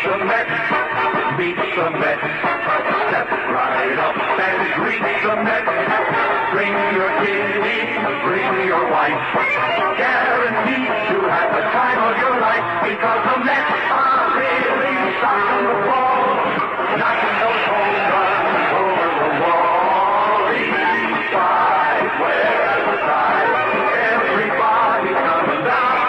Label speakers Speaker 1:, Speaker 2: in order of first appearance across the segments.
Speaker 1: the Mets, meet the Mets. Step right up and greet the Mets. Bring your kitty, bring your wife. Guaranteed to have the time of your life, because the Mets are really shocking the ball, knocking those home runs over the wall. East side, west side, everybody's coming down.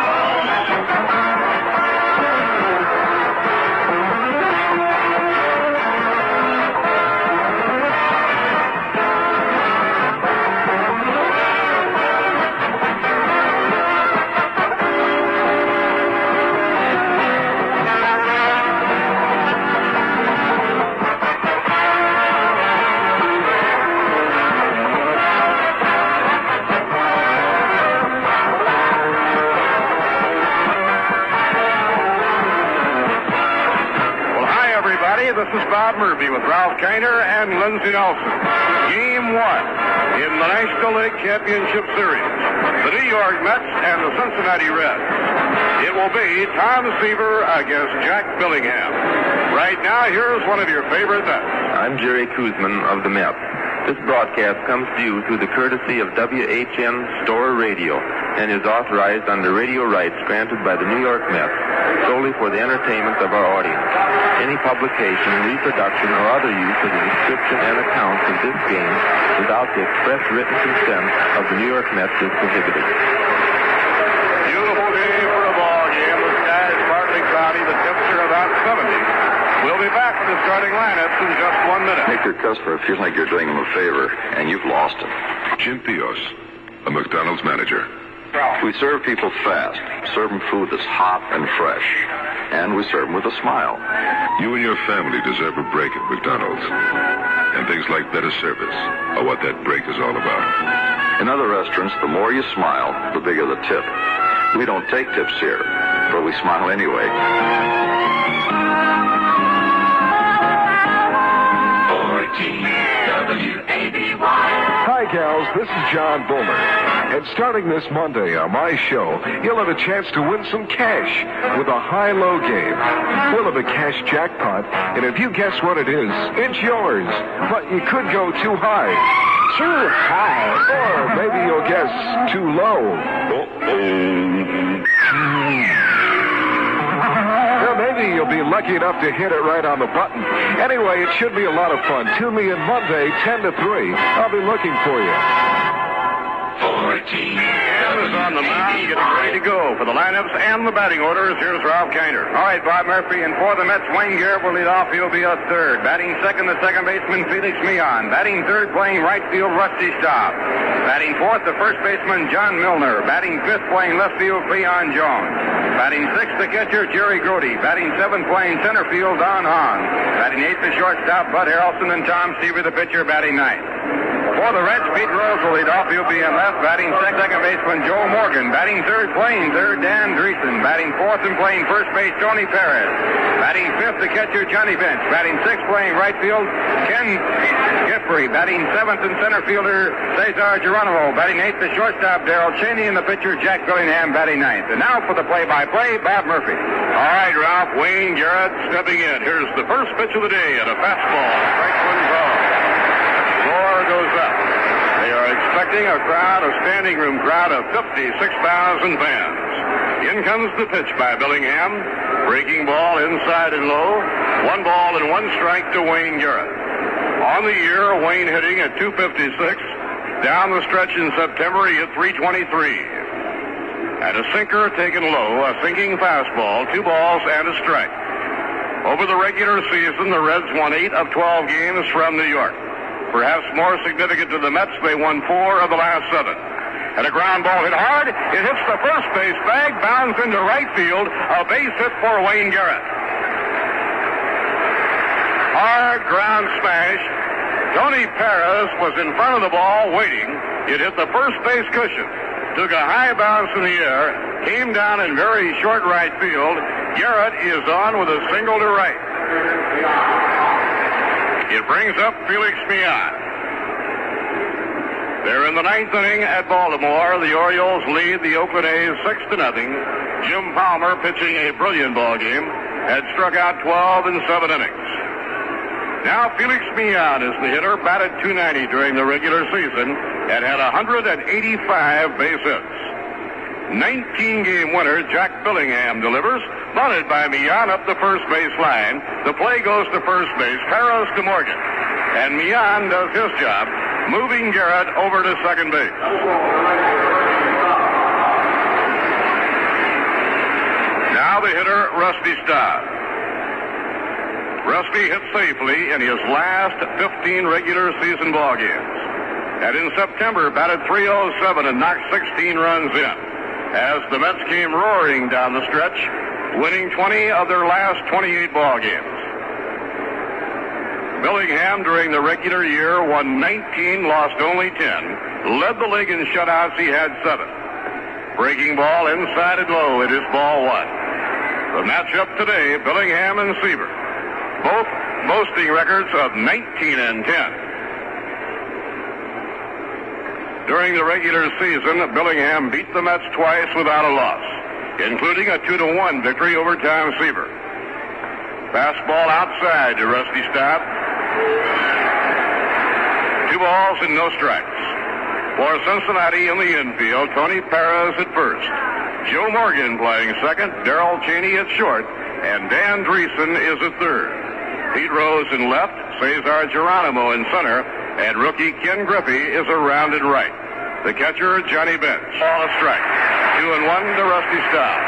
Speaker 2: This is Bob Murphy with Ralph Kiner and Lindsey Nelson. Game 1 in the National League Championship Series. The New York Mets and the Cincinnati Reds. It will be Tom Seaver against Jack Billingham. Right now, here's one of your favorite Mets.
Speaker 3: I'm Jerry Kuzman of the Mets. This broadcast comes to you through the courtesy of WHN Store Radio and is authorized under radio rights granted by the New York Mets solely for the entertainment of our audience. Any publication, reproduction, or other use of the description and accounts of this game without the express written consent of the New York Mets is prohibited.
Speaker 2: Beautiful day for a ball game. The sky is partly cloudy. The temps are about 70. We'll be back with the starting lineups in just 1 minute.
Speaker 4: Make your customer feel like you're doing them a favor, and you've lost him.
Speaker 5: Jim Pios, a McDonald's manager.
Speaker 4: We serve people fast, serve them food that's hot and fresh, and we serve them with a smile.
Speaker 5: You and your family deserve a break at McDonald's. And things like better service are what that break is all about.
Speaker 4: In other restaurants, the more you smile, the bigger the tip. We don't take tips here, but we smile anyway.
Speaker 6: Hi, gals. This is John Boomer. And starting this Monday on my show, you'll have a chance to win some cash with a high-low game. We'll have a cash jackpot, and if you guess what it is, it's yours. But you could go too high.
Speaker 7: Too high?
Speaker 6: Or maybe you'll guess too low. Well, maybe you'll be lucky enough to hit it right on the button. Anyway, it should be a lot of fun. Tune me in Monday, 10 to 3. I'll be looking for you.
Speaker 2: 14. Ed is on the mound, getting ready to go for the lineups and the batting orders. Here's Ralph Kiner. All right, Bob Murphy, and for the Mets, Wayne Garrett will lead off. He'll be a third. Batting second, the second baseman, Felix Millan. Batting third, playing right field, Rusty Staub. Batting fourth, the first baseman, John Milner. Batting fifth, playing left field, Cleon Jones. Batting sixth, the catcher, Jerry Grody. Batting seventh, playing center field, Don Hahn. Batting eighth, the shortstop, Bud Harrelson, and Tom Seaver, the pitcher, batting ninth. For the Reds, Pete Rose will lead off. He'll be in left. Batting second baseman, Joe Morgan. Batting third, playing third, Dan Dreesen. Batting fourth and playing first base, Tony Perez. Batting fifth, the catcher, Johnny Bench. Batting sixth, playing right field, Ken Giffrey. Batting seventh and center fielder, Cesar Geronimo. Batting eighth, the shortstop, Darrell Cheney, and the pitcher, Jack Billingham, batting ninth. And now for the play-by-play, Bob Murphy. All right, Ralph, Wayne Garrett stepping in. Here's the first pitch of the day at a fastball. Strike one ball. Roar goes up. They are expecting a standing room crowd of 56,000 fans. In comes the pitch by Billingham. Breaking ball inside and low. 1 ball and 1 strike to Wayne Garrett. On the year, Wayne hitting at 256. Down the stretch in September, he hit 323. And a sinker taken low, a sinking fastball, 2 balls and a strike. Over the regular season, the Reds won 8 of 12 games from New York. Perhaps more significant to the Mets, they won 4 of the last 7. And a ground ball hit hard. It hits the first base bag, bounds into right field. A base hit for Wayne Garrett. Hard ground smash. Tony Perez was in front of the ball waiting. It hit the first base cushion. Took a high bounce in the air. Came down in very short right field. Garrett is on with a single to right. It brings up Felix Millan. They're in the 9th inning at Baltimore. The Orioles lead the Oakland A's 6-0. Jim Palmer pitching a brilliant ball game. had struck out 12 in 7 innings. Now Felix Millan is the hitter, batted .290 during the regular season and had 185 base hits. 19-game winner Jack Billingham delivers, bunted by Millan up the first base line. The play goes to first base, Parros to Morgan, and Millan does his job, moving Garrett over to second base. Now the hitter, Rusty Staub. Rusty hit safely in his last 15 regular season ball games. And in September, batted .307 and knocked 16 runs in, as the Mets came roaring down the stretch, winning 20 of their last 28 ball games. Billingham, during the regular year, won 19, lost only 10, led the league in shutouts. He had 7. Breaking ball inside and low. It is ball 1. The matchup today, Billingham and Seaver, both boasting records of 19 and 10. During the regular season, Billingham beat the Mets twice without a loss, including a 2-1 victory over Tom Seaver. Fastball outside to Rusty Staub. 2 balls and no strikes. For Cincinnati in the infield, Tony Parros at first, Joe Morgan playing second, Darrell Cheney at short, and Dan Dreesen is at third. Pete Rose in left, Cesar Geronimo in center, and rookie Ken Griffey is around at right. The catcher, Johnny Bench. Ball a strike. 2-1 to Rusty Staub.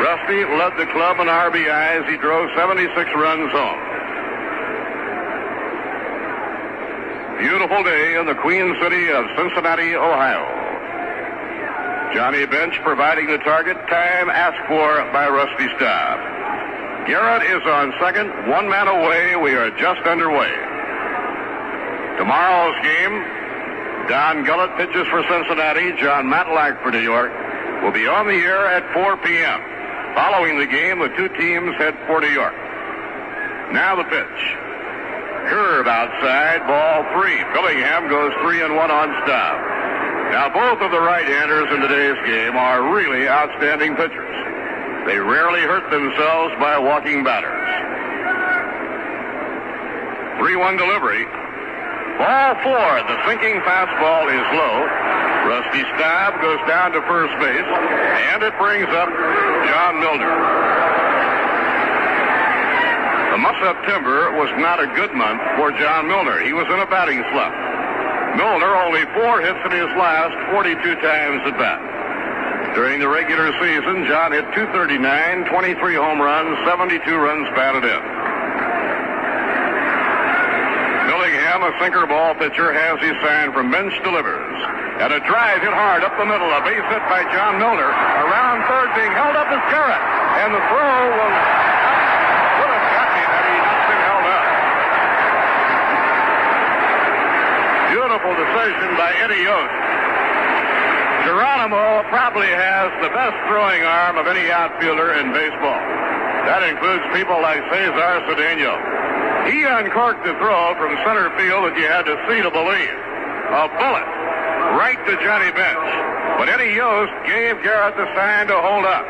Speaker 2: Rusty led the club in RBIs. He drove 76 runs home. Beautiful day in the Queen City of Cincinnati, Ohio. Johnny Bench providing the target, time asked for by Rusty Staub. Garrett is on second, 1 man away. We are just underway. Tomorrow's game, Don Gullett pitches for Cincinnati, John Matlack for New York, will be on the air at 4 p.m. Following the game, the 2 teams head for New York. Now the pitch. Curve outside, ball 3. Billingham goes 3-1 on Staub. Now both of the right-handers in today's game are really outstanding pitchers. They rarely hurt themselves by walking batters. 3-1 delivery. Ball 4. The sinking fastball is low. Rusty Staub goes down to first base, and it brings up John Milner. The month of September was not a good month for John Milner. He was in a batting slump. Milner only 4 hits in his last 42 times at bat. During the regular season, John hit .239, 23 home runs, 72 runs batted in. Billingham, a sinker ball pitcher, has his sign from bench, delivers. And a drive hit hard up the middle, a base hit by John Milner. Around third, being held up is Garrett. And the throw was would have got him had he not been held up. Beautiful decision by Eddie Yost. Geronimo probably has the best throwing arm of any outfielder in baseball. That includes people like Cesar Cedeno. He uncorked the throw from center field that you had to see to believe. A bullet right to Johnny Bench. But Eddie Yost gave Garrett the sign to hold up.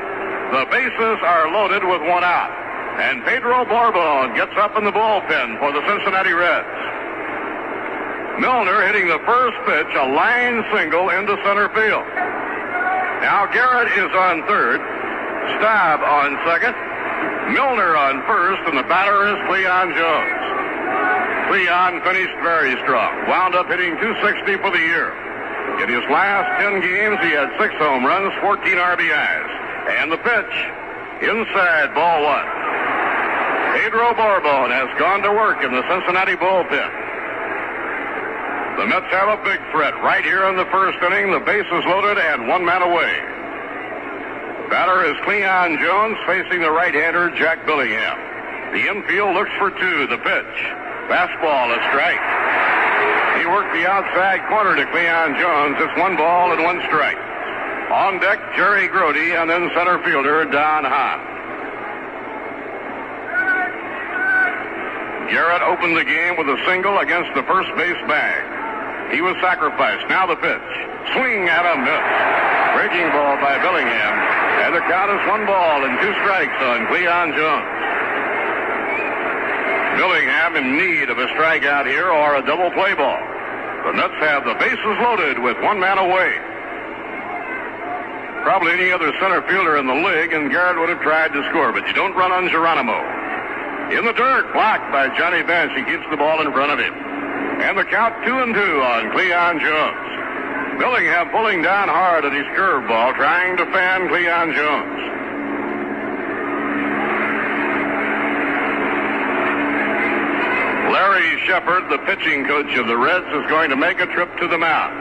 Speaker 2: The bases are loaded with 1 out. And Pedro Borbon gets up in the bullpen for the Cincinnati Reds. Milner hitting the first pitch, a line single into center field. Now Garrett is on third, Staub on second, Milner on first, and the batter is Cleon Jones. Cleon finished very strong, wound up hitting .260 for the year. In his last 10 games, he had 6 home runs, 14 RBIs. And the pitch, inside, ball 1. Pedro Borbon has gone to work in the Cincinnati bullpen. The Mets have a big threat right here in the first inning. The bases loaded and 1 man away. Batter is Cleon Jones facing the right-hander Jack Billingham. The infield looks for 2. The pitch. Fastball, a strike. He worked the outside corner to Cleon Jones. It's 1 ball and 1 strike. On deck, Jerry Grody, and then center fielder Don Hahn. Garrett opened the game with a single against the first base bag. He was sacrificed. Now the pitch. Swing at a miss. Breaking ball by Billingham. And the count is 1 ball and 2 strikes on Cleon Jones. Billingham in need of a strikeout here or a double play ball. The Mets have the bases loaded with 1 man away. Probably any other center fielder in the league, and Garrett would have tried to score, but you don't run on Geronimo. In the dirt, blocked by Johnny Bench. He keeps the ball in front of him. And the count 2-2 on Cleon Jones. Billingham pulling down hard at his curveball, trying to fan Cleon Jones. Larry Shepard, the pitching coach of the Reds, is going to make a trip to the mound.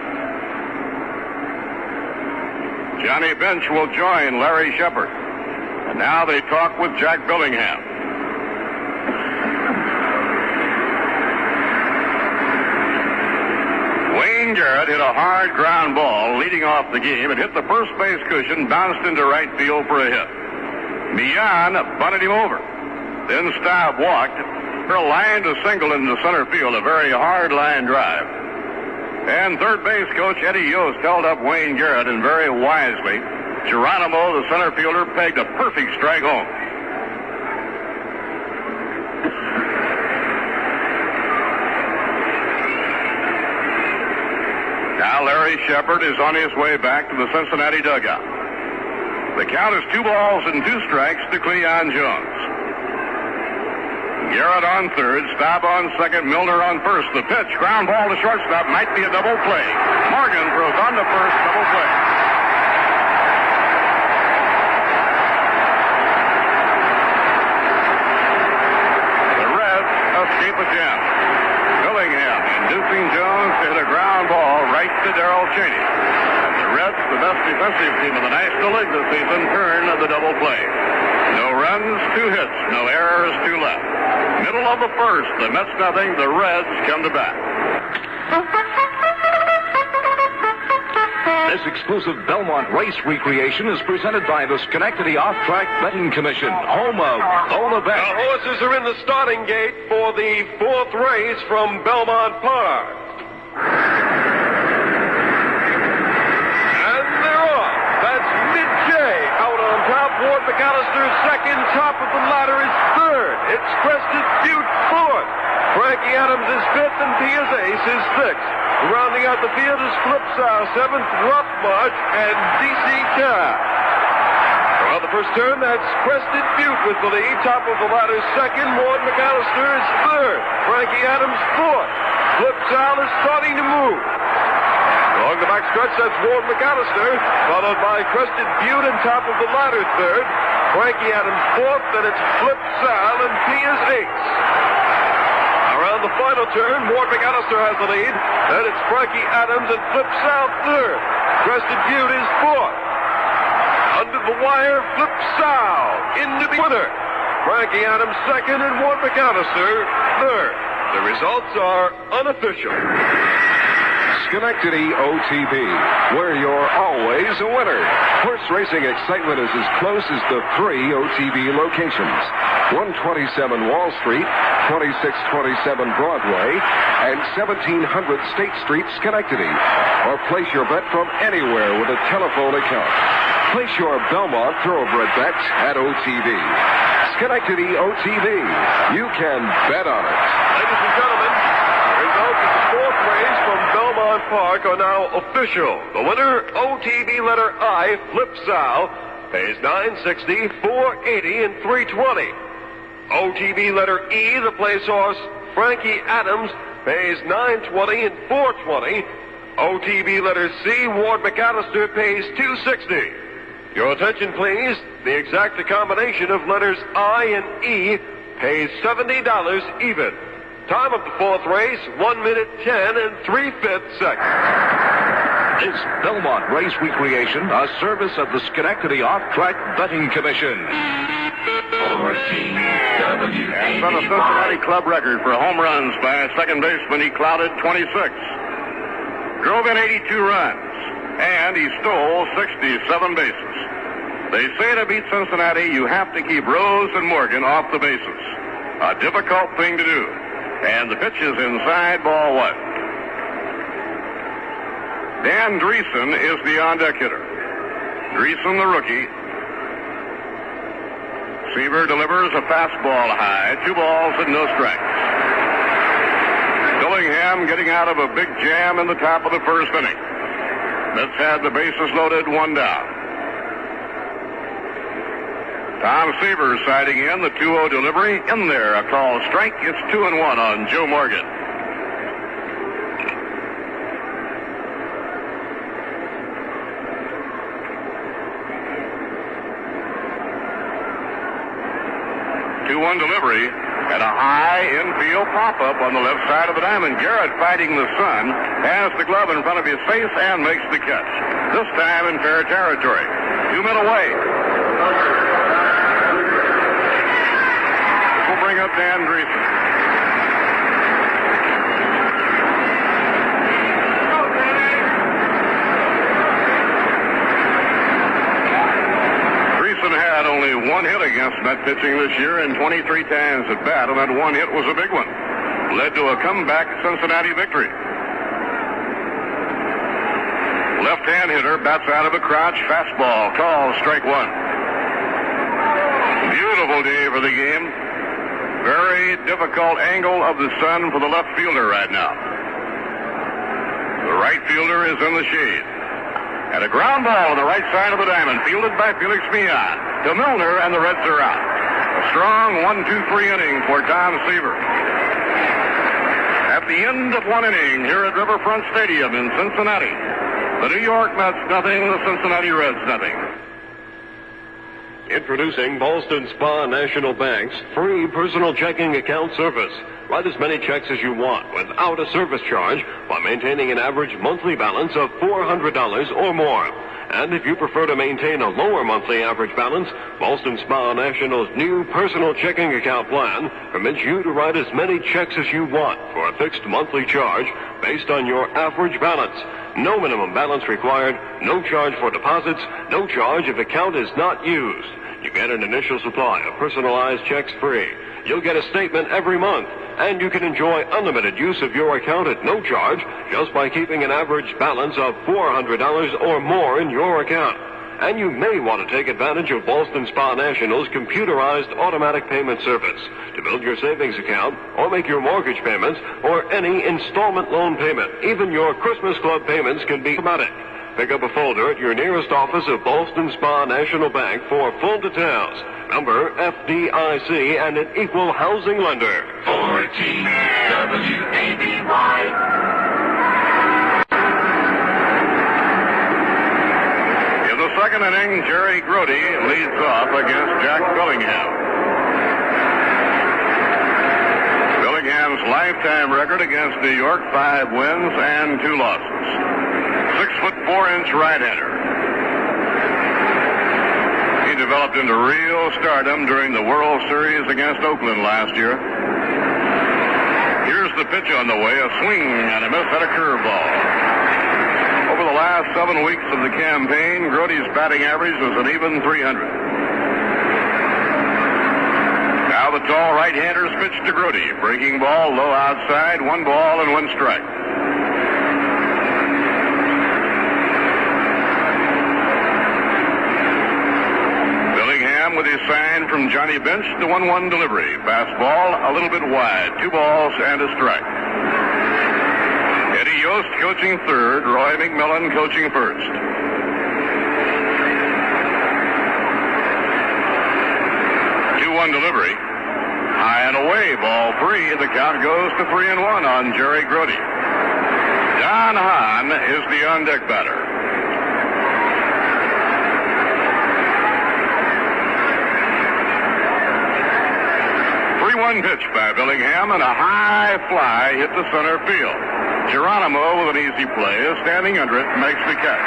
Speaker 2: Johnny Bench will join Larry Shepard. And now they talk with Jack Billingham. Wayne Garrett hit a hard ground ball leading off the game. It hit the first base cushion, bounced into right field for a hit. Millan bunted him over. Then Staub walked. For a line to single into center field, a very hard line drive. And third base coach Eddie Yost held up Wayne Garrett, and very wisely, Geronimo, the center fielder, pegged a perfect strike home. Now Larry Shepard is on his way back to the Cincinnati dugout. The count is 2 balls and 2 strikes to Cleon Jones. Garrett on third, Staub on second, Milner on first. The pitch, ground ball to shortstop, might be a double play. Morgan throws on to first, double play. The Reds escape again. Billingham inducing Jones to hit a ground ball right to Darrell Cheney. And the Reds, the best defensive team in the National League this season, turn the double play. No runs, 2 hits, no errors, 2 left. Middle of the first, the Mets nothing, the Reds come to bat.
Speaker 6: This exclusive Belmont race recreation is presented by the Schenectady Off-Track Betting Commission, home of Bola Bet.
Speaker 8: The horses are in the starting gate for the 4th race from Belmont Park. And they're off. That's Mid-J out on top. Ward McAllister second. Top of the ladder is third. It's Crested Butte fourth. Frankie Adams is fifth, and Pia's Ace is sixth. Rounding out the field is Flipsow seventh, Rough March, and DC Cat. Well, the first turn, that's Crested Butte with the lead. Top of the ladder second. Ward McAllister is third. Frankie Adams fourth. Flipsow is starting to move. Along the back stretch, that's Ward McAllister, followed by Crested Butte and top of the ladder third. Frankie Adams fourth, then it's Flipsow and Pia's Ace. Around the final turn, Ward McAllister has the lead. Then it's Frankie Adams and Flipsow third. Crested Butte is fourth. Under the wire, Flipsow into the winner. Frankie Adams second and Ward McAllister third. The results are unofficial.
Speaker 6: Schenectady OTB, where you're always a winner. Horse racing excitement is as close as the 3 OTB locations. 127 Wall Street, 2627 Broadway, and 1700 State Street, Schenectady. Or place your bet from anywhere with a telephone account. Place your Belmont Thoroughbred bets at OTB. Schenectady OTB. You can bet on it.
Speaker 8: Ladies and gentlemen, the results of the 4th race from Belmont Park are now official. The winner, OTB letter I, Flipsow, pays $960, $480, and $320. OTB letter E, the place horse, Frankie Adams, pays $920 and $420. OTB letter C, Ward McAllister, pays $260. Your attention, please. The exact combination of letters I and E pays $70 even. Time of the 4th race, 1 minute 10 and 3/5 seconds.
Speaker 6: This Belmont race recreation, a service of the Schenectady Off-Track Betting Commission.
Speaker 2: And from a Cincinnati club record for home runs by a second baseman, he clouded 26. Drove in 82 runs, and he stole 67 bases. They say to beat Cincinnati, you have to keep Rose and Morgan off the bases. A difficult thing to do. And the pitch is inside, ball 1. Dan Dreesen is the on-deck hitter. Dreesen, the rookie, Seaver delivers a fastball high. 2 balls and no strikes. Billingham getting out of a big jam in the top of the first inning. Mets had the bases loaded, 1 down. Tom Seaver siding in, the 2-0 delivery. In there, a call strike. It's 2-1 on Joe Morgan. One delivery and a high infield pop-up on the left side of the diamond. Garrett fighting the sun, has the glove in front of his face and makes the catch. This time in fair territory. 2 men away. We'll bring up Dan Dreesen. Had only 1 hit against Met pitching this year and 23 times at bat, and that 1 hit was a big one. Led to a comeback Cincinnati victory. Left-hand hitter bats out of a crouch, fastball, call, strike 1. Beautiful day for the game. Very difficult angle of the sun for the left fielder right now. The right fielder is in the shade. And a ground ball on the right side of the diamond, fielded by Felix Millan to Milner, and the Reds are out. A strong 1-2-3 inning for Tom Seaver. At the end of 1 inning here at Riverfront Stadium in Cincinnati, the New York Mets nothing, the Cincinnati Reds nothing.
Speaker 8: Introducing Boston Spa National Bank's free personal checking account service. Write as many checks as you want without a service charge while maintaining an average monthly balance of $400 or more. And if you prefer to maintain a lower monthly average balance, Boston Spa National's new personal checking account plan permits you to write as many checks as you want for a fixed monthly charge based on your average balance. No minimum balance required, no charge for deposits, no charge if account is not used. You get an initial supply of personalized checks free. You'll get a statement every month, and you can enjoy unlimited use of your account at no charge just by keeping an average balance of $400 or more in your account. And you may want to take advantage of Boston Spa National's computerized automatic payment service to build your savings account or make your mortgage payments or any installment loan payment. Even your Christmas Club payments can be automatic. Pick up a folder at your nearest office of Boston Spa National Bank for full details. Number FDIC and an equal housing lender.
Speaker 1: 14 WABY.
Speaker 2: In the second inning, Jerry Grote leads off against Jack Billingham. Billingham's lifetime record against New York, 5 wins and 2 losses. 6'4" right-hander. He developed into real stardom during the World Series against Oakland last year. Here's the pitch on the way, a swing and a miss at a curveball. Over the last 7 weeks of the campaign, Grote's batting average was an even .300. Now the tall right-hander's pitch to Grote. Breaking ball, low outside, 1 ball and 1 strike. With his sign from Johnny Bench, the 1-1 delivery. Fastball a little bit wide. 2 balls and a strike. Eddie Yost coaching third. Roy McMillan coaching first. 2-1 delivery. High and away. Ball 3. The count goes to 3-1 on Jerry Grote. Don Hahn is the on-deck batter. 3-1 pitch by Billingham, and a high fly hit the center field. Geronimo, with an easy play, is standing under it and makes the catch.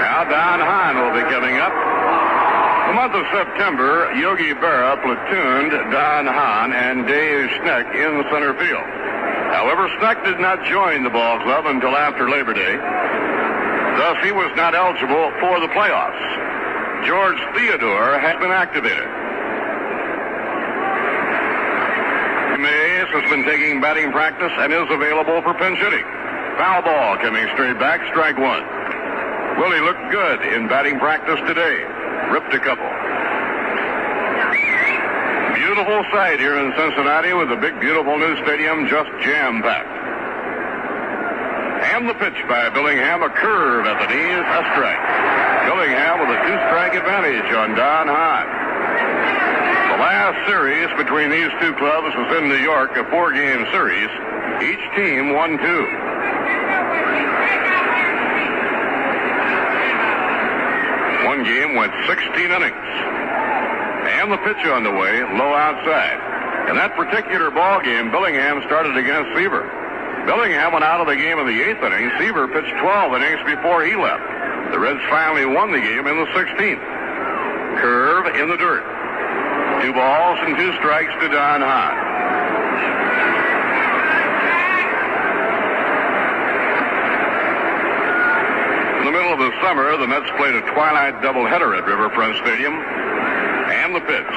Speaker 2: Now Don Hahn will be coming up. The month of September, Yogi Berra platooned Don Hahn and Dave Schneck in center field. However, Schneck did not join the ball club until after Labor Day. Thus, he was not eligible for the playoffs. George Theodore has been activated. Mays has been taking batting practice and is available for pinch hitting. Foul ball coming straight back, strike 1. Willie looked good in batting practice today. ripped a couple. Beautiful sight here in Cincinnati with the big, beautiful new stadium just jam-packed. And the pitch by Billingham, a curve at the knees, a strike. Billingham with a 2-strike advantage on Don Hahn. The last series between these two clubs was in New York, a 4-game series. Each team won 2. One game went 16 innings. And the pitch on the way, low outside. In that particular ball game, Billingham started against Seaver. Billingham went out of the game in the 8th inning. Seaver pitched 12 innings before he left. The Reds finally won the game in the 16th. Curve in the dirt. 2 balls and 2 strikes to Don Hahn. In the middle of the summer, the Mets played a twilight doubleheader at Riverfront Stadium. And the pitch.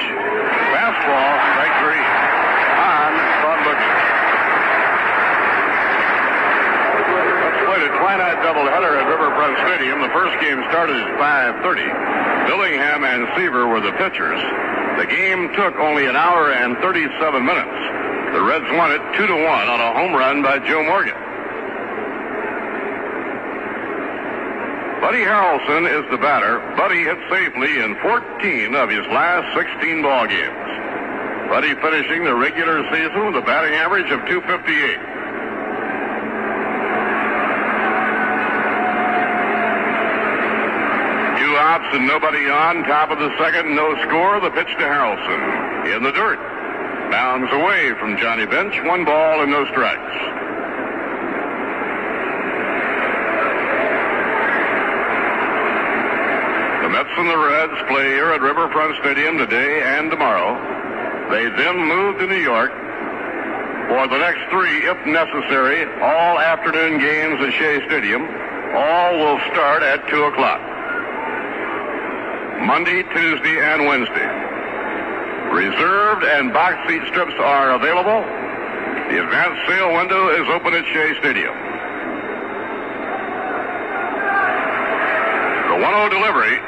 Speaker 2: Fastball, strike 3. Hahn thought looks. Let's play a twilight doubleheader at Riverfront Stadium. The first game started at 5:30. Billingham and Seaver were the pitchers. The game took only an hour and 37 minutes. The Reds won it 2-1 on a home run by Joe Morgan. Buddy Harrelson is the batter. Buddy hit safely in 14 of his last 16 ball games. Buddy finishing the regular season with a batting average of .258. Two outs and nobody on. Top of the second, no score. The pitch to Harrelson. In the dirt. Bounds away from Johnny Bench. 1 ball and no strikes. The Mets and the Reds play here at Riverfront Stadium today and tomorrow. They then move to New York for the next 3, if necessary, all afternoon games at Shea Stadium. All will start at 2 o'clock. Monday, Tuesday, and Wednesday. Reserved and box seat strips are available. The advanced sale window is open at Shea Stadium. The 1-0 delivery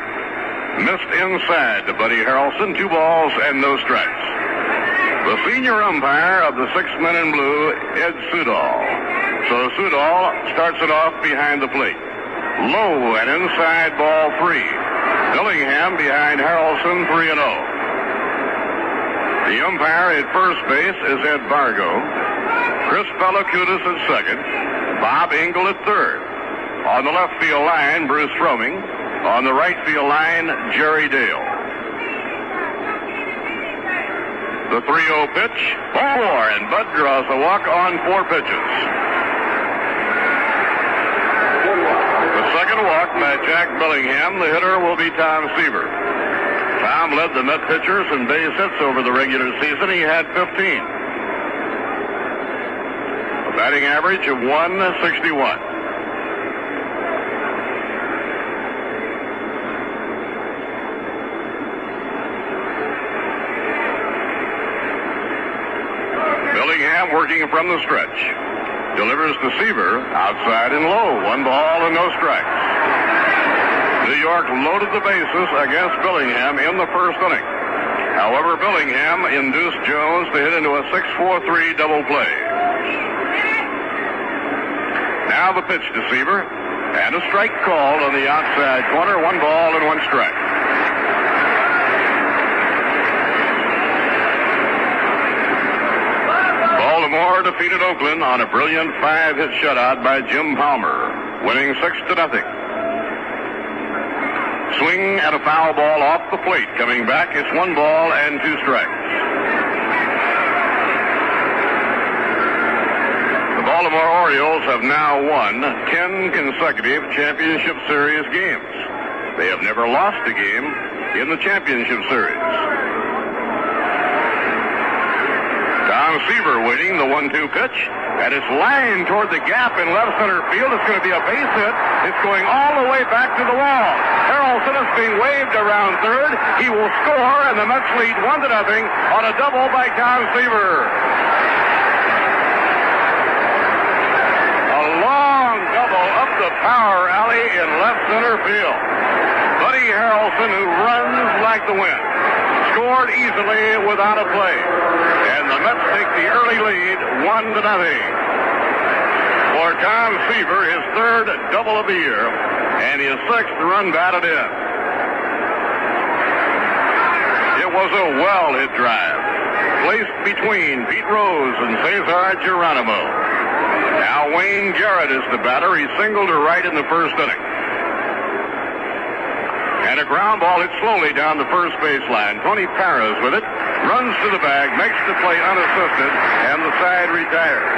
Speaker 2: missed inside to Buddy Harrelson. 2 balls and no strikes. The senior umpire of the 6 men in blue, Ed Sudall. So Sudall starts it off behind the plate. Low and inside ball 3. Billingham behind Harrelson 3-0. The umpire at first base is Ed Vargo. Chris Belacutis at second. Bob Engel at third. On the left field line, Bruce Fromming. On the right field line, Jerry Dale. The 3-0 pitch, ball 4, and Bud draws a walk on 4 pitches. The second walk by Jack Billingham. The hitter will be Tom Seaver. Tom led the Met pitchers in base hits over the regular season. He had 15. A batting average of .161. Billingham working from the stretch. Delivers to Seaver, outside and low. 1 ball and no strikes. New York loaded the bases against Billingham in the first inning. However, Billingham induced Jones to hit into a 6-4-3 double play. Now the pitch to Seaver, and a strike called on the outside corner. 1 ball and 1 strike. Baltimore defeated Oakland on a brilliant 5-hit shutout by Jim Palmer, winning 6-0. Swing at a foul ball off the plate. Coming back, it's 1 ball and 2 strikes. The Baltimore Orioles have now won 10 consecutive championship series games. They have never lost a game in the championship series. Tom Seaver waiting the 1-2 pitch, and it's lined toward the gap in left center field. It's going to be a base hit. It's going all the way back to the wall. Harrelson is being waved around third. He will score, and the Mets lead 1-0 on a double by Tom Seaver. A long double up the power alley in left center field. Buddy Woody Harrelson, who runs like the wind, scored easily without a play. And the Mets take the early lead, 1-0. For Tom Seaver, his third double of the year, and his sixth run batted in. It was a well-hit drive, placed between Pete Rose and Cesar Geronimo. Now Wayne Garrett is the batter. He singled to right in the first inning. And a ground ball hit slowly down the first baseline. Tony Parras with it, runs to the bag, makes the play unassisted, and the side retires.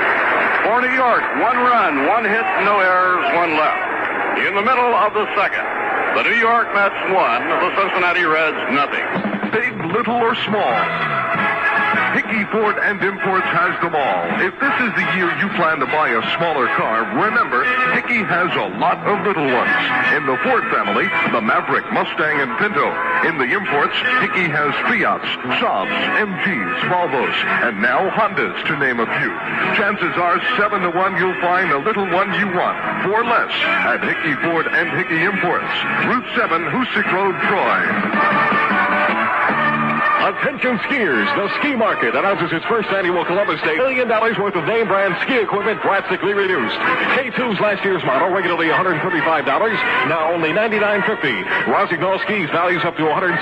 Speaker 2: For New York, 1 run, 1 hit, no errors, 1 left. In the middle of the second, the New York Mets 1, the Cincinnati Reds nothing.
Speaker 6: Big, little, or small, Hickey Ford and Imports has them all. If this is the year you plan to buy a smaller car, remember, Hickey has a lot of little ones. In the Ford family, the Maverick, Mustang, and Pinto. In the Imports, Hickey has Fiats, Saabs, MGs, Volvos, and now Hondas, to name a few. Chances are 7 to 1 you'll find the little one you want for less at Hickey Ford and Hickey Imports. Route 7, Hoosick Road, Troy.
Speaker 9: Attention skiers, the Ski Market announces its first annual Columbus Day, $1 million worth of name brand ski equipment drastically reduced. K2's last year's model, regularly $135, now only $99.50. Rosignol skis, values up to $160,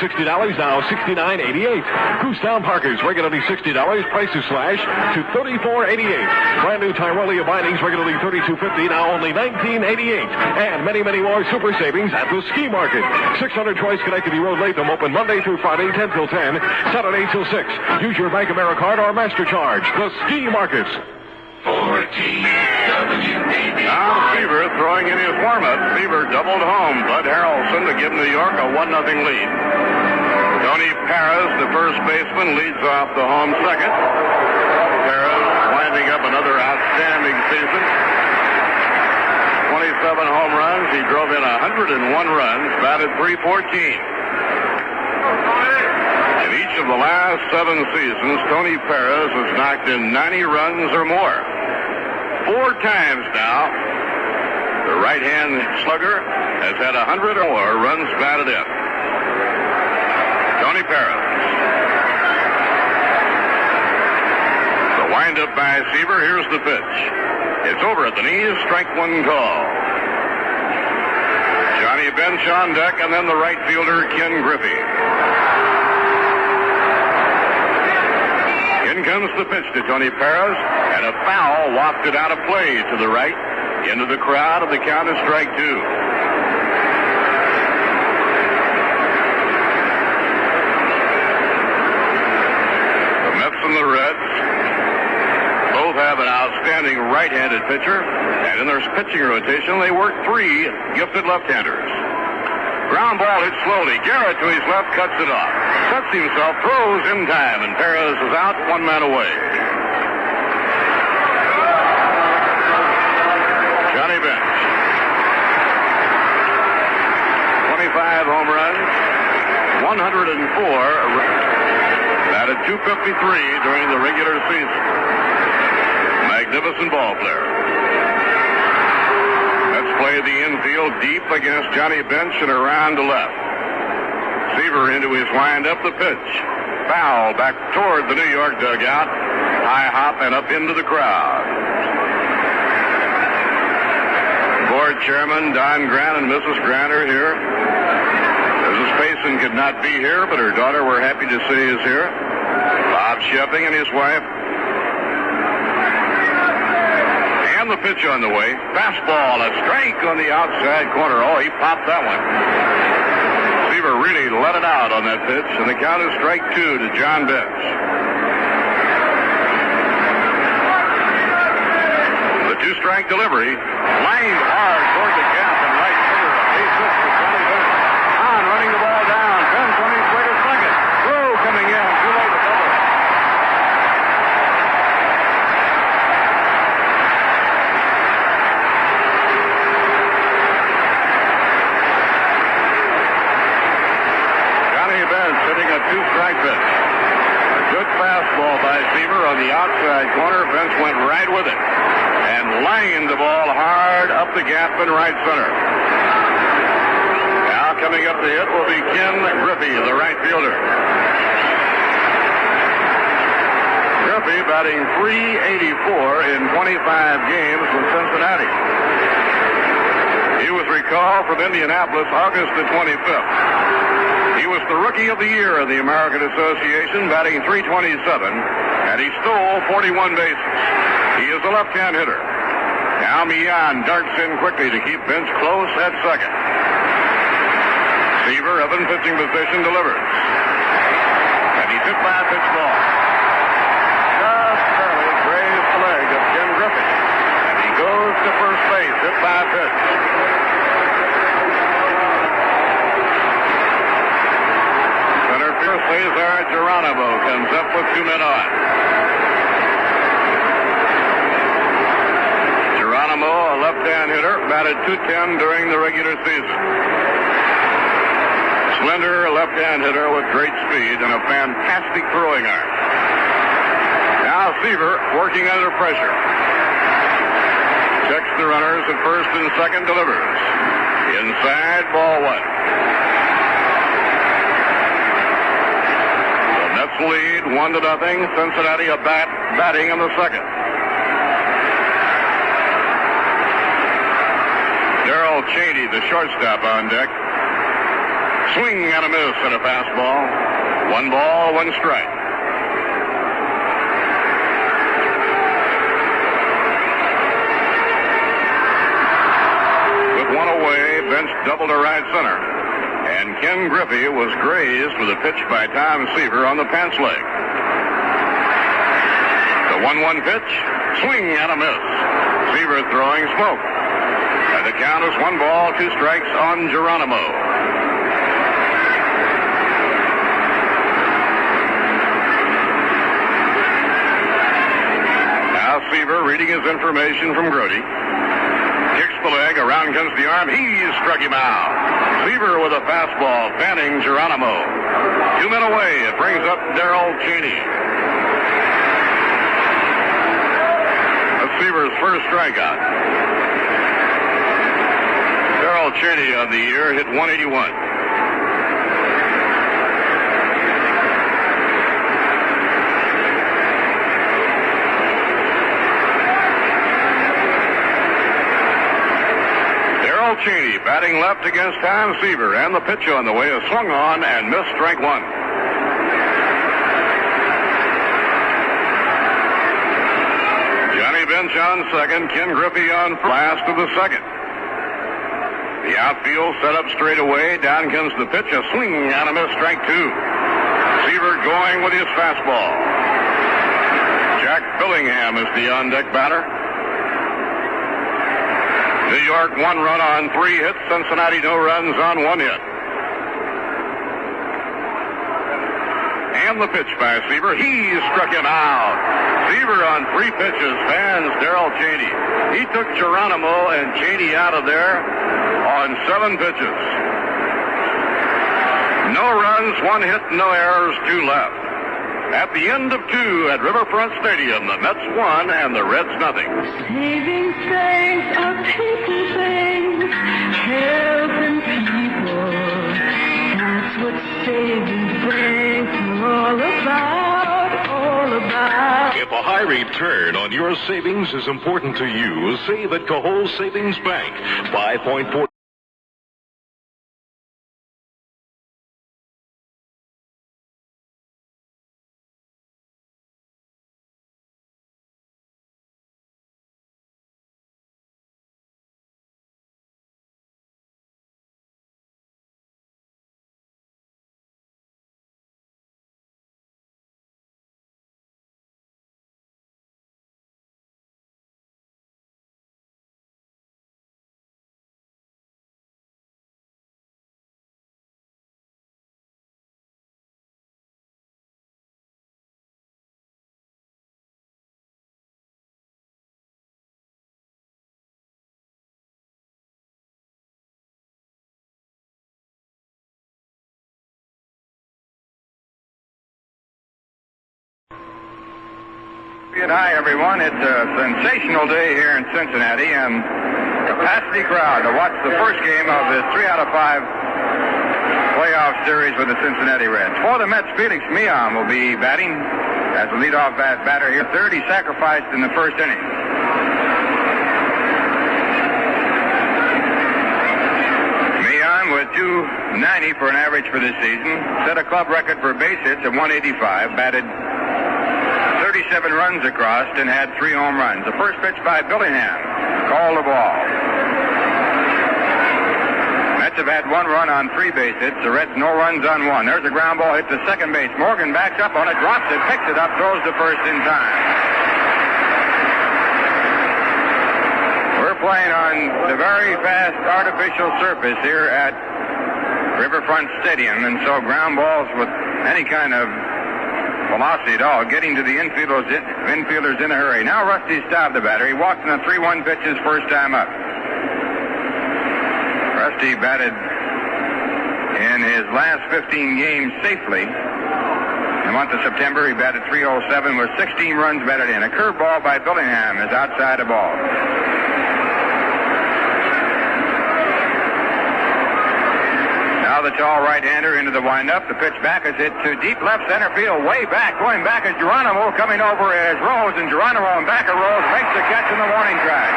Speaker 9: now $69.88. Goose Down Parkers, regularly $60, prices slash to $34.88. Brand new Tyrolia bindings, regularly $32.50, now only $19.88. And many, many more super savings at the Ski Market. 600 Troy Schenectady Road, Latham, open Monday through Friday, 10 till 10. Saturday till 6. Use your Bank Americard or MasterCharge. The Ski Markets.
Speaker 2: Now Seaver throwing in his warm-up. Seaver doubled home. Bud Harrelson to give New York a 1-0 lead. Tony Parras, the first baseman, leads off the home second. Parras winding up another outstanding season. 27 home runs. He drove in 101 runs, batted .314. In each of the last 7 seasons, Tony Parras has knocked in 90 runs or more. 4 times now, the right-hand slugger has had 100 or more runs batted in. Tony Parras. The windup by Seaver. Here's the pitch. It's over at the knees. Strike 1 call. Johnny Bench on deck, and then the right fielder, Ken Griffey. In comes the pitch to Tony Parras, and a foul wafted out of play to the right, into the crowd, and the count is strike 2. The Mets and the Reds both have an outstanding right-handed pitcher, and in their pitching rotation, they work 3 gifted left-handers. Ground ball hit slowly. Garrett to his left cuts it off. Sets himself, throws in time, and Parras is out, 1 man away. Johnny Bench. 25 home runs, 104. Batted .253 during the regular season. Magnificent ball player. Play the infield deep against Johnny Bench and around to left. Seaver into his windup, the pitch. Foul back toward the New York dugout. High hop and up into the crowd. Board Chairman Don Grant and Mrs. Grant are here. Mrs. Payson could not be here, but her daughter we're happy to see is here. Bob Sheffing and his wife. The pitch on the way. Fastball, a strike on the outside corner. Oh, he popped that one. Seaver really let it out on that pitch, and the count is strike 2 to John Bench. The 2-strike delivery. Lined hard toward the gap in right center. Base hit for Johnny Bench. On, running the ball down. Bench on his way to second. Throw coming in. Too late to double. Hitting a 2-strike pitch. A good fastball by Seaver on the outside corner. Bench went right with it and lined the ball hard up the gap in right center. Now coming up to hit will be Ken Griffey, the right fielder. Griffey batting .384 in 25 games with Cincinnati. He was recalled from Indianapolis August the 25th. He was the Rookie of the Year of the American Association, batting .327, and he stole 41 bases. He is a left-hand hitter. Now Millan darts in quickly to keep Vince close at second. Seaver, up in pitching position, delivers. And he's hit by a pitch ball. Just barely grazed the leg of Ken Griffey. And he goes to first base, hit by a pitch. Center fielder Cesar Geronimo comes up with 2 men on. Geronimo, a left-hand hitter, batted .210 during the regular season. Slender left-hand hitter with great speed and a fantastic throwing arm. Now Seaver working under pressure. Checks the runners at first and second, delivers. Inside, ball 1. The Mets lead 1-0. Cincinnati batting in the second. Darrell Cheney, the shortstop, on deck. Swing and a miss and a fastball. 1 ball, 1 strike. With 1 away, Bench doubled to right center. And Ken Griffey was grazed with a pitch by Tom Seaver on the pants leg. The 1-1 pitch. Swing and a miss. Seaver throwing smoke. And the count is 1 ball, 2 strikes on Geronimo. Now Seaver reading his information from Grody. Kicks the leg, around comes the arm. He struck him out. Seaver with a fastball, fanning Geronimo. 2 men away. It brings up Darrell Cheney. That's Seaver's first strikeout. Darrell Cheney of the year hit .181. Darrell Cheney batting left against Tom Seaver, and the pitch on the way is swung on and missed, strike 1. Johnny Bench on second, Ken Griffey on last of the second. The outfield set up straight away. Down comes the pitch. A swing and a miss, strike 2. Seaver going with his fastball. Jack Billingham is the on-deck batter. New York 1 run on 3 hits. Cincinnati no runs on 1 hit. And the pitch by Seaver. He struck him out. Seaver on 3 pitches fans Darrell Cheney. He took Geronimo and Cheney out of there on 7 pitches. No runs, 1 hit, no errors, 2 left. At the end of 2 at Riverfront Stadium, the Mets 1 and the Reds nothing.
Speaker 10: Saving things are people things, helping people. That's what saving things are all about, all about.
Speaker 9: If a high return on your savings is important to you, save at Cahol Savings Bank. 5.4.
Speaker 2: Hi, everyone. It's a sensational day here in Cincinnati, and capacity crowd to watch the first game of the 3 out of 5 playoff series with the Cincinnati Reds. For the Mets, Felix Meehan will be batting as the leadoff batter here. Third, he sacrificed in the first inning. Meehan with .290 for an average for this season. Set a club record for base hits at 185. Batted 37 runs across and had 3 home runs. The first pitch by Billingham. Called the ball. Mets have had 1 run on 3 base hits. The Reds no runs on 1. There's a ground ball hit to second base. Morgan backs up on it, drops it, picks it up, throws to first in time. We're playing on the very fast artificial surface here at Riverfront Stadium, and so ground balls with any kind of velocity at all, getting to the infielders in a hurry. Now Rusty stopped the batter. He walked in a 3-1 pitch his first time up. Rusty batted in his last 15 games safely. In the month of September, he batted .307 with 16 runs batted in. A curveball by Billingham is outside the ball. Now the tall right-hander into the windup. The pitch back is hit to deep left center field. Way back, going back is Geronimo. Coming over is Rose, and Geronimo and back of Rose makes the catch in the warning track.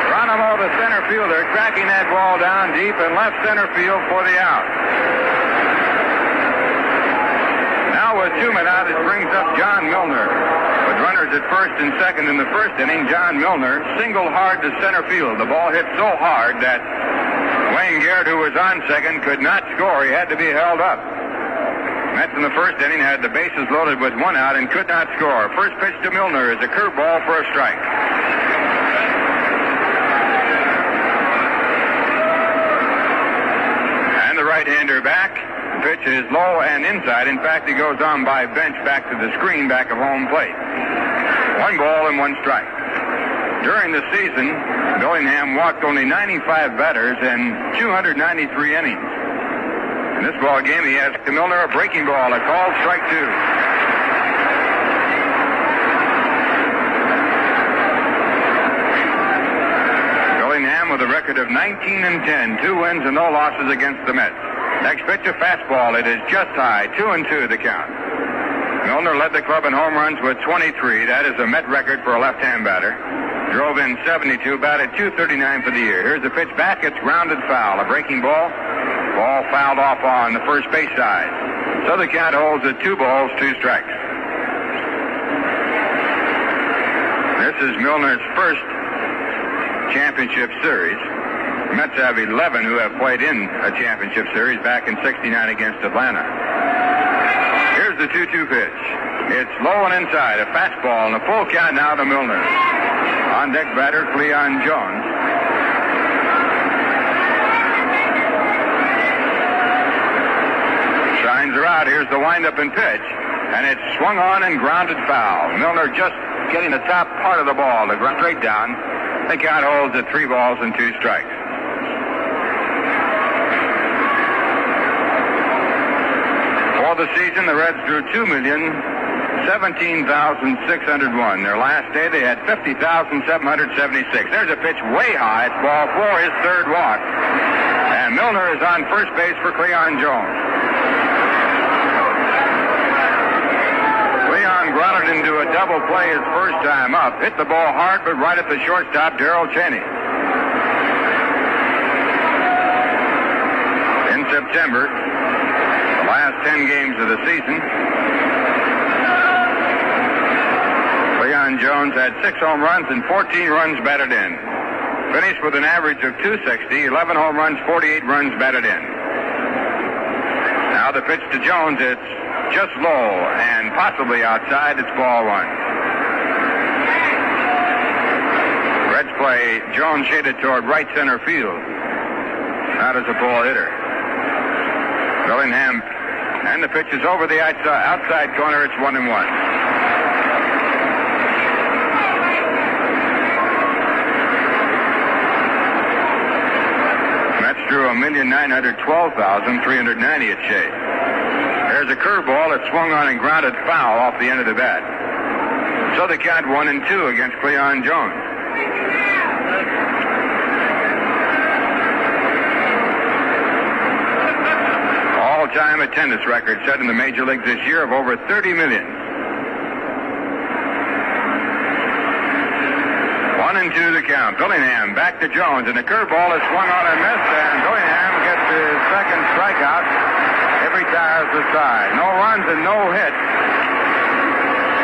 Speaker 2: Geronimo, the center fielder, tracking that ball down deep in left center field for the out. Now with 2 men out, it brings up John Milner. With runners at first and second in the first inning, John Milner singled hard to center field. The ball hit so hard that Wayne Garrett, who was on second, could not score. He had to be held up. Mets in the first inning had the bases loaded with 1 out and could not score. First pitch to Milner is a curveball for a strike. And the right-hander back. The pitch is low and inside. In fact, he goes on by bench back to the screen back of home plate. 1 ball and 1 strike. During the season, Billingham walked only 95 batters in 293 innings. In this ball game, he has to Milner a breaking ball, a called strike 2. Billingham with a record of 19-10, 2 wins and no losses against the Mets. Next pitch, a fastball. It is just high, 2-2 the count. Milner led the club in home runs with 23. That is a Met record for a left-hand batter. Drove in 72, batted .239 for the year. Here's the pitch back. It's grounded foul. A breaking ball. Ball fouled off on the first base side. So the count holds at 2 balls, 2 strikes. This is Milner's first championship series. The Mets have 11 who have played in a championship series back in '69 against Atlanta. Here's the 2-2 pitch. It's low and inside. A fastball and a full count now to Milner. On deck batter, Cleon Jones. Signs are out. Here's the windup and pitch. And it's swung on and grounded foul. Milner just getting the top part of the ball to run straight down. The count holds at 3 balls and 2 strikes. For the season, the Reds drew 2,017,601. Their last day, they had 50,776. There's a pitch way high. It's ball 4, his 3rd walk. And Milner is on first base for Cleon Jones. Cleon grounded into a double play his first time up. Hit the ball hard, but right at the shortstop, Darrell Cheney. In September, the last 10 games of the season, Cleon Jones had 6 home runs and 14 runs batted in. Finished with an average of .260, 11 home runs, 48 runs batted in. Now the pitch to Jones, it's just low and possibly outside. It's ball 1. Reds play Jones shaded toward right center field. Not as a ball hitter. Billingham, and the pitch is over the outside corner. It's 1-1. Mets drew 1,912,390 at Shea. There's a curveball that swung on and grounded foul off the end of the bat. So the count 1-2 against Cleon Jones. all-time attendance record set in the major leagues this year of over 30 million. 1-2 the count. Billingham back to Jones, and the curveball is swung on and missed, and Billingham gets his second strikeout. Every tire's the side. No runs and no hits.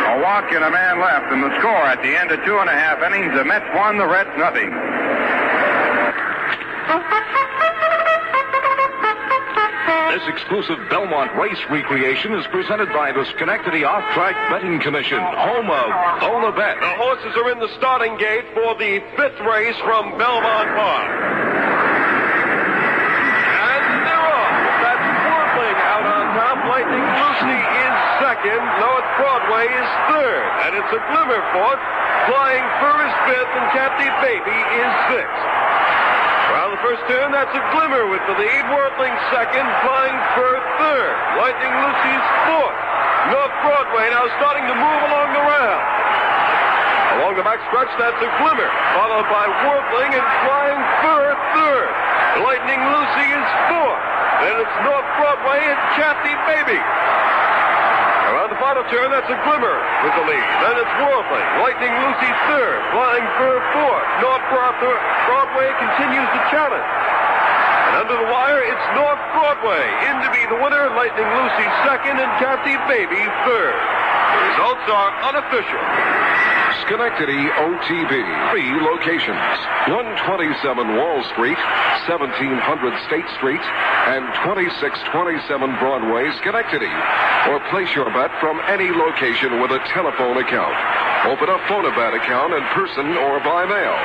Speaker 2: A walk and a man left, and the score at the end of 2.5 innings, the Mets won, the Reds nothing.
Speaker 6: This exclusive Belmont race recreation is presented by the Schenectady Off-Track Betting Commission, home of Ola Bet.
Speaker 8: The horses are in the starting gate for the 5th race from Belmont Park. And they're off. That's Worthing out on top. Lightning Lucy is second. North Broadway is third. And it's a Glimmer fourth. Flying Fur is fifth, and Captive Baby is sixth. Around the first turn, that's a Glimmer with the lead. Worthing second, Flying Fur third. Lightning Lucy's fourth. North Broadway now starting to move along the round. Along the back stretch, that's a Glimmer, followed by Worthing and Flying Fur third. Lightning Lucy is fourth. Then it's North Broadway and Captive Baby. Around the final turn, that's a Glimmer with the lead. Then it's Worthing. Lightning Lucy third. Flying Fur fourth. North Broadway continues the challenge. And under the wire, it's North Broadway in to be the winner. Lightning Lucy second and Captive Baby third. The results are unofficial.
Speaker 6: Schenectady OTB. 3 locations. 127 Wall Street, 1700 State Street, and 2627 Broadway, Schenectady. Or place your bet from any location with a telephone account. Open a Phonobat account in person or by mail.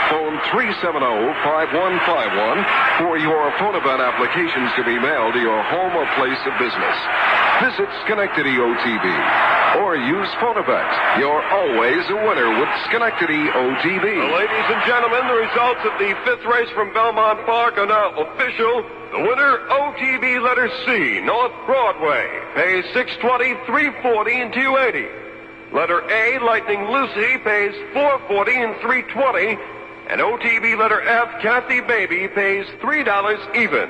Speaker 6: Phone 370-5151 for your Phonobat applications to be mailed to your home or place of business. Visit Schenectady OTB or use Phonobat. You're always a winner with Schenectady OTB.
Speaker 8: Well, ladies and gentlemen, the results of the 5th race from Belmont Park are now official. The winner, OTB letter C, North Broadway, pays $620, $340, and $280. Letter A, Lightning Lucy, pays $440 and $320. And OTB letter F, Kathy Baby, pays $3 even.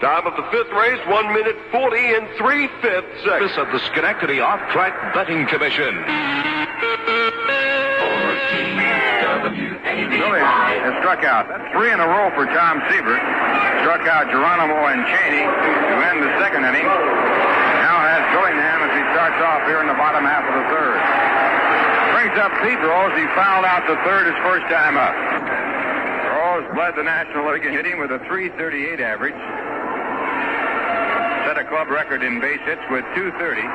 Speaker 8: Time of the 5th race, 1 minute 40 and 3/5 seconds.
Speaker 6: This of the Schenectady Off-Track Betting Commission.
Speaker 2: Billy has struck out. That's 3 in a row for Tom Siebert. Struck out Geronimo and Cheney to end the second inning. Now has Billingham as he starts off here in the bottom half of the third. Brings up Pete Rose. He fouled out the third his first time up. Rose led the National League in hitting with a .338 average. Set a club record in base hits with .230.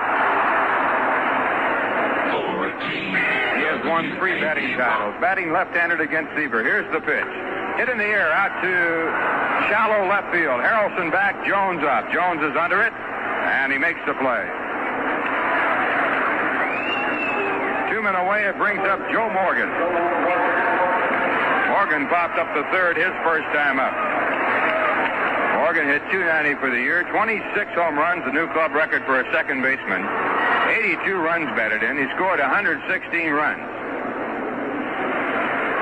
Speaker 2: He has won 3 batting titles. Batting left-handed against Seaver. Here's the pitch. Hit in the air out to shallow left field. Harrelson back, Jones up. Jones is under it, and he makes the play. 2 men away, it brings up Joe Morgan. Morgan popped up the third his first time up. Morgan hit .290 for the year, 26 home runs, the new club record for a second baseman. 82 runs batted in. He scored 116 runs.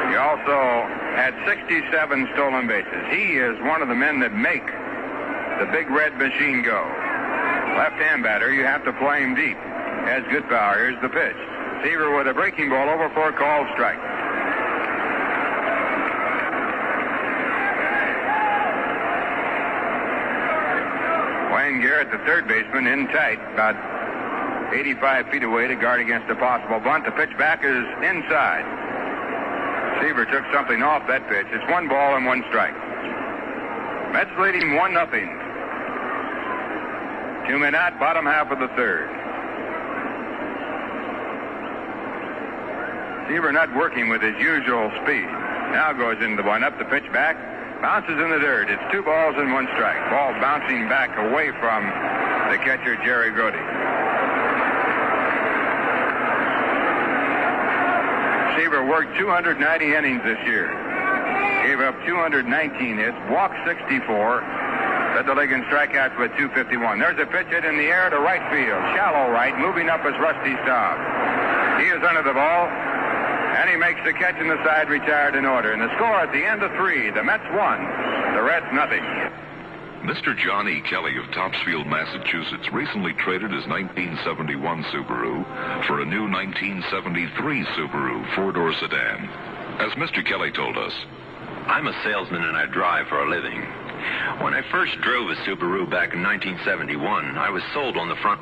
Speaker 2: He also had 67 stolen bases. He is one of the men that make the big red machine go. Left-hand batter, you have to play him deep. Has good power. Here's the pitch. Seaver with a breaking ball over for a called strike. Wayne Garrett, the third baseman, in tight, about 85 feet away to guard against a possible bunt. The pitch back is inside. Seaver took something off that pitch. It's 1 ball and 1 strike. Mets leading 1-0. 2 men out, bottom half of the third. Seaver not working with his usual speed. Now goes into the windup. The pitch back. Bounces in the dirt. It's 2 balls and 1 strike. Ball bouncing back away from the catcher, Jerry Grody. Seaver worked 290 innings this year. Gave up 219 hits, walked 64, led the league in strikeouts with 251. There's a pitch hit in the air to right field. Shallow right, moving up is Rusty Staub. He is under the ball, and he makes the catch in the side, retired in order. And the score at the end of 3, the Mets 1, the Reds nothing.
Speaker 5: Mr. John E. Kelly of Topsfield, Massachusetts, recently traded his 1971 Subaru for a new 1973 Subaru four-door sedan. As Mr. Kelly told us,
Speaker 11: I'm a salesman and I drive for a living. When I first drove a Subaru back in 1971, I was sold on the front.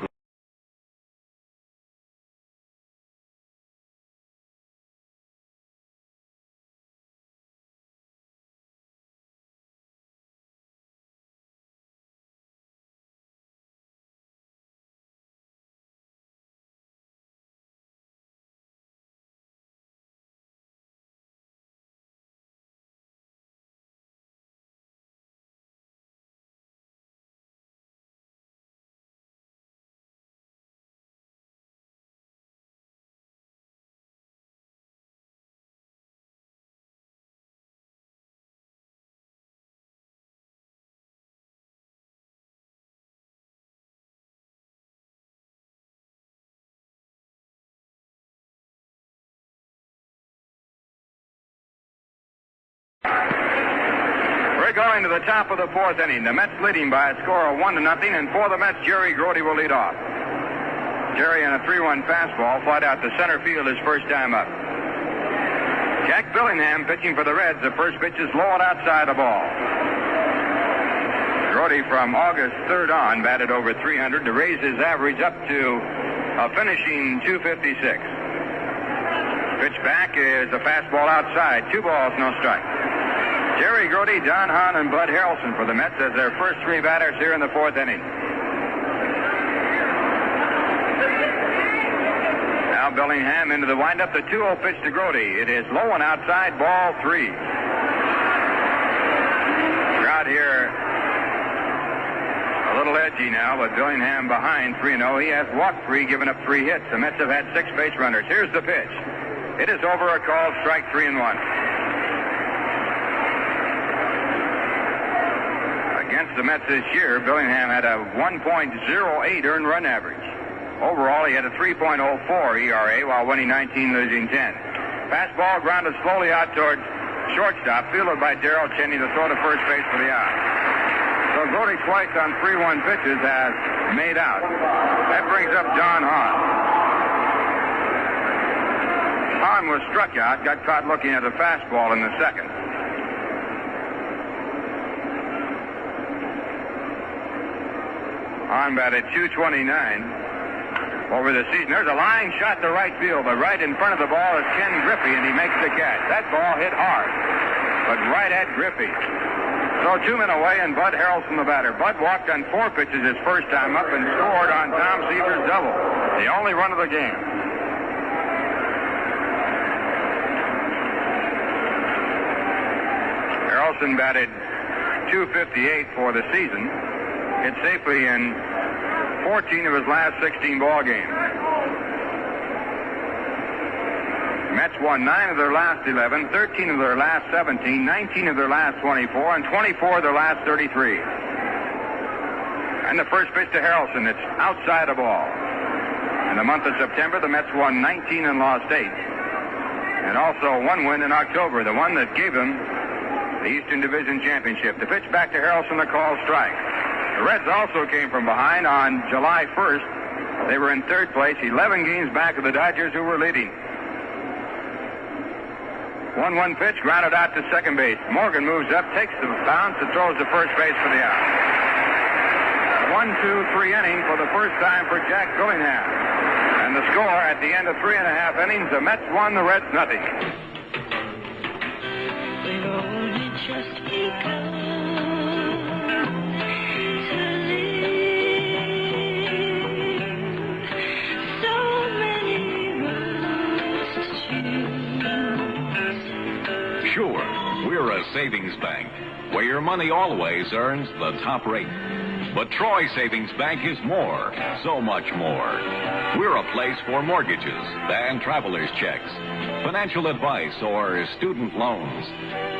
Speaker 2: We're going to the top of the fourth inning. The Mets leading by a score of 1-0, and for the Mets, Jerry Grote will lead off. Jerry on a 3-1 fastball, flied out to center field his first time up. Jack Billingham pitching for the Reds. The first pitch is low and outside the ball. Grote from August 3rd on batted over 300 to raise his average up to a finishing 256. Pitch back is a fastball outside. 2 balls, no strike. Jerry Grote, Don Hahn, and Bud Harrelson for the Mets as their first 3 batters here in the fourth inning. Now Billingham into the windup. The 2-0 pitch to Grote. It is low and outside, ball 3. Crowd here a little edgy now, but Billingham behind 3-0. He has walked 3, given up 3 hits. The Mets have had 6 base runners. Here's the pitch. It is over, a called strike, 3-1. Against the Mets this year, Billingham had a 1.08 earned run average. Overall, he had a 3.04 ERA while winning 19, losing 10. Fastball grounded slowly out toward shortstop, fielded by Darrell Cheney to throw to first base for the out. So Grote twice on 3-1 pitches has made out. That brings up Don Hahn. Hahn was struck out, got caught looking at a fastball in the second. Hahn batted .229 over the season. There's a line shot to right field, but right in front of the ball is Ken Griffey, and he makes the catch. That ball hit hard, but right at Griffey. So 2 men away, and Bud Harrelson the batter. Bud walked on 4 pitches his first time up and scored on Tom Seaver's double, the only run of the game. Harrelson batted .258 for the season. Hit safely in 14 of his last 16 ball games. The Mets won 9 of their last 11, 13 of their last 17, 19 of their last 24, and 24 of their last 33. And the first pitch to Harrelson, it's outside a ball. In the month of September, the Mets won 19 and lost 8. And also 1 win in October, the one that gave them the Eastern Division Championship. The pitch back to Harrelson, the call strike. The Reds also came from behind on July 1st. They were in 3rd place, 11 games back of the Dodgers, who were leading. 1-1 pitch, grounded out to second base. Morgan moves up, takes the bounce, and throws to first base for the out. 1-2-3 inning for the first time for Jack Billingham. And the score at the end of 3.5 innings, the Mets won, the Reds nothing.
Speaker 10: We've only just begun to live. So many roads to choose.
Speaker 12: Sure, we're a savings bank where your money always earns the top rate. But Troy Savings Bank is more, so much more. We're a place for mortgages and traveler's checks, financial advice or student loans,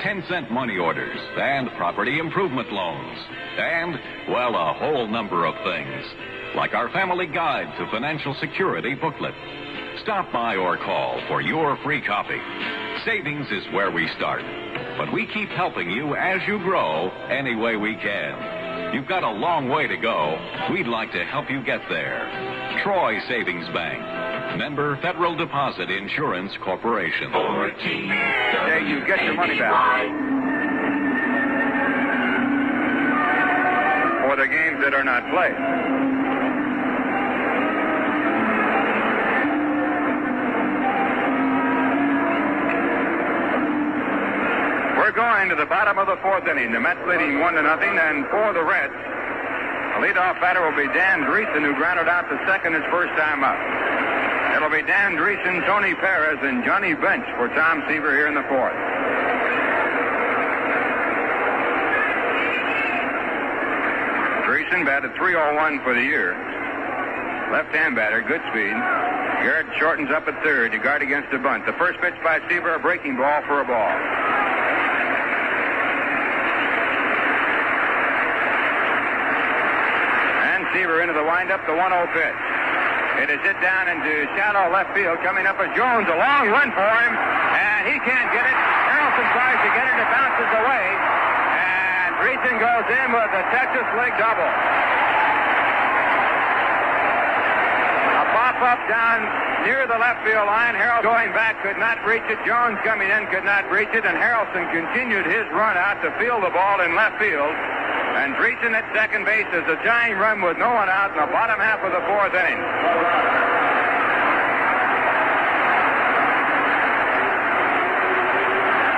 Speaker 12: 10-cent money orders and property improvement loans, and, well, a whole number of things, like our Family Guide to Financial Security booklet. Stop by or call for your free copy. Savings is where we start, but we keep helping you as you grow any way we can. You've got a long way to go. We'd like to help you get there. Troy Savings Bank. Member Federal Deposit Insurance Corporation.
Speaker 2: Hey, you get your money back. For the games that are not played. We're going to the bottom of the fourth inning. The Mets leading 1-0, and for the Reds, the leadoff batter will be Dan Dreesen, who grounded out to second his first time up. It'll be Dan Dreesen, Tony Perez, and Johnny Bench for Tom Seaver here in the fourth. Dreesen batted .301 for the year. Left-hand batter, good speed. Garrett shortens up at third to guard against a bunt. The first pitch by Seaver, a breaking ball for a ball. Seaver into the windup, the 1-0 pitch. It is hit down into shallow left field. Coming up is Jones, a long run for him, and he can't get it. Harrelson tries to get it, it bounces away, and Dreesen goes in with a Texas League double. A pop-up down near the left field line. Harrelson going back, could not reach it. Jones coming in, could not reach it, and Harrelson continued his run out to field the ball in left field. And Dreesen at second base is a tying run with no one out in the bottom half of the fourth inning.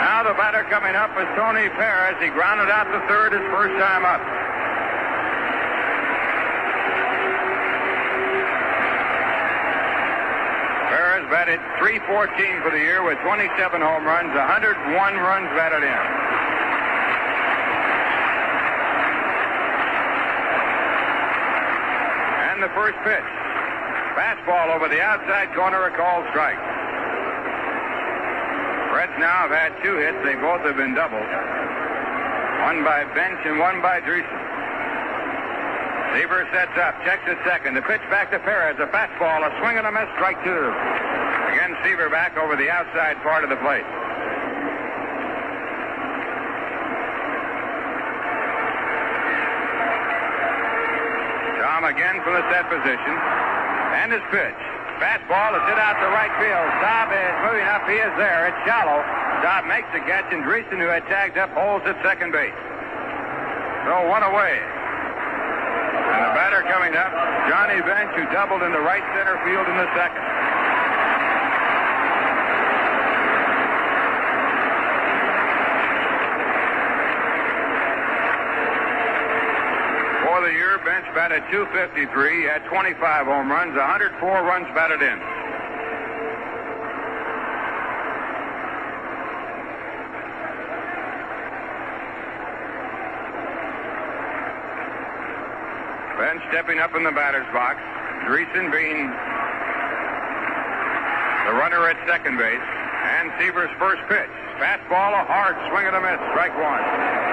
Speaker 2: Now the batter coming up is Tony Perez. He grounded out to third his first time up. Perez batted .314 for the year with 27 home runs, 101 runs batted in. The first pitch. Fastball over the outside corner, a called strike. Reds now have had 2 hits. They both have been doubled. One by Bench and one by Dreesen. Seaver sets up, checks at second. The pitch back to Perez. A fastball, a swing and a miss, strike 2. Again, Seaver back over the outside part of the plate. Again from the set position. And his pitch. Fastball is hit out to right field. Staub is moving up. He is there. It's shallow. Staub makes the catch, and Dreesen, who had tagged up, holds at second base. So one away. And the batter coming up, Johnny Bench, who doubled into right center field in the second. For the year, Bench batted .253, had 25 home runs, 104 runs batted in. Bench stepping up in the batter's box. Dreesen being the runner at second base. And Seaver's first pitch. Fastball, a hard swing and a miss, strike 1.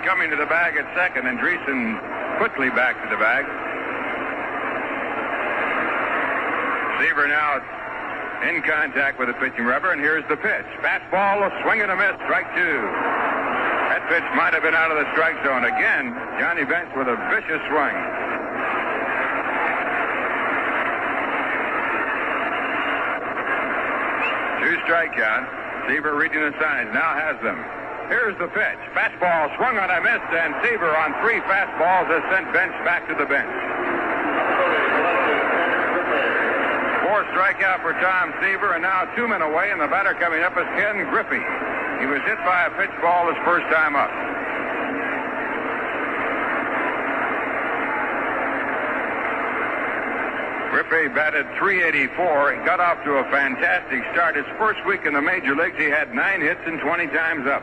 Speaker 2: Coming to the bag at second, and Dreesen quickly back to the bag. Seaver now in contact with the pitching rubber, and here's the pitch. Fastball, a swing and a miss, strike 2. That pitch might have been out of the strike zone. Again, Johnny Bench with a vicious swing. 2 strike count. Seaver reading the signs, now has them. Here's the pitch. Fastball swung on, I missed, and Seaver on 3 fastballs has sent Bench back to the bench. 4 strikeout for Tom Seaver, and now 2 men away, and the batter coming up is Ken Griffey. He was hit by a pitch ball his first time up. Griffey batted .384. He got off to a fantastic start. His first week in the major leagues, he had 9 hits and 20 times up.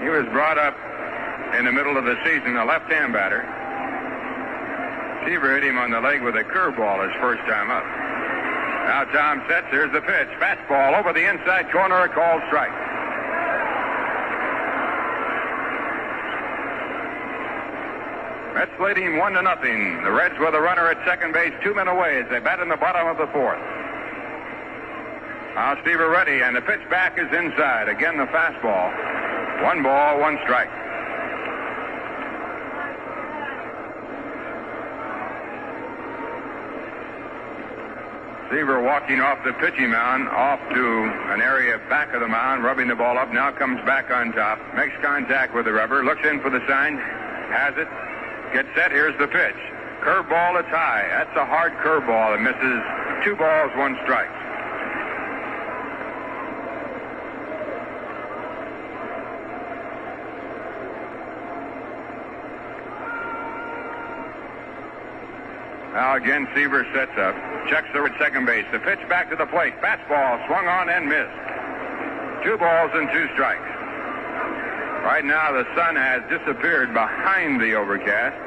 Speaker 2: He was brought up in the middle of the season, a left-hand batter. Seaver hit him on the leg with a curveball his first time up. Now Tom sets. Here's the pitch. Fastball over the inside corner, a called strike. Mets leading 1-0. The Reds with a runner at second base, 2 men away as they bat in the bottom of the fourth. Now Seaver ready, and the pitch back is inside. Again, the fastball. 1 ball, 1 strike. Seaver walking off the pitching mound, off to an area back of the mound, rubbing the ball up. Now comes back on top, makes contact with the rubber, looks in for the sign, has it, gets set. Here's the pitch. Curveball, it's high. That's a hard curveball. It misses. 2 balls, 1 strike. Now again, Seaver sets up, checks over at second base. The pitch back to the plate. Fastball swung on and missed. 2 balls and 2 strikes. Right now, the sun has disappeared behind the overcast,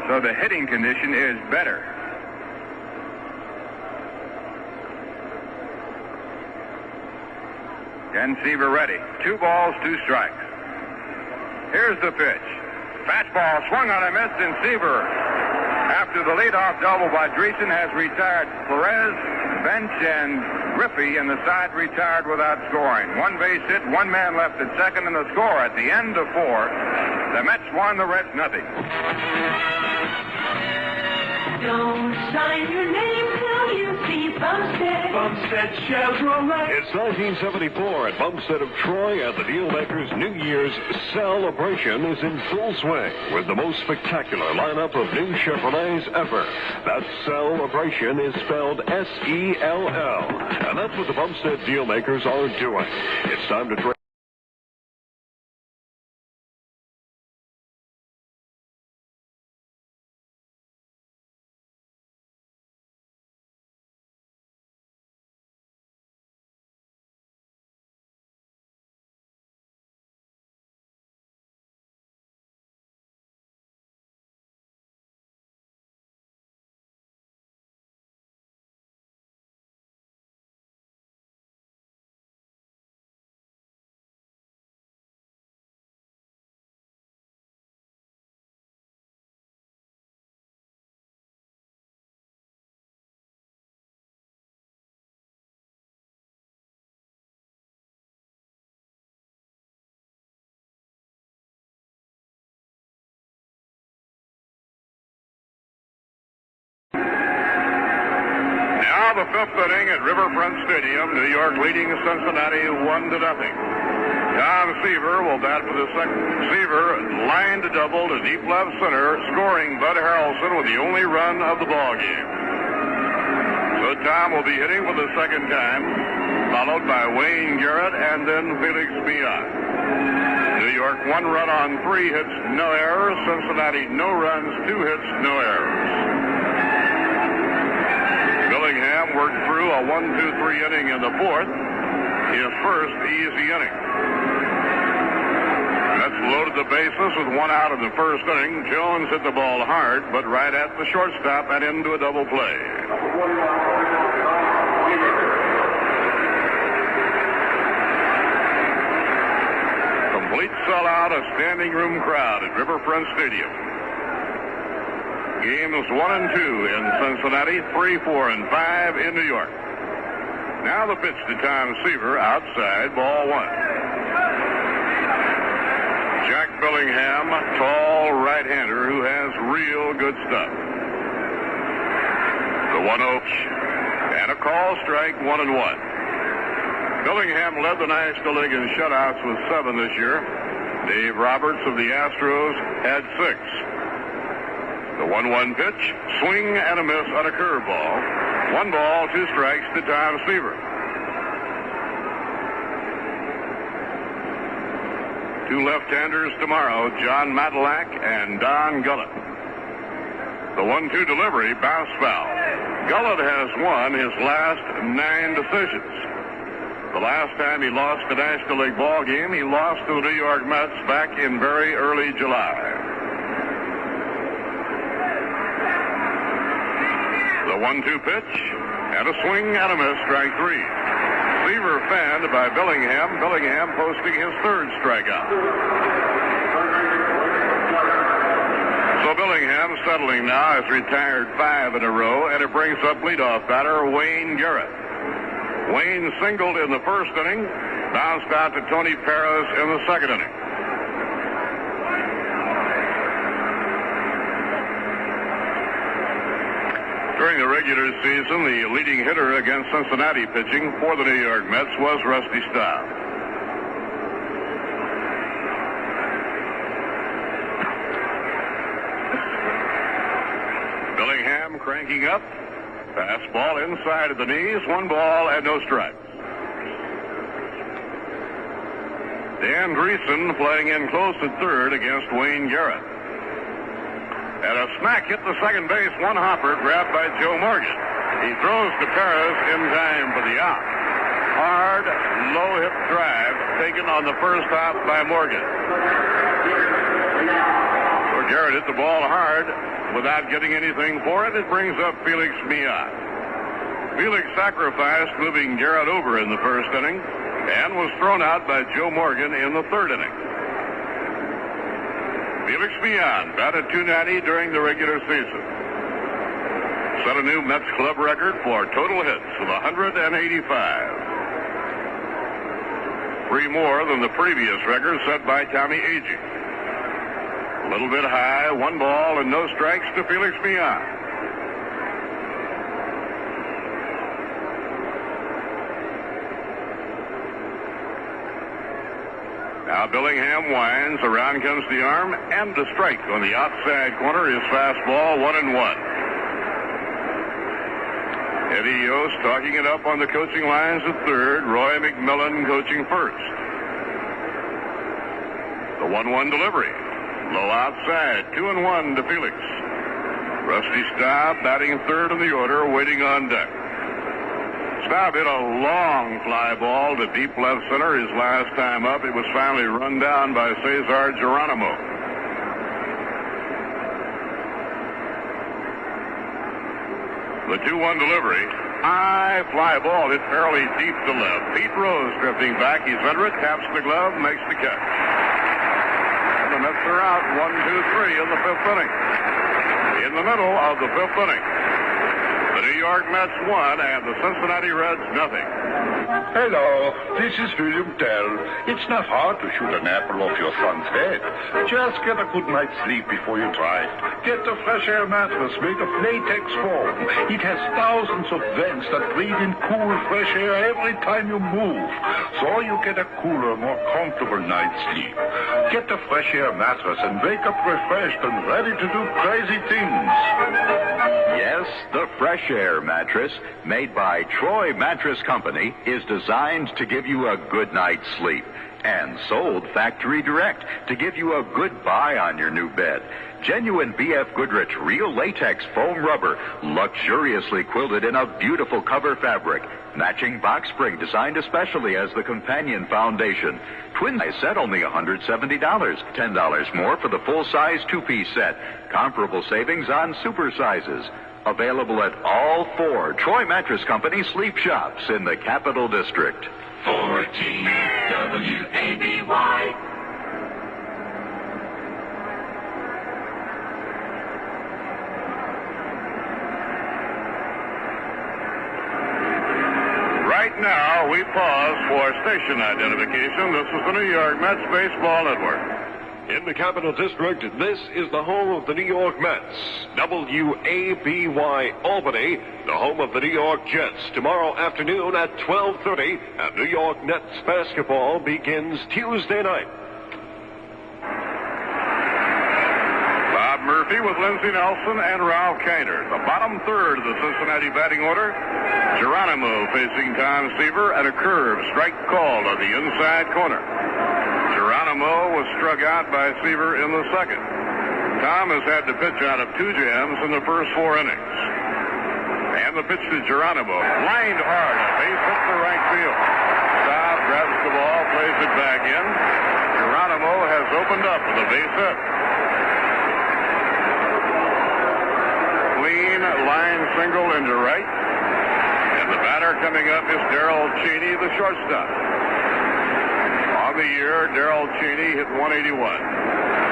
Speaker 2: so the hitting condition is better. Again, Seaver ready. 2 balls, 2 strikes. Here's the pitch. Fastball swung on and missed, and Seaver, after the leadoff double by Dreesen, has retired. Flores, Bench, and Griffey in the side retired without scoring. 1 base hit, 1 man left at second, and the score at the end of 4. The Mets won, the Reds nothing.
Speaker 10: Don't sign your name till you see Bumstead.
Speaker 9: Bumstead Chevrolet. It's 1974 at Bumstead of Troy, and the Dealmaker's New Year's celebration is in full swing with the most spectacular lineup of new Chevrolets ever. That celebration is spelled S-E-L-L, and that's what the Bumstead Dealmakers are doing. It's time to trade.
Speaker 2: Now the 5th inning at Riverfront Stadium, New York leading Cincinnati 1-0. Tom Seaver will bat for the second. Seaver lined a double to deep left center, scoring Bud Harrelson with the only run of the ball game. So Tom will be hitting for the second time, followed by Wayne Garrett and then Felix Biot. New York 1 run on 3 hits, no errors. Cincinnati no runs, 2 hits, no errors. Billingham worked through a 1-2-3 inning in the 4th, his first easy inning. Mets loaded the bases with 1 out in the 1st inning. Jones hit the ball hard, but right at the shortstop and into a double play. Complete sellout, a standing room crowd at Riverfront Stadium. Game is 1-2 in Cincinnati, 3-4-5 in New York. Now the pitch to Tom Seaver, outside, ball 1. Jack Billingham, tall right-hander who has real good stuff. The 1-0 and a call strike, 1-1. Billingham led the National League in shutouts with 7 this year. Dave Roberts of the Astros had 6. The 1-1 pitch, swing and a miss on a curveball. 1 ball, 2 strikes to Tom Seaver. 2 left-handers tomorrow, John Matlack and Don Gullett. The 1-2 delivery, bounce foul. Gullett has won his last 9 decisions. The last time he lost the National League ball game, he lost to the New York Mets back in very early July. The 1-2 pitch, and a swing and a miss, strike 3. Seaver fanned by Billingham. Billingham posting his 3rd strikeout. unsettling now. Has retired 5 in a row, and it brings up leadoff batter Wayne Garrett. Wayne singled in the first inning, bounced out to Tony Perez in the second inning. During the regular season, the leading hitter against Cincinnati pitching for the New York Mets was Rusty Staub. Billingham cranking up. Fastball inside of the knees. 1 ball and no strikes. Dan Dreesen playing in close at third against Wayne Garrett. And a smack hit the second base. 1 hopper grabbed by Joe Morgan. He throws to Perez in time for the out. Hard, low hip drive taken on the first hop by Morgan. Where Garrett hit the ball hard without getting anything for it. It brings up Felix Millan. Felix sacrificed moving Garrett over in the first inning and was thrown out by Joe Morgan in the third inning. Felix Millan batted .290 during the regular season. Set a new Mets club record for total hits with 185. 3 more than the previous record set by Tommy Agee. A little bit high, 1 ball and no strikes to Felix Millan. Now Billingham winds, around comes the arm, and a strike on the outside corner is fastball, 1-1. Eddie Yost talking it up on the coaching lines at third, Roy McMillan coaching first. The 1-1 delivery, low outside, 2-1 to Felix. Rusty Staub batting third in the order, waiting on deck. Staub hit a long fly ball to deep left center his last time up. It was finally run down by Cesar Geronimo. The 2-1 delivery. High fly ball hit fairly deep to left. Pete Rose drifting back. He's under it, taps the glove, makes the catch. And the Mets are out 1-2-3 in the 5th inning. In the middle of the 5th inning. The New York Mets won and the Cincinnati Reds nothing.
Speaker 13: Hello, this is William Tell. It's not hard to shoot an apple off your son's head. Just get a good night's sleep before you drive. Get the fresh air mattress made of latex foam. It has thousands of vents that breathe in cool, fresh air every time you move. So you get a cooler, more comfortable night's sleep. Get the fresh air mattress and wake up refreshed and ready to do crazy things.
Speaker 12: Yes, the Fresh Air mattress, made by Troy Mattress Company, is designed to give you a good night's sleep and sold factory direct to give you a good buy on your new bed. Genuine B.F. Goodrich real latex foam rubber, luxuriously quilted in a beautiful cover fabric. Matching box spring designed especially as the companion foundation. Twin size set only $170. $10 more for the full-size 2-piece set. Comparable savings on super sizes. Available at all 4 Troy Mattress Company sleep shops in the Capital District.
Speaker 10: 14 WABY.
Speaker 2: Right now, we pause for station identification. This is the New York Mets Baseball Network.
Speaker 8: In the Capital District, this is the home of the New York Mets. WABY Albany, the home of the New York Jets. Tomorrow afternoon at 12:30, and New York Nets basketball begins Tuesday night.
Speaker 2: Bob Murphy with Lindsey Nelson and Ralph Kiner. The bottom third of the Cincinnati batting order. Geronimo facing Tom Seaver, and a curve strike called on the inside corner. Geronimo was struck out by Seaver in the second. Tom has had to pitch out of 2 jams in the first 4 innings. And the pitch to Geronimo. Lined hard. A base hit for right field. Staub grabs the ball, plays it back in. Geronimo has opened up with a base hit. Clean line single into right. And the batter coming up is Darrell Cheney, the shortstop. On the year, Darrell Cheney hit 181.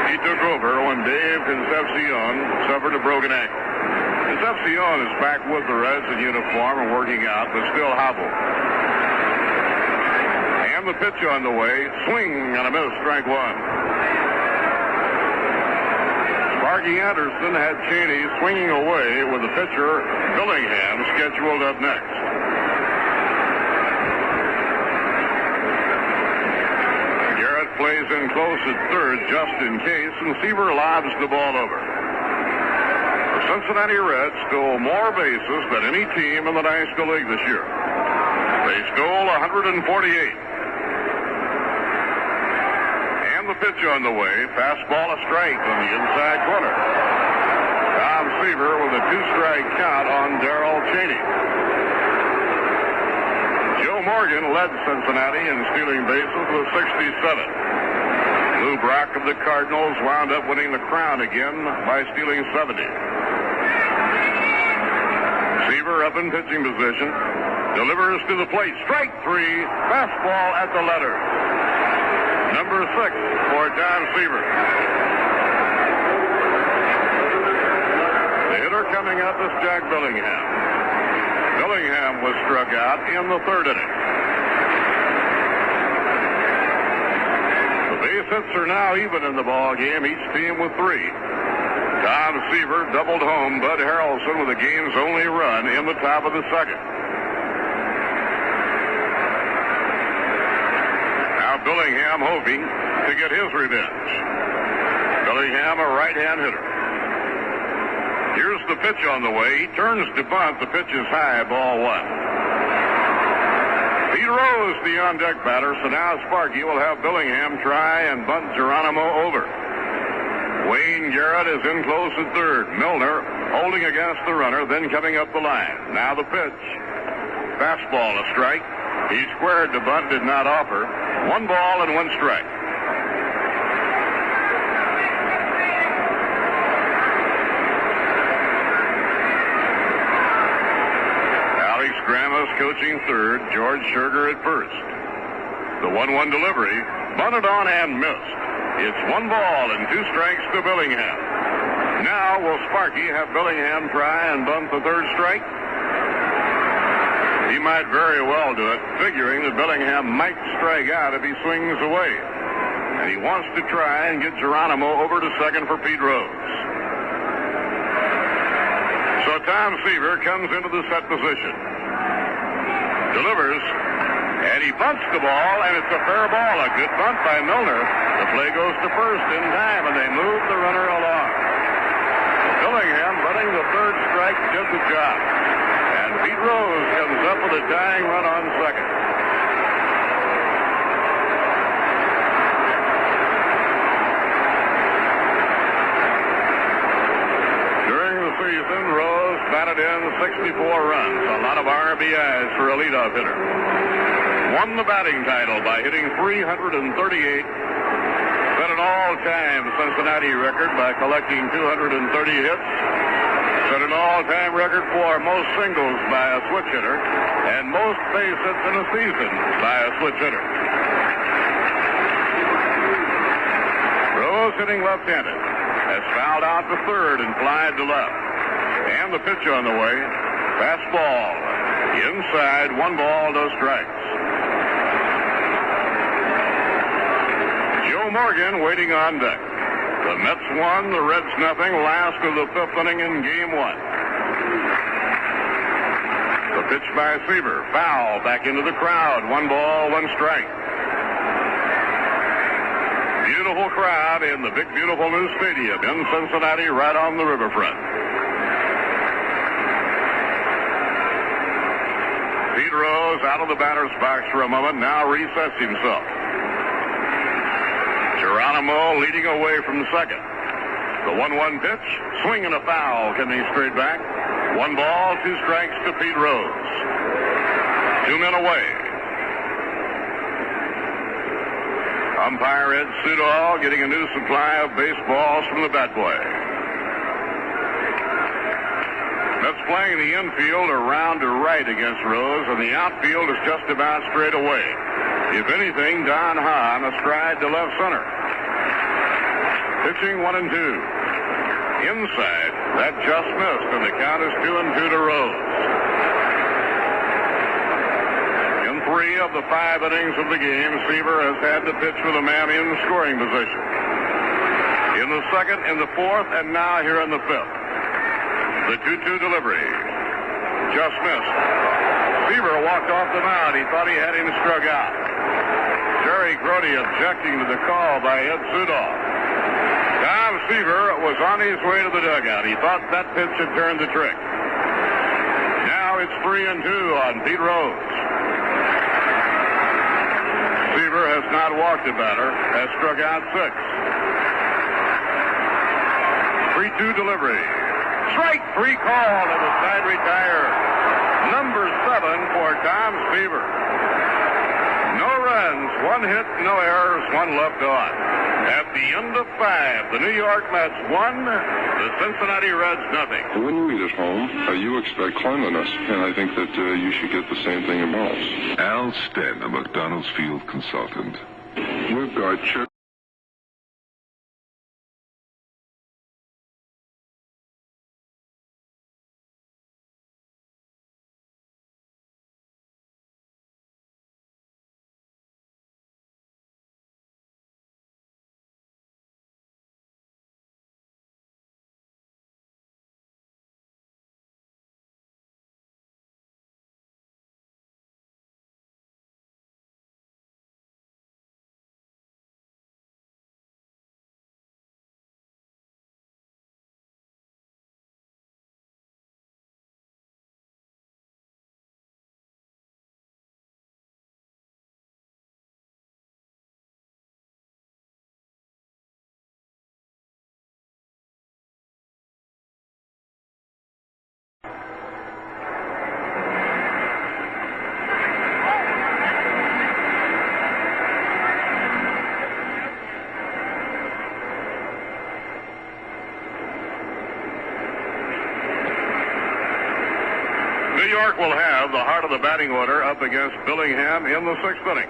Speaker 2: He took over when Dave Concepcion suffered a broken ankle. Concepcion is back with the Reds in uniform and working out, but still hobbled. And the pitch on the way. Swing and a miss, strike one. Sparky Anderson had Cheney swinging away with the pitcher, Billingham, scheduled up next. Garrett plays in close at third just in case, and Seaver lobs the ball over. The Cincinnati Reds stole more bases than any team in the National League this year. They stole 148. The pitch on the way. Fastball, a strike on the inside corner. Tom Seaver with a 2-strike count on Darrell Cheney. Joe Morgan led Cincinnati in stealing bases with 67. Lou Brock of the Cardinals wound up winning the crown again by stealing 70. Seaver up in pitching position. Delivers to the plate. Strike 3. Fastball at the letter. Number 6 for Tom Seaver. The hitter coming up is Jack Billingham. Billingham was struck out in the third inning. The base hits are now even in the ball game, each team with 3. Tom Seaver doubled home Bud Harrelson with the game's only run in the top of the second. Billingham hoping to get his revenge. Billingham, a right-hand hitter. Here's the pitch on the way. He turns to bunt. The pitch is high, ball 1. Pete Rose, the on-deck batter, so now Sparky will have Billingham try and bunt Geronimo over. Wayne Garrett is in close at third. Milner holding against the runner, then coming up the line. Now the pitch. Fastball, a strike. He squared the bunt, did not offer. 1 ball and 1 strike. Alex Grammas coaching third. George Scherger at first. The 1-1 delivery. Bunted on and missed. It's 1 ball and 2 strikes to Billingham. Now will Sparky have Billingham try and bunt the third strike? He might very well do it, figuring that Billingham might strike out if he swings away. And he wants to try and get Geronimo over to second for Pete Rose. So Tom Seaver comes into the set position. Delivers, and he bunts the ball, and it's a fair ball. A good bunt by Milner. The play goes to first in time, and they move the runner along. Billingham, bunting the third strike, did the job. Pete Rose comes up with a tying run on second. During the season, Rose batted in 64 runs, a lot of RBIs for a leadoff hitter. Won the batting title by hitting 338. Set an all-time Cincinnati record by collecting 230 hits. Set an all-time record for most singles by a switch hitter and most base hits in a season by a switch hitter. Rose hitting left-handed has fouled out to third and flied to left. And the pitch on the way. Fastball. Inside, 1 ball, no strikes. Joe Morgan waiting on deck. The Mets won, the Reds nothing, last of the 5th inning in game 1. The pitch by Seaver, foul, back into the crowd, 1 ball, 1 strike. Beautiful crowd in the big, beautiful new stadium in Cincinnati, right on the riverfront. Pete Rose out of the batter's box for a moment, now resets himself. Geronimo leading away from second. The 1-1 pitch, swing and a foul, coming straight back. 1 ball, 2 strikes to Pete Rose. 2 men away. Umpire Ed Sudol getting a new supply of baseballs from the bat boy. Mets playing the infield around to right against Rose, and the outfield is just about straight away. If anything, Don Hahn astride to left center. Pitching 1-2. Inside, that just missed, and the count is 2-2 to Rose. In 3 of the 5 innings of the game, Seaver has had to pitch with a man in scoring position. In the 2nd, in the 4th, and now here in the 5th. The 2-2 delivery. Just missed. Seaver walked off the mound. He thought he had him struck out. Jerry Grody objecting to the call by Ed Sudoff. Tom Seaver was on his way to the dugout. He thought that pitch had turned the trick. Now it's 3-2 on Pete Rose. Seaver has not walked a batter, has struck out 6. 3-2 delivery. Strike 3 call to the side retire. Number 7 for Tom Seaver. No runs, 1 hit, no errors, 1 left on. At the end of 5, the New York Mets 1, the Cincinnati Reds nothing.
Speaker 14: When you eat at home, you expect cleanliness, and I think that you should get the same thing in Ball's.
Speaker 5: Al Sten, a McDonald's field consultant.
Speaker 14: We've got chip.
Speaker 2: New York will have the heart of the batting order up against Billingham in the 6th inning.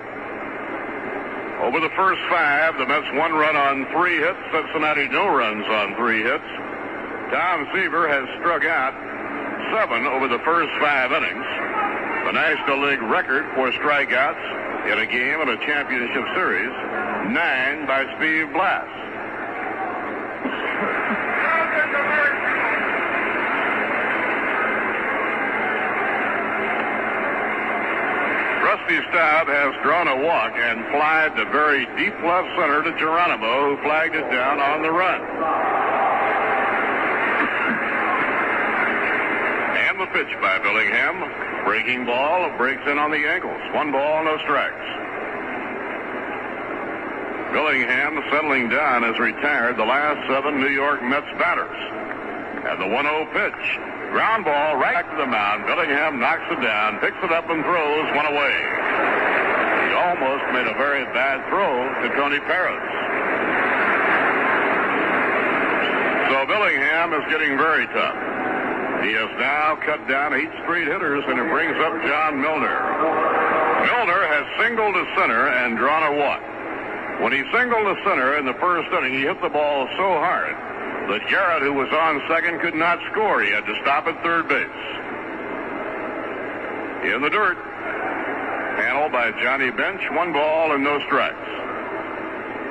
Speaker 2: Over the first 5, the Mets 1 run on 3 hits. Cincinnati no runs on 3 hits. Tom Seaver has struck out 7 over the first 5 innings. The National League record for strikeouts in a game in a championship series, 9 by Steve Blass. Rusty Staub has drawn a walk and flied to very deep left center to Geronimo, who flagged it down on the run. And the pitch by Billingham. Breaking ball, breaks in on the ankles. 1 ball, no strikes. Billingham, settling down, has retired the last 7 New York Mets batters. And the 1-0 pitch. Ground ball right to the mound. Billingham knocks it down, picks it up, and throws 1 away. He almost made a very bad throw to Tony Perez. So Billingham is getting very tough. He has now cut down 8 straight hitters, and it brings up John Milner. Milner has singled to center and drawn a walk. When he singled to center in the first inning, he hit the ball so hard that Garrett, who was on second, could not score. He had to stop at third base. In the dirt, handled by Johnny Bench, 1 ball and no strikes.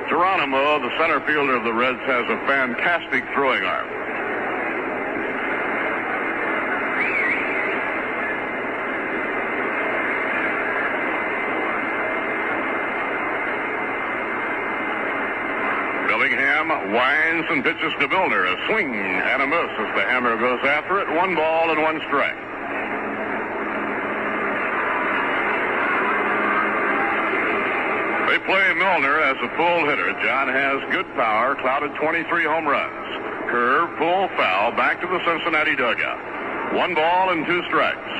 Speaker 2: Geronimo, the center fielder of the Reds, has a fantastic throwing arm. Billingham winds and pitches to Milner. A swing and a miss as the hammer goes after it. 1 ball and 1 strike. They play Milner as a pull hitter. John has good power, clouded 23 home runs. Curve, pull, foul, back to the Cincinnati dugout. 1 ball and 2 strikes.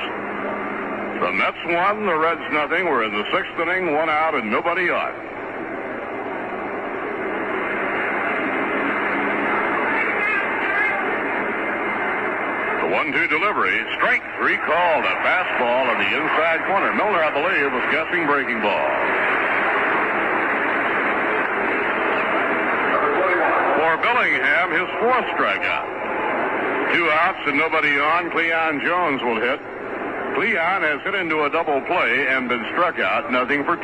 Speaker 2: The Mets 1, the Reds nothing. We're in the 6th inning, 1 out and nobody on. The 1-2 delivery. Strike 3 called. A fastball on the inside corner. Milner, I believe, was guessing breaking ball. For Billingham, his fourth strikeout. 2 outs and nobody on. Cleon Jones will hit. Cleon has hit into a double play and been struck out, nothing for 2.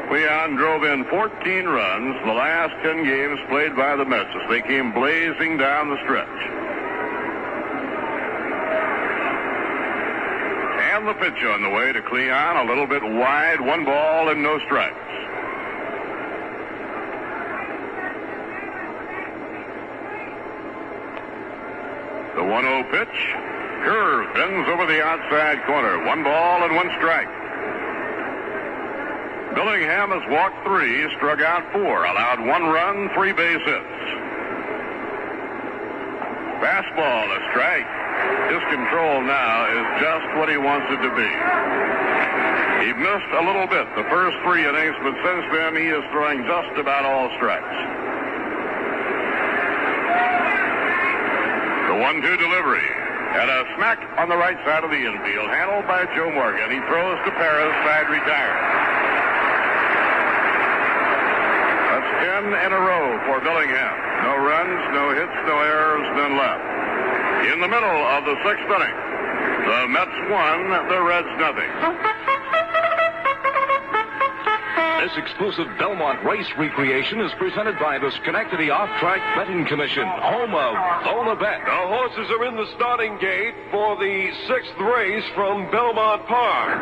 Speaker 2: Cleon drove in 14 runs the last 10 games played by the Mets as they came blazing down the stretch. And the pitch on the way to Cleon, a little bit wide, 1 ball and no strikes. The 1-0 pitch. Curve bends over the outside corner. 1 ball and 1 strike. Billingham has walked 3, struck out 4, allowed 1 run, 3 base hits. Fastball, a strike. His control now is just what he wants it to be. He missed a little bit the first 3 innings, but since then he is throwing just about all strikes. The 1-2 delivery. And a smack on the right side of the infield, handled by Joe Morgan. He throws to Paris, side retired. That's 10 in a row for Billingham. No runs, no hits, no errors, none left. In the middle of the 6th inning, the Mets won, the Reds nothing.
Speaker 9: This exclusive Belmont race recreation is presented by the Schenectady Off-Track Betting Commission, home of Bona Bet.
Speaker 8: The horses are in the starting gate for the 6th race from Belmont Park.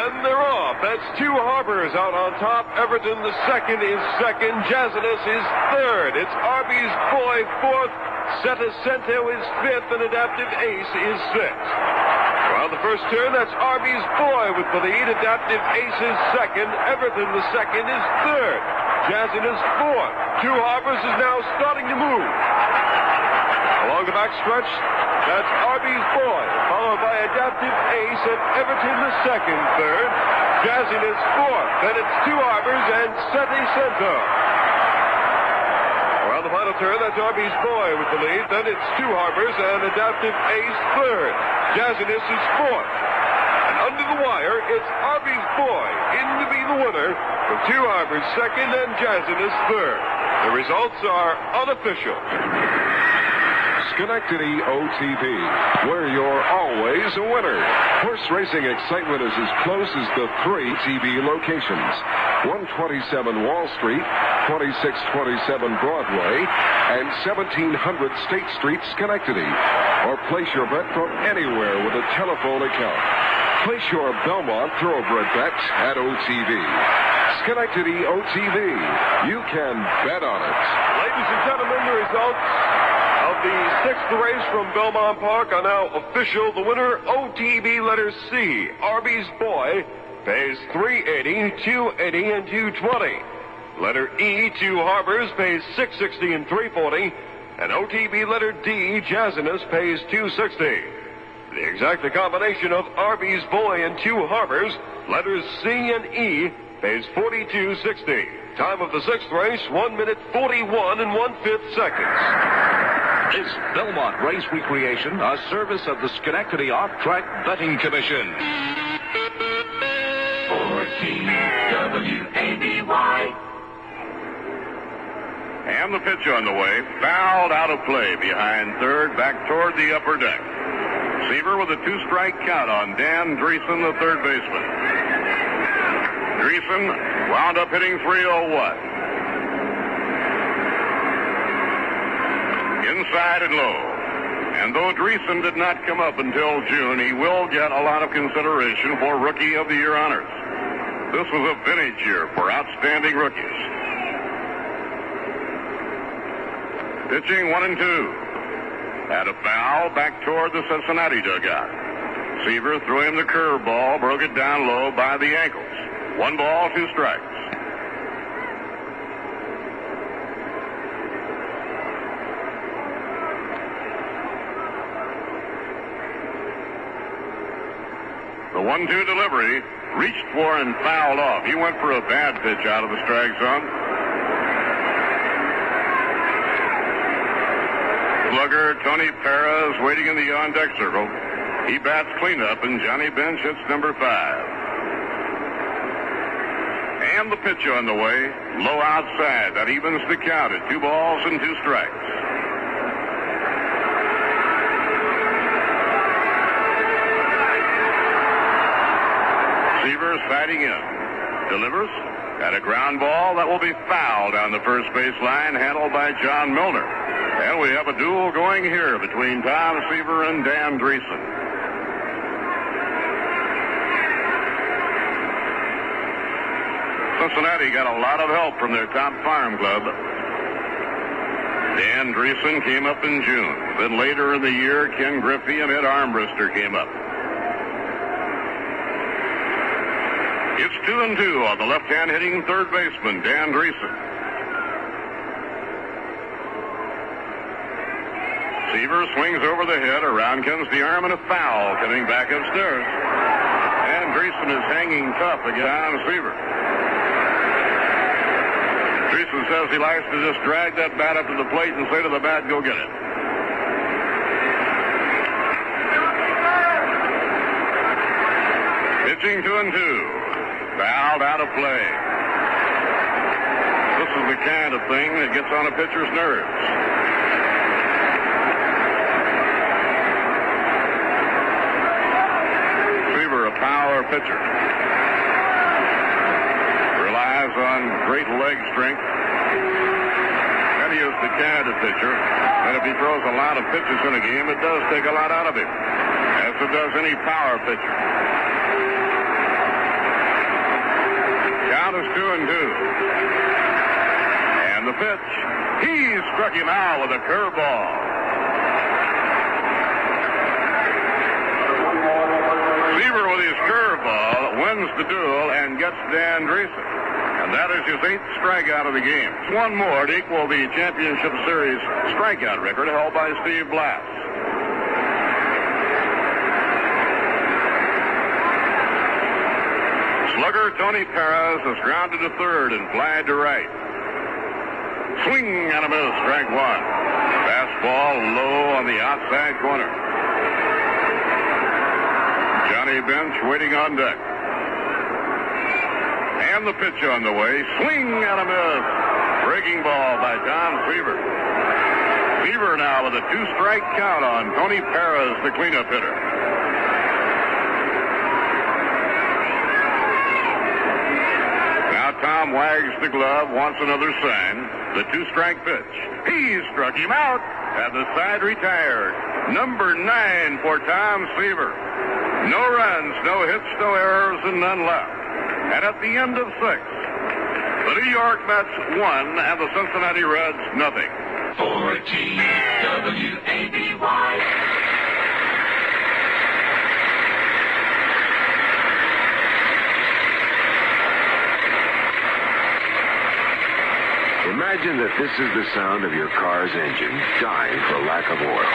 Speaker 8: And they're off. That's 2 Harbors out on top. Everton, the second, is second. Jazinus is third. It's Arby's Boy, fourth. Setacento is fifth, and Adaptive Ace is sixth. Well, the first turn, that's Arby's Boy with the lead. Adaptive Ace is second. Everton, the second, is third. Jazinus fourth. 2 Harbors is now starting to move. Along the back stretch, that's Arby's Boy, followed by Adaptive Ace and Everton, the second, third. Jazinus fourth. Then it's 2 Harbors and Setacento. Well, the final turn, that's Arby's Boy with the lead. Then it's 2 Harbors and Adaptive Ace third. Jazinus is fourth. And under the wire, it's Arby's Boy in to be the winner, with 2 Harbors second and Jazinus third. The results are unofficial.
Speaker 6: Schenectady OTB, where you're always a winner. Horse racing excitement is as close as the 3 TV locations. 127 Wall Street, 2627 Broadway, and 1700 State Street, Schenectady. Or place your bet from anywhere with a telephone account. Place your Belmont Thoroughbred bet at OTB. Schenectady OTB. You can bet on it.
Speaker 8: Ladies and gentlemen, the results of the 6th race from Belmont Park are now official. The winner, OTB letter C, Arby's Boy, pays $380, $280, and $220. Letter E, 2 Harbors, pays $660 and $340. And OTB letter D, Jazinus, pays $260. The exact combination of Arby's Boy and 2 Harbors, letters C and E, pays $42.60. Time of the 6th race, 1 minute 41 and 1/5 seconds.
Speaker 9: This Belmont race recreation, a service of the Schenectady Off-Track Betting Commission.
Speaker 10: 14 WABY.
Speaker 2: And the pitch on the way, fouled out of play behind third, back toward the upper deck. Seaver with a 2-strike count on Dan Dreesen, the third baseman. Dreesen wound up hitting .301. Inside and low. And though Dreesen did not come up until June, he will get a lot of consideration for Rookie of the Year honors. This was a vintage year for outstanding rookies. Pitching 1 and 2. Had a foul back toward the Cincinnati dugout. Seaver threw him the curveball, broke it down low by the ankles. 1 ball, 2 strikes. The 1-2 delivery, reached for and fouled off. He went for a bad pitch out of the strike zone. Slugger Tony Perez waiting in the on-deck circle. He bats cleanup, and Johnny Bench hits number 5. And the pitch on the way. Low outside. That evens the count at 2 balls and 2 strikes. Seaver sliding in. Delivers. At a ground ball that will be foul down the first base line, handled by John Milner. And we have a duel going here between Tom Seaver and Dan Dreesen. Cincinnati got a lot of help from their top farm club. Dan Dreesen came up in June. Then later in the year, Ken Griffey and Ed Armbruster came up. It's 2-2 on the left-hand hitting third baseman, Dan Dreesen. Seaver swings over the head. Around comes the arm and a foul coming back upstairs. And Dreesen is hanging tough against Tom Seaver. Dreesen says he likes to just drag that bat up to the plate and say to the bat, go get it. Pitching 2-2. Fouled out of play. This is the kind of thing that gets on a pitcher's nerves. Seaver, a power pitcher. Relies on great leg strength. And he is the kind of pitcher that if he throws a lot of pitches in a game, it does take a lot out of him, as it does any power pitcher. Count is 2-2. And the pitch. He struck him out with a curveball. Seaver with his curveball wins the duel and gets Dan Dreesen. And that is his 8th strikeout of the game. One more to equal the championship series strikeout record held by Steve Blass. Slugger Tony Perez is grounded to third and fly to right. Swing and a miss, strike 1. Fastball low on the outside corner. Johnny Bench waiting on deck. And the pitch on the way. Swing and a miss. Breaking ball by Tom Seaver. Seaver now with a 2-strike count on Tony Perez, the cleanup hitter. Tom wags the glove, wants another sign. The 2-strike pitch. He struck him out, and the side retired. Number 9 for Tom Seaver. No runs, no hits, no errors, and none left. And at the end of 6, the New York Mets won, and the Cincinnati Reds nothing.
Speaker 10: For TWABY.
Speaker 6: Imagine that this is the sound of your car's engine dying for lack of oil.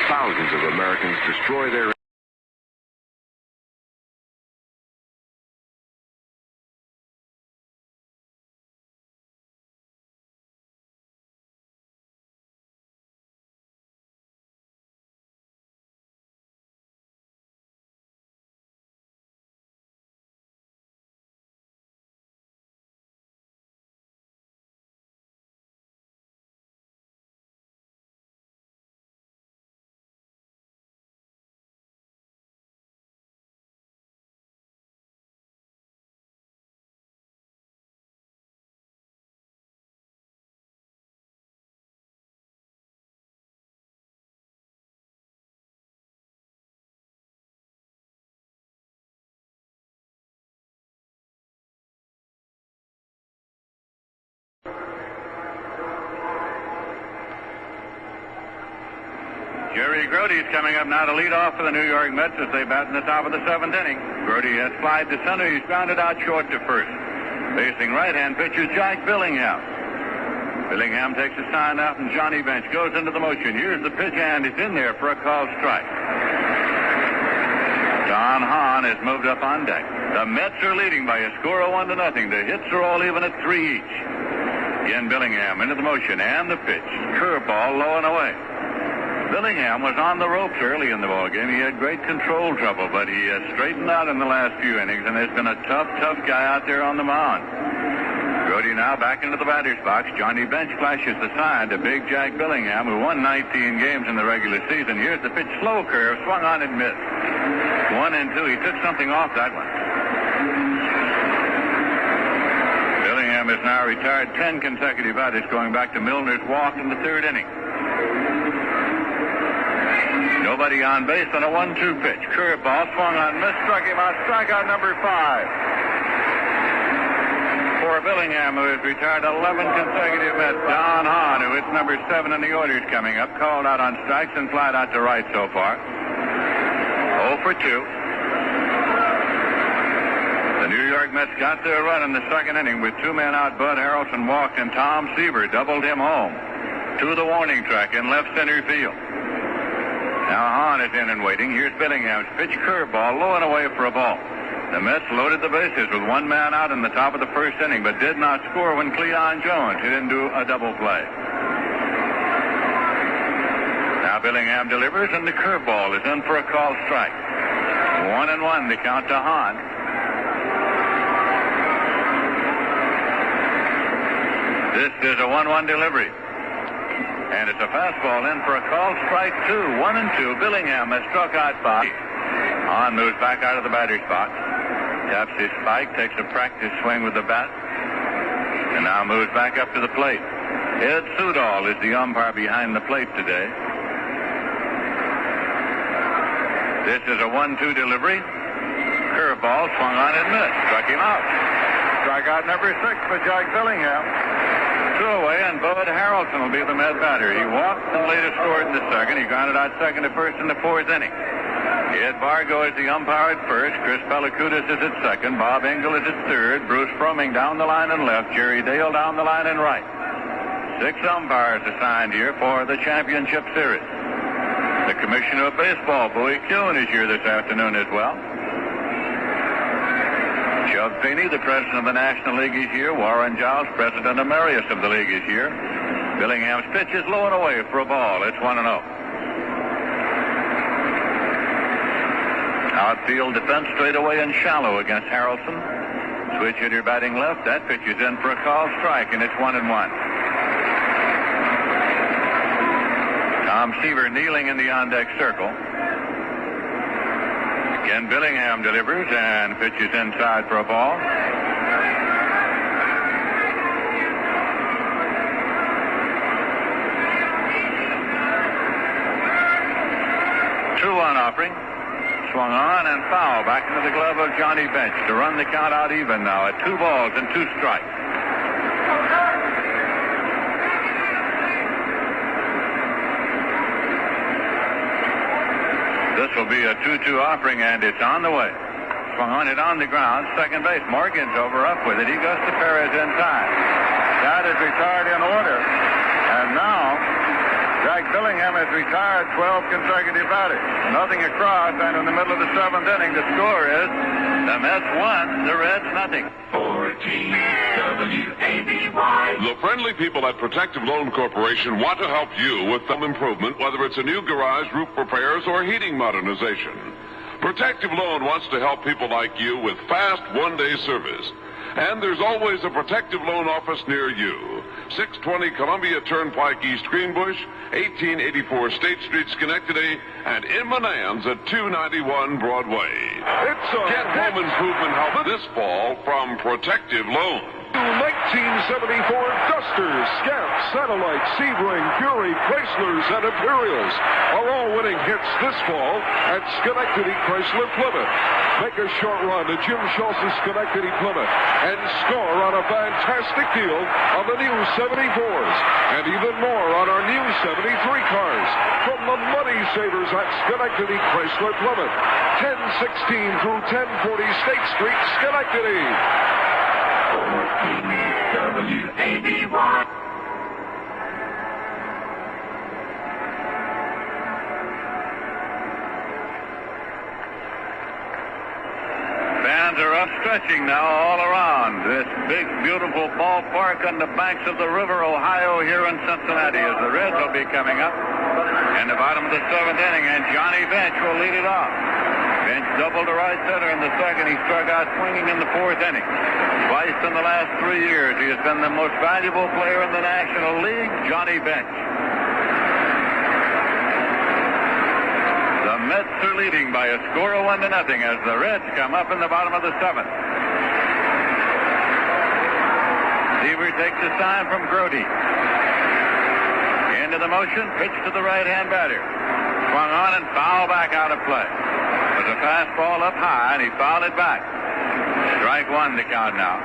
Speaker 6: Thousands of Americans destroy their
Speaker 2: Jerry Grody's coming up now to lead off for the New York Mets as they bat in the top of the 7th inning. Grody has flied to center. He's grounded out short to first. Facing right-hand pitcher Jack Billingham. Billingham takes his sign out, and Johnny Bench goes into the motion. Here's the pitch, and it's in there for a called strike. Don Hahn has moved up on deck. The Mets are leading by a score of 1-0. The hits are all even at 3 each. Again, Billingham into the motion, and the pitch. Curveball low and away. Billingham was on the ropes early in the ball game. He had great control trouble, but he has straightened out in the last few innings, and there's been a tough guy out there on the mound. Brody now back into the batter's box. Johnny Bench flashes the sign to Big Jack Billingham, who won 19 games in the regular season. Here's the pitch, slow curve, swung on and missed. 1-2. He took something off that one. Billingham has now retired 10 consecutive batters, going back to Milner's walk in the third inning. Nobody on base on a 1-2 pitch. Curveball swung on, missed, struck him out. Strikeout number 5. For Billingham, who has retired 11 consecutive Mets. Don Hahn, who hits number 7 in the order, is coming up. Called out on strikes and flied out to right so far. 0 for 2. The New York Mets got their run in the second inning with 2 men out. Bud Harrelson walked, and Tom Seaver doubled him home to the warning track in left center field. Now Hahn is in and waiting. Here's Billingham's pitch, curveball, low and away for a ball. The Mets loaded the bases with 1 man out in the top of the first inning, but did not score when Cleon Jones hit into a double play. Now Billingham delivers, and the curveball is in for a called strike. 1-1 the count to Hahn. This is a 1-1 delivery. And it's a fastball in for a called strike 2. 1-2. Billingham has struck out 5. Hahn moves back out of the batter's box. Taps his spike, takes a practice swing with the bat, and now moves back up to the plate. Ed Sudol is the umpire behind the plate today. This is a 1-2 delivery. Curveball swung on and missed. Struck him out. Strikeout number 6 for Jack Billingham. 2 away, and Bud Harrelson will be the Met batter. He walked and later scored in the second. He grounded out second to first in the 4th inning. Ed Bargo is the umpire at first. Chris Pellicudis is at second. Bob Engel is at third. Bruce Fromming down the line and left. Jerry Dale down the line and right. 6 umpires assigned here for the championship series. The commissioner of baseball, Bowie Kuhn, is here this afternoon as well. Chubb Feeney, the president of the National League, is here. Warren Giles, president emeritus of the league, is here. Billingham's pitch is low and away for a ball. It's 1-0. Outfield defense straight away and shallow against Harrelson. Switch hitter batting left. That pitch is in for a called strike, and it's 1-1. Tom Seaver kneeling in the on-deck circle. Again, Billingham delivers and pitches inside for a ball. 2-1 offering. Swung on and foul back into the glove of Johnny Bench to run the count out even now at 2 balls and 2 strikes. This will be a 2-2 offering, and it's on the way. Swung on it on the ground. Second base. Morgan's over up with it. He goes to Perez in time. That is retired in order. And now Jack Billingham has retired 12 consecutive batters. Nothing across, and in the middle of the 7th inning, the score is the Mets 1, the Reds nothing.
Speaker 14: The friendly people at Protective Loan Corporation want to help you with home improvement, whether it's a new garage, roof repairs, or heating modernization. Protective Loan wants to help people like you with fast one-day service. And there's always a Protective Loan office near you. 620 Columbia Turnpike, East Greenbush, 1884 State Street, Schenectady, and in Manans at 291 Broadway. Get home improvement help this fall from Protective Loan.
Speaker 6: 1974 Dusters, Scamps, Satellite, Sebring, Fury, Chryslers, and Imperials are all winning hits this fall at Schenectady Chrysler Plymouth. Make a short run to Jim Schultz's Schenectady Plymouth and score on a fantastic deal on the new 74s and even more on our new 73 cars from the Money Savers at Schenectady Chrysler Plymouth. 1016 through 1040 State Street, Schenectady.
Speaker 10: WABY.
Speaker 2: Fans fans are up stretching now all around this big, beautiful ballpark on the banks of the River Ohio here in Cincinnati as the Reds will be coming up in the bottom of the 7th inning, and Johnny Bench will lead it off. Bench doubled to right center in the second. He struck out swinging in the 4th inning. Twice in the last 3 years, he has been the most valuable player in the National League, Johnny Bench. The Mets are leading by a score of 1-0 as the Reds come up in the bottom of the 7th. Seaver takes a sign from Grody. Into the motion, pitch to the right-hand batter. Swung on and foul back out of play. It was a fastball up high, and he fouled it back. Strike 1 to count now.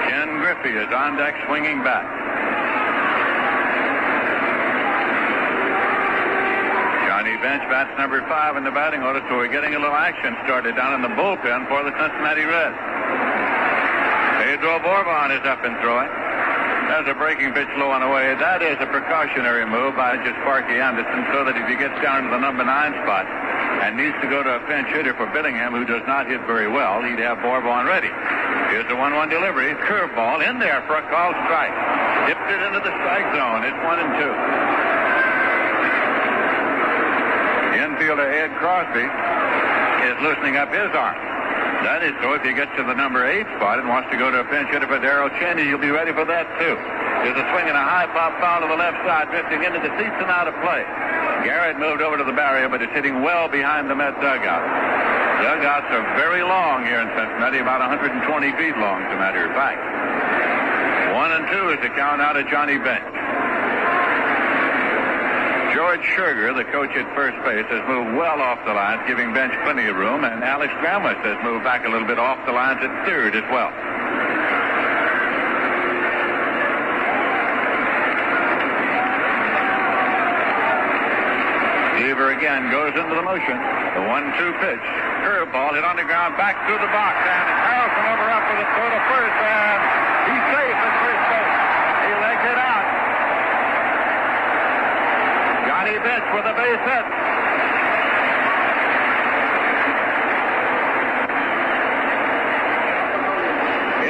Speaker 2: Ken Griffey is on deck swinging back. Johnny Bench bats number 5 in the batting order, so we're getting a little action started down in the bullpen for the Cincinnati Reds. Pedro Bourbon is up and throwing. There's a breaking pitch low and away. That is a precautionary move by just Sparky Anderson, so that if he gets down to the number 9 spot and needs to go to a pinch hitter for Billingham, who does not hit very well, he'd have Bourbon ready. Here's the 1-1 delivery. Curveball in there for a called strike. Dipped it into the strike zone. It's 1-2. The infielder Ed Crosby is loosening up his arm. That is so if he gets to the number 8 spot and wants to go to a pinch hitter for Darrell Cheney, he'll be ready for that too. There's a swing and a high pop foul to the left side, drifting into the seats and out of play. Garrett moved over to the barrier, but is hitting well behind the Met dugout. Dugouts are very long here in Cincinnati, about 120 feet long, as a matter of fact. 1-2 is the count out of Johnny Bench. George Scherger, the coach at first base, has moved well off the lines, giving Bench plenty of room, and Alex Gramlich has moved back a little bit off the lines at third as well. Seaver again goes into the motion. The 1-2 pitch. Curveball hit on the ground, back through the box, and Harrelson over up with a throw to first, and he's safe at first base. He legged it out. Johnny Bench with a base hit.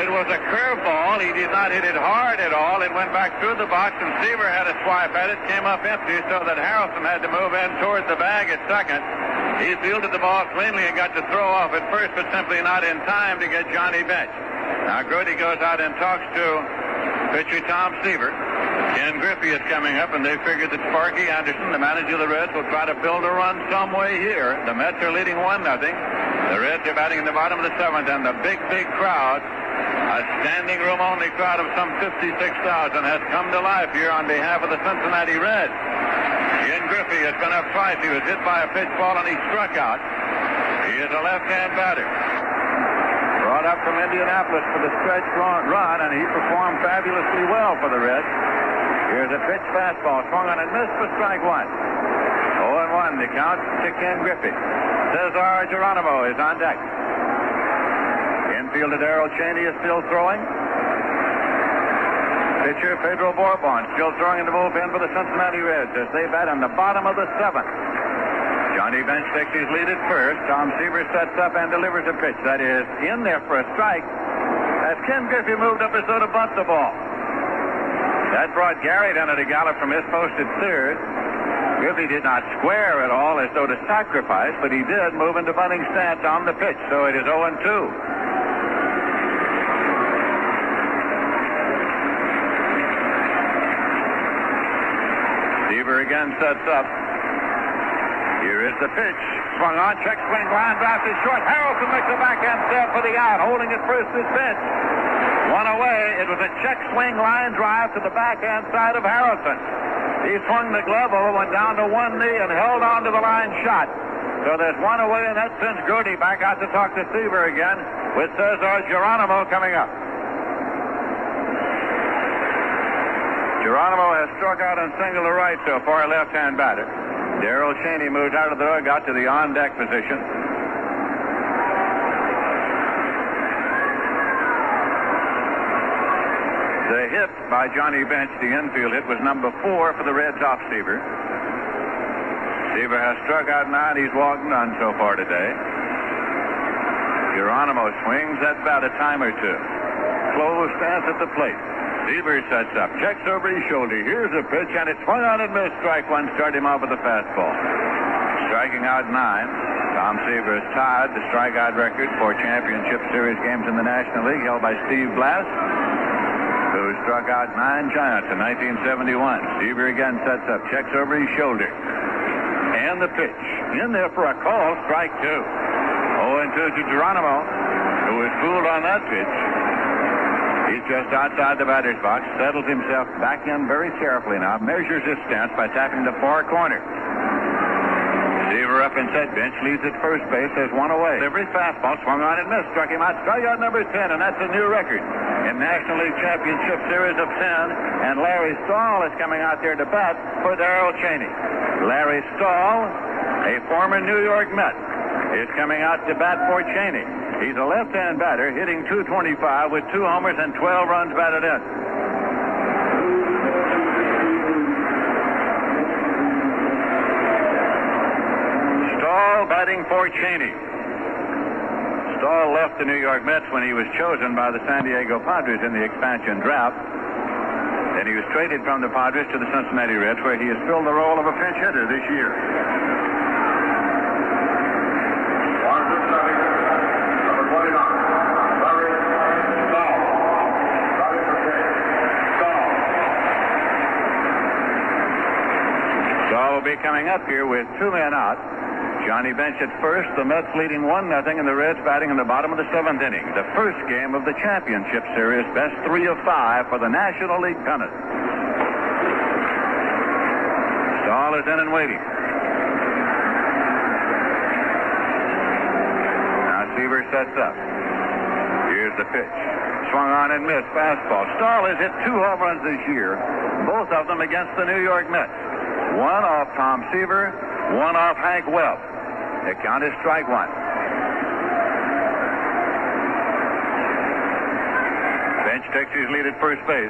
Speaker 2: It was a curveball. He did not hit it hard at all. It went back through the box, and Seaver had a swipe at it, came up empty, so that Harrelson had to move in towards the bag at second. He fielded the ball cleanly and got to throw off at first, but simply not in time to get Johnny Bench. Now Grody goes out and talks to pitcher Tom Seaver. Ken Griffey is coming up, and they figured that Sparky Anderson, the manager of the Reds, will try to build a run some way here. The Mets are leading 1-0. The Reds are batting in the bottom of the 7th, and the big crowd, a standing room only crowd of some 56,000, has come to life here on behalf of the Cincinnati Reds. Ken Griffey has been up twice. He was hit by a pitch ball, and he struck out. He is a left-hand batter. Brought up from Indianapolis for the stretch run, and he performed fabulously well for the Reds. Here's a pitch fastball, swung on and missed for strike 1. 0-1 to count to Ken Griffey. Cesar Geronimo is on deck. Infielder Darrell Cheney is still throwing. Pitcher Pedro Bourbon still throwing in the bullpen for the Cincinnati Reds as they bat in the bottom of the 7th. Johnny Bench takes his lead at first. Tom Seaver sets up and delivers a pitch that is in there for a strike as Ken Griffey moved up as though to bunt the ball. That brought Gary down at a gallop from his post at third. Griffey did not square at all as though to sacrifice, but he did move into bunting stance on the pitch, so it is 0-2. Seaver again sets up. Here is the pitch. Swung on, check swing, line drive to short. Harrelson makes a backhand stab for the out. Holding it first is Bench. One away. It was a check swing line drive to the backhand side of Harrelson. He swung the glove over, went down to one knee, and held on to the line shot. So there's one away, and that sends Grody back out to talk to Seaver again, with Cesar Geronimo coming up. Geronimo has struck out on single to right so far, left-hand batter. Darrell Cheney moves out of the dugout to the on-deck position. The hit by Johnny Bench, the infield hit, was number 4 for the Reds off Seaver. Seaver has struck out 9. He's walked none so far today. Geronimo swings that bat a time or two. Close stance at the plate. Seaver sets up, checks over his shoulder. Here's a pitch, and it's swung on and missed. Strike one, start him off with a fastball. Striking out 9. Tom Seaver has tied the strikeout record for championship series games in the National League, held by Steve Blass, who struck out 9 Giants in 1971. Seaver again sets up, checks over his shoulder. And the pitch. In there for a call, strike 2. 0-2 to Geronimo, who was fooled on that pitch. He's just outside the batter's box, settles himself back in very carefully now, measures his stance by tapping the far corner. Seaver up in set bench, leads at first base, there's one away. Every fastball swung on and missed, struck him out, strikeout number 10, and that's a new record in National League Championship Series of 10. And Larry Stahl is coming out there to bat for Darrell Cheney. Larry Stahl, a former New York Met, is coming out to bat for Cheney. He's a left-hand batter, hitting .225 with 2 homers and 12 runs batted in. Stahl batting for Cheney. Stahl left the New York Mets when he was chosen by the San Diego Padres in the expansion draft. Then he was traded from the Padres to the Cincinnati Reds, where he has filled the role of a pinch hitter this year. Stahl will be coming up here with 2 men out. Johnny Bench at first, the Mets leading 1-0, and the Reds batting in the bottom of the 7th inning. The first game of the championship series, best 3 of 5 for the National League pennant. Stahl is in and waiting. Now Seaver sets up. Here's the pitch. Swung on and missed. Fastball. Stahl has hit 2 home runs this year, both of them against the New York Mets. One off Tom Seaver, one off Hank Webb. The count is strike 1. Bench takes his lead at first base.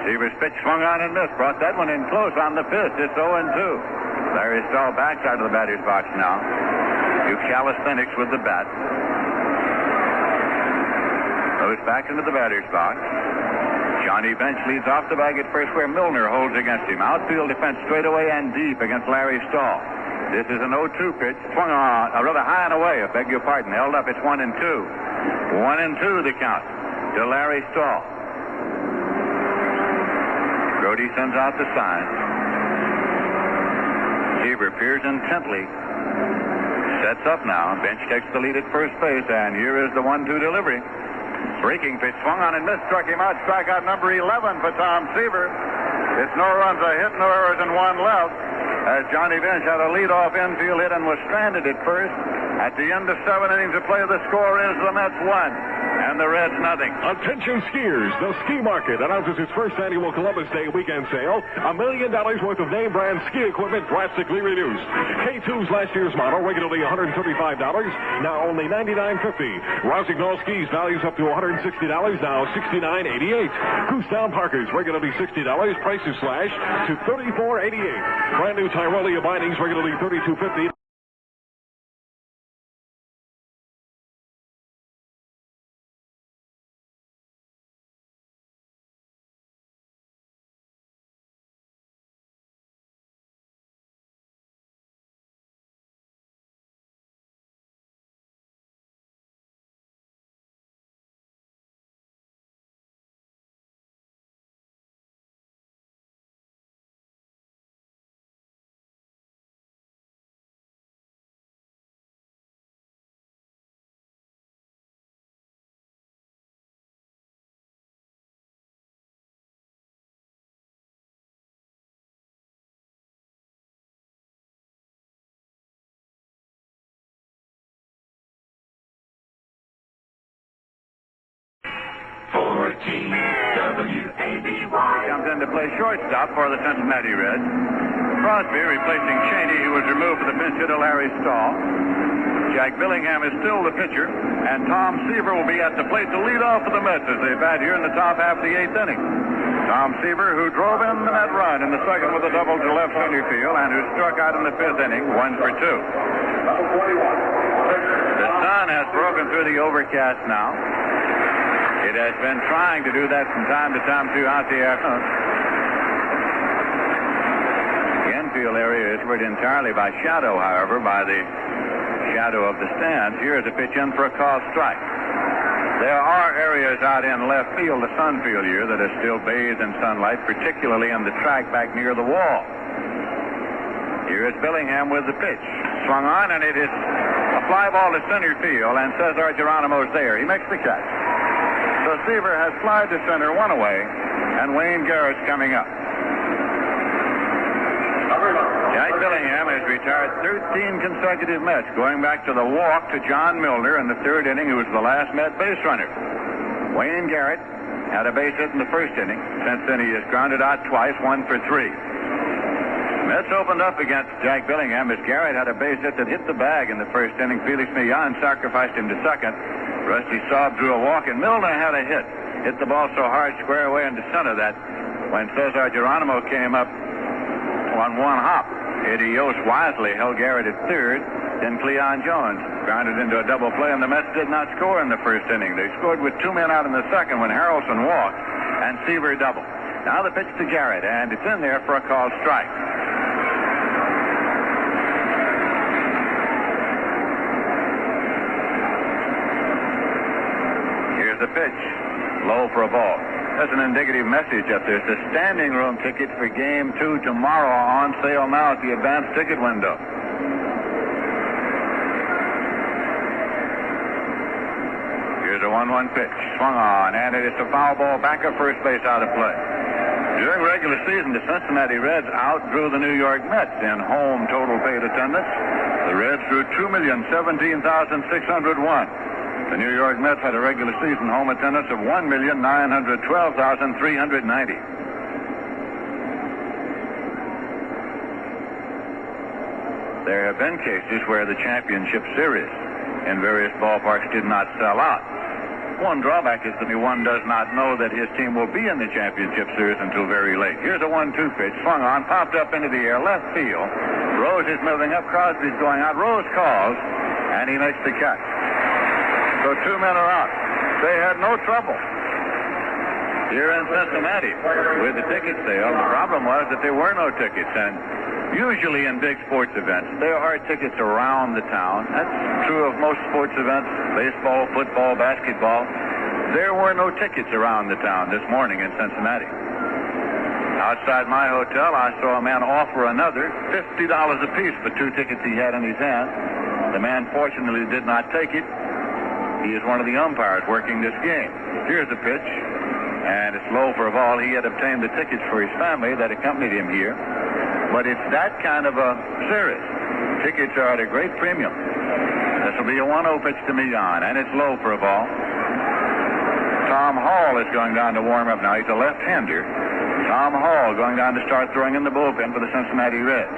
Speaker 2: Seaver's pitch swung on and missed. Brought that one in close on the pitch. It's 0-2. Larry Stahl backs out of the batter's box now. Do calisthenics with the bat. Goes back into the batter's box. Johnny Bench leads off the bag at first, where Milner holds against him. Outfield defense straight away and deep against Larry Stahl. This is an 0-2 pitch. Swung on, rather high and away, I beg your pardon. Held up, it's 1-2. 1-2 the count to Larry Stahl. Brody sends out the sign. Seaver peers intently. Sets up now. Bench takes the lead at first base, and here is the 1-2 delivery. Breaking pitch, swung on and missed, struck him out. Strikeout number 11 for Tom Seaver. It's no runs, a hit, no errors, and 1 left. As Johnny Bench had a leadoff infield hit and was stranded at first. At the end of 7 innings of play, the score is the Mets 1 and the Reds nothing.
Speaker 9: Attention skiers, the Ski Market announces its first annual Columbus Day weekend sale. $1 million worth of name brand ski equipment drastically reduced. K2's last year's model, regularly $135, now only $99.50. Rossignol skis values up to $160, now $69.88. Kustown Parkers, regularly $60, prices slashed to $34.88. Brand new Tyrolia bindings, regularly $32.50.
Speaker 2: Comes in to play shortstop for the Cincinnati Reds. Crosby replacing Cheney, who was removed for the pinch hitter Larry Stahl. Jack Billingham is still the pitcher, and Tom Seaver will be at the plate to lead off for the Mets as they bat here in the top half of the 8th inning. Tom Seaver, who drove in that run in the second with a double to left center field and who struck out in the 5th inning, 1 for 2.
Speaker 1: Number 41.
Speaker 2: The sun has broken through the overcast now. It has been trying to do that from time to time throughout the afternoon. The infield area is rid entirely by shadow, however, by the shadow of the stands. Here is a pitch in for a called strike. There are areas out in left field, the sun field here, that are still bathed in sunlight, particularly in the track back near the wall. Here is Billingham with the pitch. Swung on, and it is a fly ball to center field, and Cesar Geronimo's there. He makes the catch. So Seaver has flied to center, one away, and Wayne Garrett's coming up. Jack Billingham has retired 13 consecutive Mets, going back to the walk to John Milner in the third inning, who was the last Met base runner. Wayne Garrett had a base hit in the first inning. Since then, he has grounded out twice, 1 for 3. Mets opened up against Jack Billingham as Garrett had a base hit that hit the bag in the first inning. Felix Millan sacrificed him to second. Rusty Saab drew a walk, and Milner had a hit. Hit the ball so hard, square away into center, that when Cesar Geronimo came up on one hop, Eddie Yost wisely held Garrett at third. Then Cleon Jones grounded into a double play, and the Mets did not score in the first inning. They scored with 2 men out in the second when Harrelson walked and Seaver doubled. Now the pitch to Garrett, and it's in there for a called strike. Here's the pitch. Low for a ball. That's an indicative message up there. It's a standing room ticket for Game 2 tomorrow, on sale now at the advanced ticket window. Here's a 1-1 pitch. Swung on, and it is a foul ball back at first base, out of play. During regular season, the Cincinnati Reds outdrew the New York Mets in home total paid attendance. The Reds drew 2,017,601. The New York Mets had a regular season home attendance of 1,912,390. There have been cases where the championship series in various ballparks did not sell out. One drawback is that one does not know that his team will be in the championship series until very late. Here's a 1-2 pitch, swung on, popped up into the air, left field. Rose is moving up, Crosby's going out. Rose calls, and he makes the catch. So 2 men are out. They had no trouble here in Cincinnati with the ticket sale. The problem was that there were no tickets, and usually in big sports events, there are tickets around the town. That's true of most sports events, baseball, football, basketball. There were no tickets around the town this morning in Cincinnati. Outside my hotel, I saw a man offer another $50 apiece for 2 tickets he had in his hand. The man fortunately did not take it. He is one of the umpires working this game. Here's the pitch, and it's low for a ball. He had obtained the tickets for his family that accompanied him here. But it's that kind of a series. Tickets are at a great premium. This will be a 1-0 pitch to Millan, and it's low for a ball. Tom Hall is going down to warm up now. He's a left-hander. Tom Hall going down to start throwing in the bullpen for the Cincinnati Reds.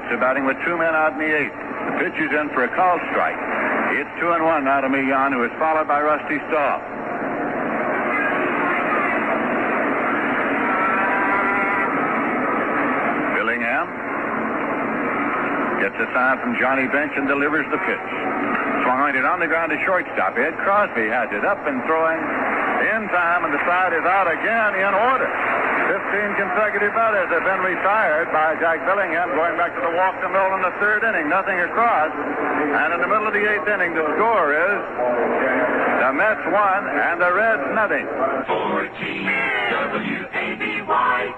Speaker 2: They're batting with 2 men out in the 8th. The pitch is in for a called strike. It's 2-1 now to Millan, who is followed by Rusty Staub. Billingham gets a sign from Johnny Bench and delivers the pitch. Swung on it on the ground to shortstop. Ed Crosby has it up and throwing in time, and the side is out again in order. 15 consecutive batters have been retired by Jack Billingham, going back to the walk to Mill in the third inning. Nothing across. And in the middle of the 8th inning, the score is the Mets 1 and the Reds nothing.
Speaker 10: 14 WABY.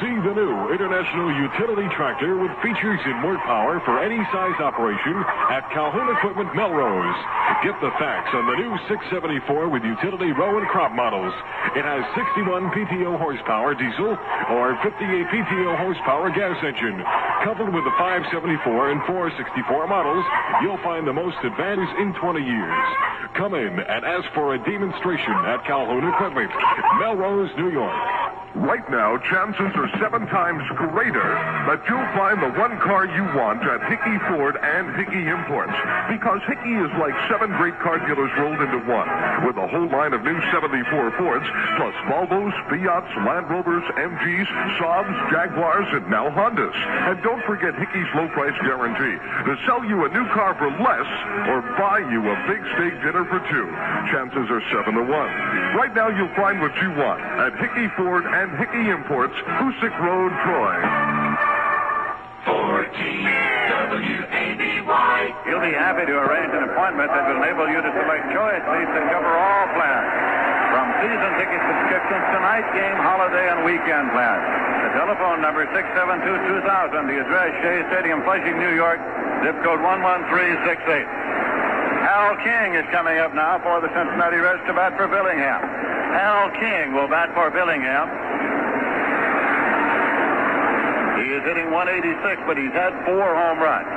Speaker 9: See the new International Utility Tractor with features in work power for any size operation at Calhoun Equipment Melrose. Get the facts on the new 674 with utility row and crop models. It has 61 PTO horsepower diesel or 58 PTO horsepower gas engine. Coupled with the 574 and 464 models, you'll find the most advanced in 20 years. Come in and ask for a demonstration at Calhoun Equipment, Melrose, New York.
Speaker 6: Right now, chances are 7 times greater that you'll find the one car you want at Hickey Ford and Hickey Imports. Because Hickey is like 7 great car dealers rolled into one, with a whole line of new 74 Fords, plus Volvos, Fiats, Land Rovers, MGs, Saabs, Jaguars, and now Hondas. And don't forget Hickey's low price guarantee to sell you a new car for less or buy you a big steak dinner for 2. Chances are 7 to 1. Right now, you'll find what you want at Hickey Ford and Hickey Imports, Hoosick Road, Troy.
Speaker 1: 14 WABY.
Speaker 2: You'll be happy to arrange an appointment that will enable you to select choice seats that cover all plans. From season ticket subscriptions to night game, holiday, and weekend plans. The telephone number 672-2000. The address, Shea Stadium, Flushing, New York. Zip code 11368. Hal King is coming up now for the Cincinnati Reds to bat for Billingham. Hal King will bat for Billingham. He is hitting 186, but he's had 4 home runs.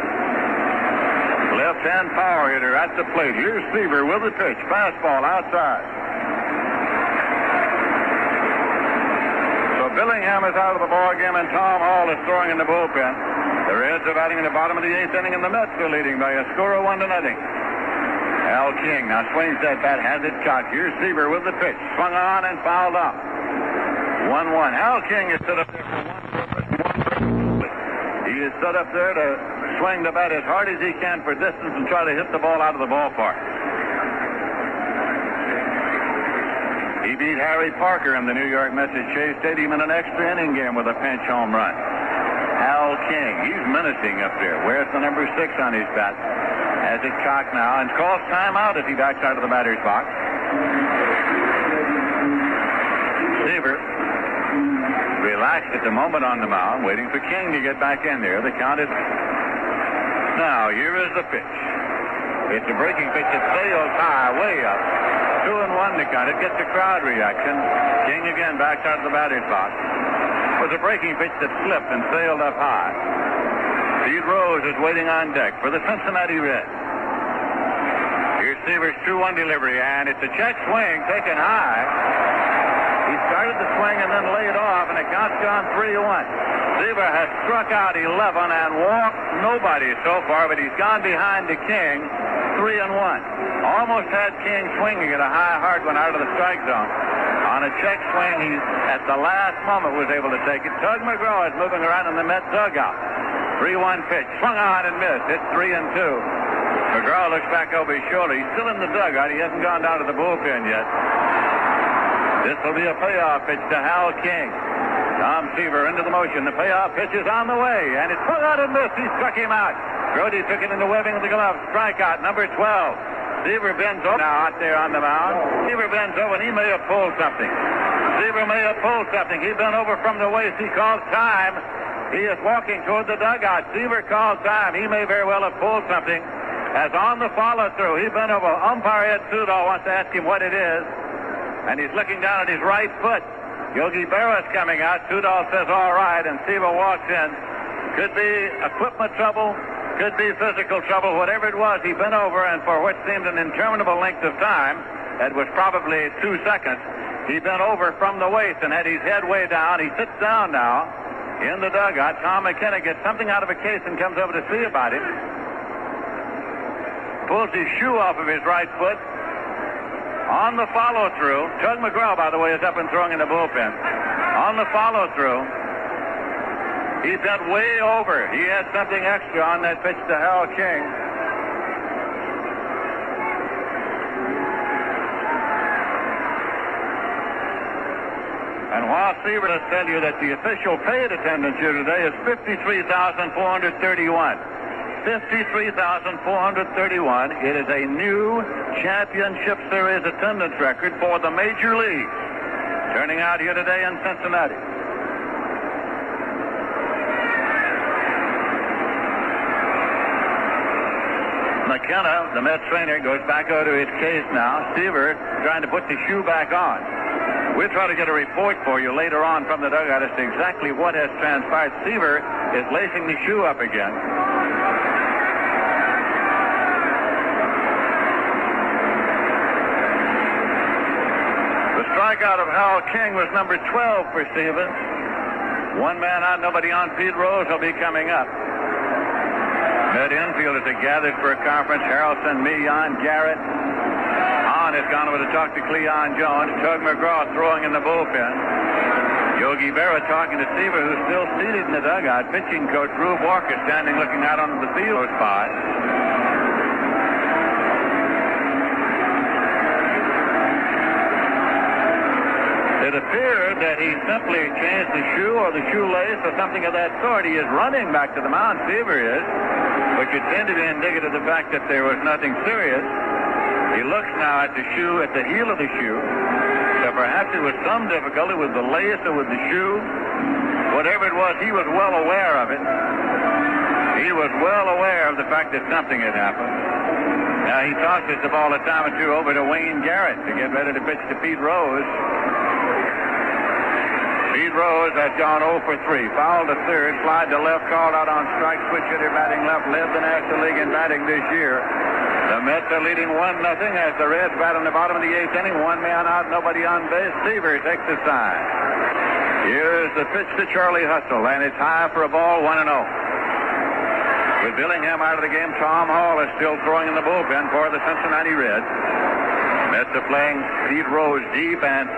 Speaker 2: Left-hand power hitter at the plate. Here's Seaver with the pitch. Fastball outside. So Billingham is out of the ball game, and Tom Hall is throwing in the bullpen. The Reds are batting in the bottom of the 8th inning, and the Mets are leading by a score of 1-0. Al King now swings that bat, has it cocked. Here's Seaver with the pitch. Swung on and fouled off. 1-1. Al King is set up there for one purpose. He is set up there to swing the bat as hard as he can for distance and try to hit the ball out of the ballpark. He beat Harry Parker in the New York Mets at Shea Stadium in an extra inning game with a pinch home run. Al King, he's menacing up there. Wears the number 6 on his bat. Has it cocked now and calls timeout as he backs out of the batter's box. Seaver relaxed at the moment on the mound, waiting for King to get back in there. The count is... Now, here is the pitch. It's a breaking pitch that sails high, way up. 2-1 to count. It gets a crowd reaction. King again backs out of the batter's box. It was a breaking pitch that slipped and sailed up high. Pete Rose is waiting on deck for the Cincinnati Reds. Here's Seaver's 2-1 delivery, and it's a check swing taken high. He started the swing and then laid off, and the count's gone 3-1. Seaver has struck out 11 and walked nobody so far, but he's gone behind the King 3-1. Almost had King swinging at a high hard one out of the strike zone. On a check swing, he at the last moment was able to take it. Tug McGraw is moving around in the Met dugout. 3-1 pitch. Swung on and missed. It's 3-2. McGraw looks back over his shoulder. He's still in the dugout. He hasn't gone down to the bullpen yet. This will be a payoff pitch to Hal King. Tom Seaver into the motion. The payoff pitch is on the way, and it's swung on and missed. He struck him out. Brody took it in the webbing of the glove. Strikeout, number 12. Seaver bends over now out there on the mound. Seaver bends over, and he may have pulled something. Seaver may have pulled something. He bent over from the waist. He calls time. He is walking toward the dugout. Seaver calls time. He may very well have pulled something. As on the follow-through, he bent over. Umpire Ed Sudol wants to ask him what it is. And he's looking down at his right foot. Yogi Berra's coming out. Sudol says, all right, and Seaver walks in. Could be equipment trouble. Could be physical trouble. Whatever it was, he bent over, and for what seemed an interminable length of time, it was probably 2 seconds, he bent over from the waist and had his head way down. He sits down now in the dugout. Tom McKenna gets something out of a case and comes over to see about him. Pulls his shoe off of his right foot. On the follow-through, Tug McGraw, by the way, is up and throwing in the bullpen. On the follow-through, he bent way over. He had something extra on that pitch to Hal King. And while Seaver will tell you that the official paid attendance here today is 53,431. 53,431. It is a new championship series attendance record for the major leagues. Turning out here today in Cincinnati. McKenna, the Mets trainer, goes back over to his case now. Seaver trying to put the shoe back on. We'll try to get a report for you later on from the dugout as to exactly what has transpired. Seaver is lacing the shoe up again. The strikeout dugout of Hal King was number 12 for Stevens. One man out, nobody on. Pete Rose will be coming up. Mid infielders are gathered for a conference. Harrelson, Millan, Garrett. Hahn has gone over to talk to Cleon Jones. Tug McGraw throwing in the bullpen. Yogi Berra talking to Seaver, who's still seated in the dugout. Pitching coach Rube Walker standing looking out onto the field spot. It appeared that he simply changed the shoe or the shoelace or something of that sort. He is running back to the mound, Seaver is, which would tend to be indicative of the fact that there was nothing serious. He looks now at the shoe, at the heel of the shoe. So perhaps it was some difficulty with the lace or with the shoe. Whatever it was, he was well aware of it. He was well aware of the fact that something had happened. Now he tosses the ball a time or two over to Wayne Garrett to get ready to pitch to Pete Rose. Pete Rose had gone 0 for 3. Fouled to third, slide to left, called out on strike, switch hitter batting left, led the National League in batting this year. The Mets are leading 1-0 as the Reds bat in the bottom of the 8th inning. One man out, nobody on base. Seaver takes the sign. Here's the pitch to Charlie Hustle, and it's high for a ball, 1-0. With Billingham out of the game, Tom Hall is still throwing in the bullpen for the Cincinnati Reds. Mets are playing Pete Rose deep and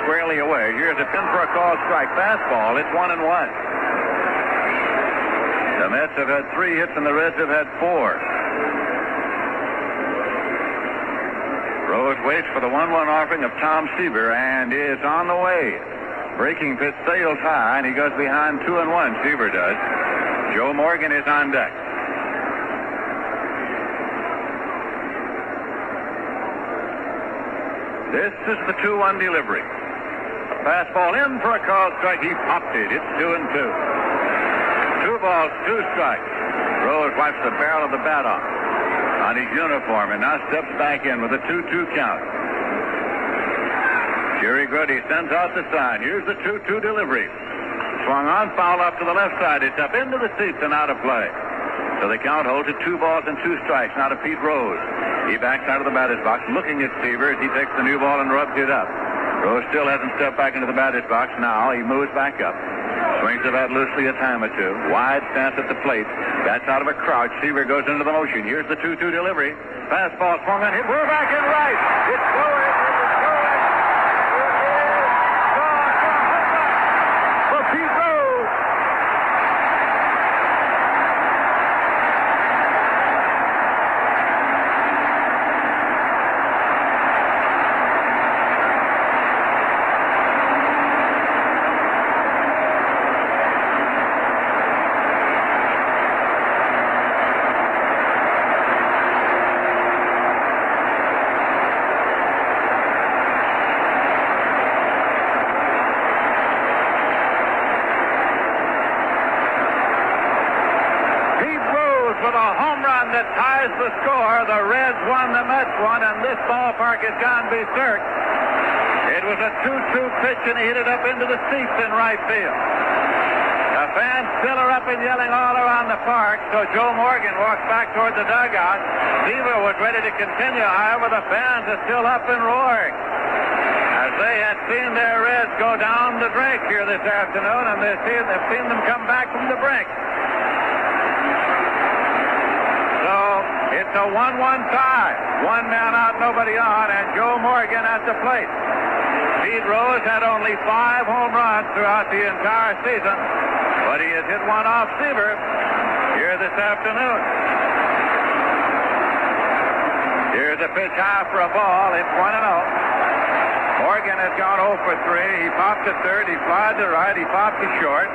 Speaker 2: squarely away. Here's a pin for a call strike. Fastball. It's 1-1. The Mets have had 3 hits and the Reds have had 4. Rose waits for the 1-1 offering of Tom Seaver and is on the way. Breaking pitch sails high and he goes behind 2-1. Seaver does. Joe Morgan is on deck. This is the 2-1 delivery. Fastball in for a call strike. He popped it. It's 2-2. 2 balls, 2 strikes. Rose wipes the barrel of the bat off on his uniform and now steps back in with a 2-2 count. Jerry Grody sends out the sign. Here's the 2-2 delivery. Swung on, foul up to the left side. It's up into the seats and out of play. So the count holds at 2 balls and 2 strikes. Now to Pete Rose. He backs out of the batter's box, looking at Seaver as he takes the new ball and rubs it up. Rose still hasn't stepped back into the batter's box. Now he moves back up. Swings the bat loosely a time or two. Wide stance at the plate. Bats out of a crouch. Seaver goes into the motion. Here's the 2-2 delivery. Fastball swung on, hit. We're back in right. It's going. It's going. For Pete Rose. That ties the score. The Reds won, the Mets won, and this ballpark has gone berserk. It was a 2-2 pitch, and he hit it up into the seats in right field. The fans still are up and yelling all around the park, so Joe Morgan walks back toward the dugout. Seaver was ready to continue. However, the fans are still up and roaring as they had seen their Reds go down the drink here this afternoon, and they've seen them come back from the brink. It's a 1-1 tie. One man out, nobody on, and Joe Morgan at the plate. Pete Rose had only 5 home runs throughout the entire season, but he has hit one off Seaver here this afternoon. Here's a pitch high for a ball. It's 1-0. Morgan has gone 0 for 3. He popped to third. He flied to right. He popped to short.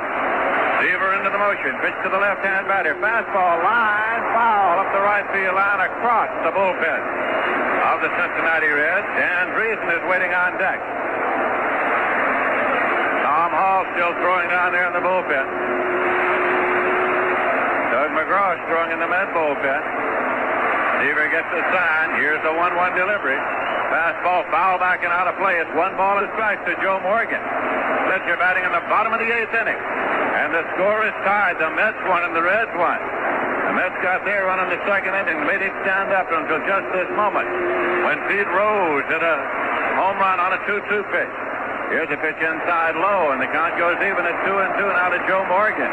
Speaker 2: Seaver into the motion. Pitch to the left-hand batter. Fastball, line, foul up the right field line across the bullpen of the Cincinnati Reds. Dan Driesen is waiting on deck. Tom Hall still throwing down there in the bullpen. Doug McGraw throwing in the Met bullpen. Seaver gets the sign. Here's the 1-1 delivery. Fastball, foul back and out of play. It's 1 ball and strike to Joe Morgan. Fletcher batting in the bottom of the 8th inning. And the score is tied. The Mets won and the Reds won. The Mets got their run in the second inning, made it stand up until just this moment when Pete Rose hit a home run on a 2-2 pitch. Here's a pitch inside low, and the count goes even at 2-2 now to Joe Morgan.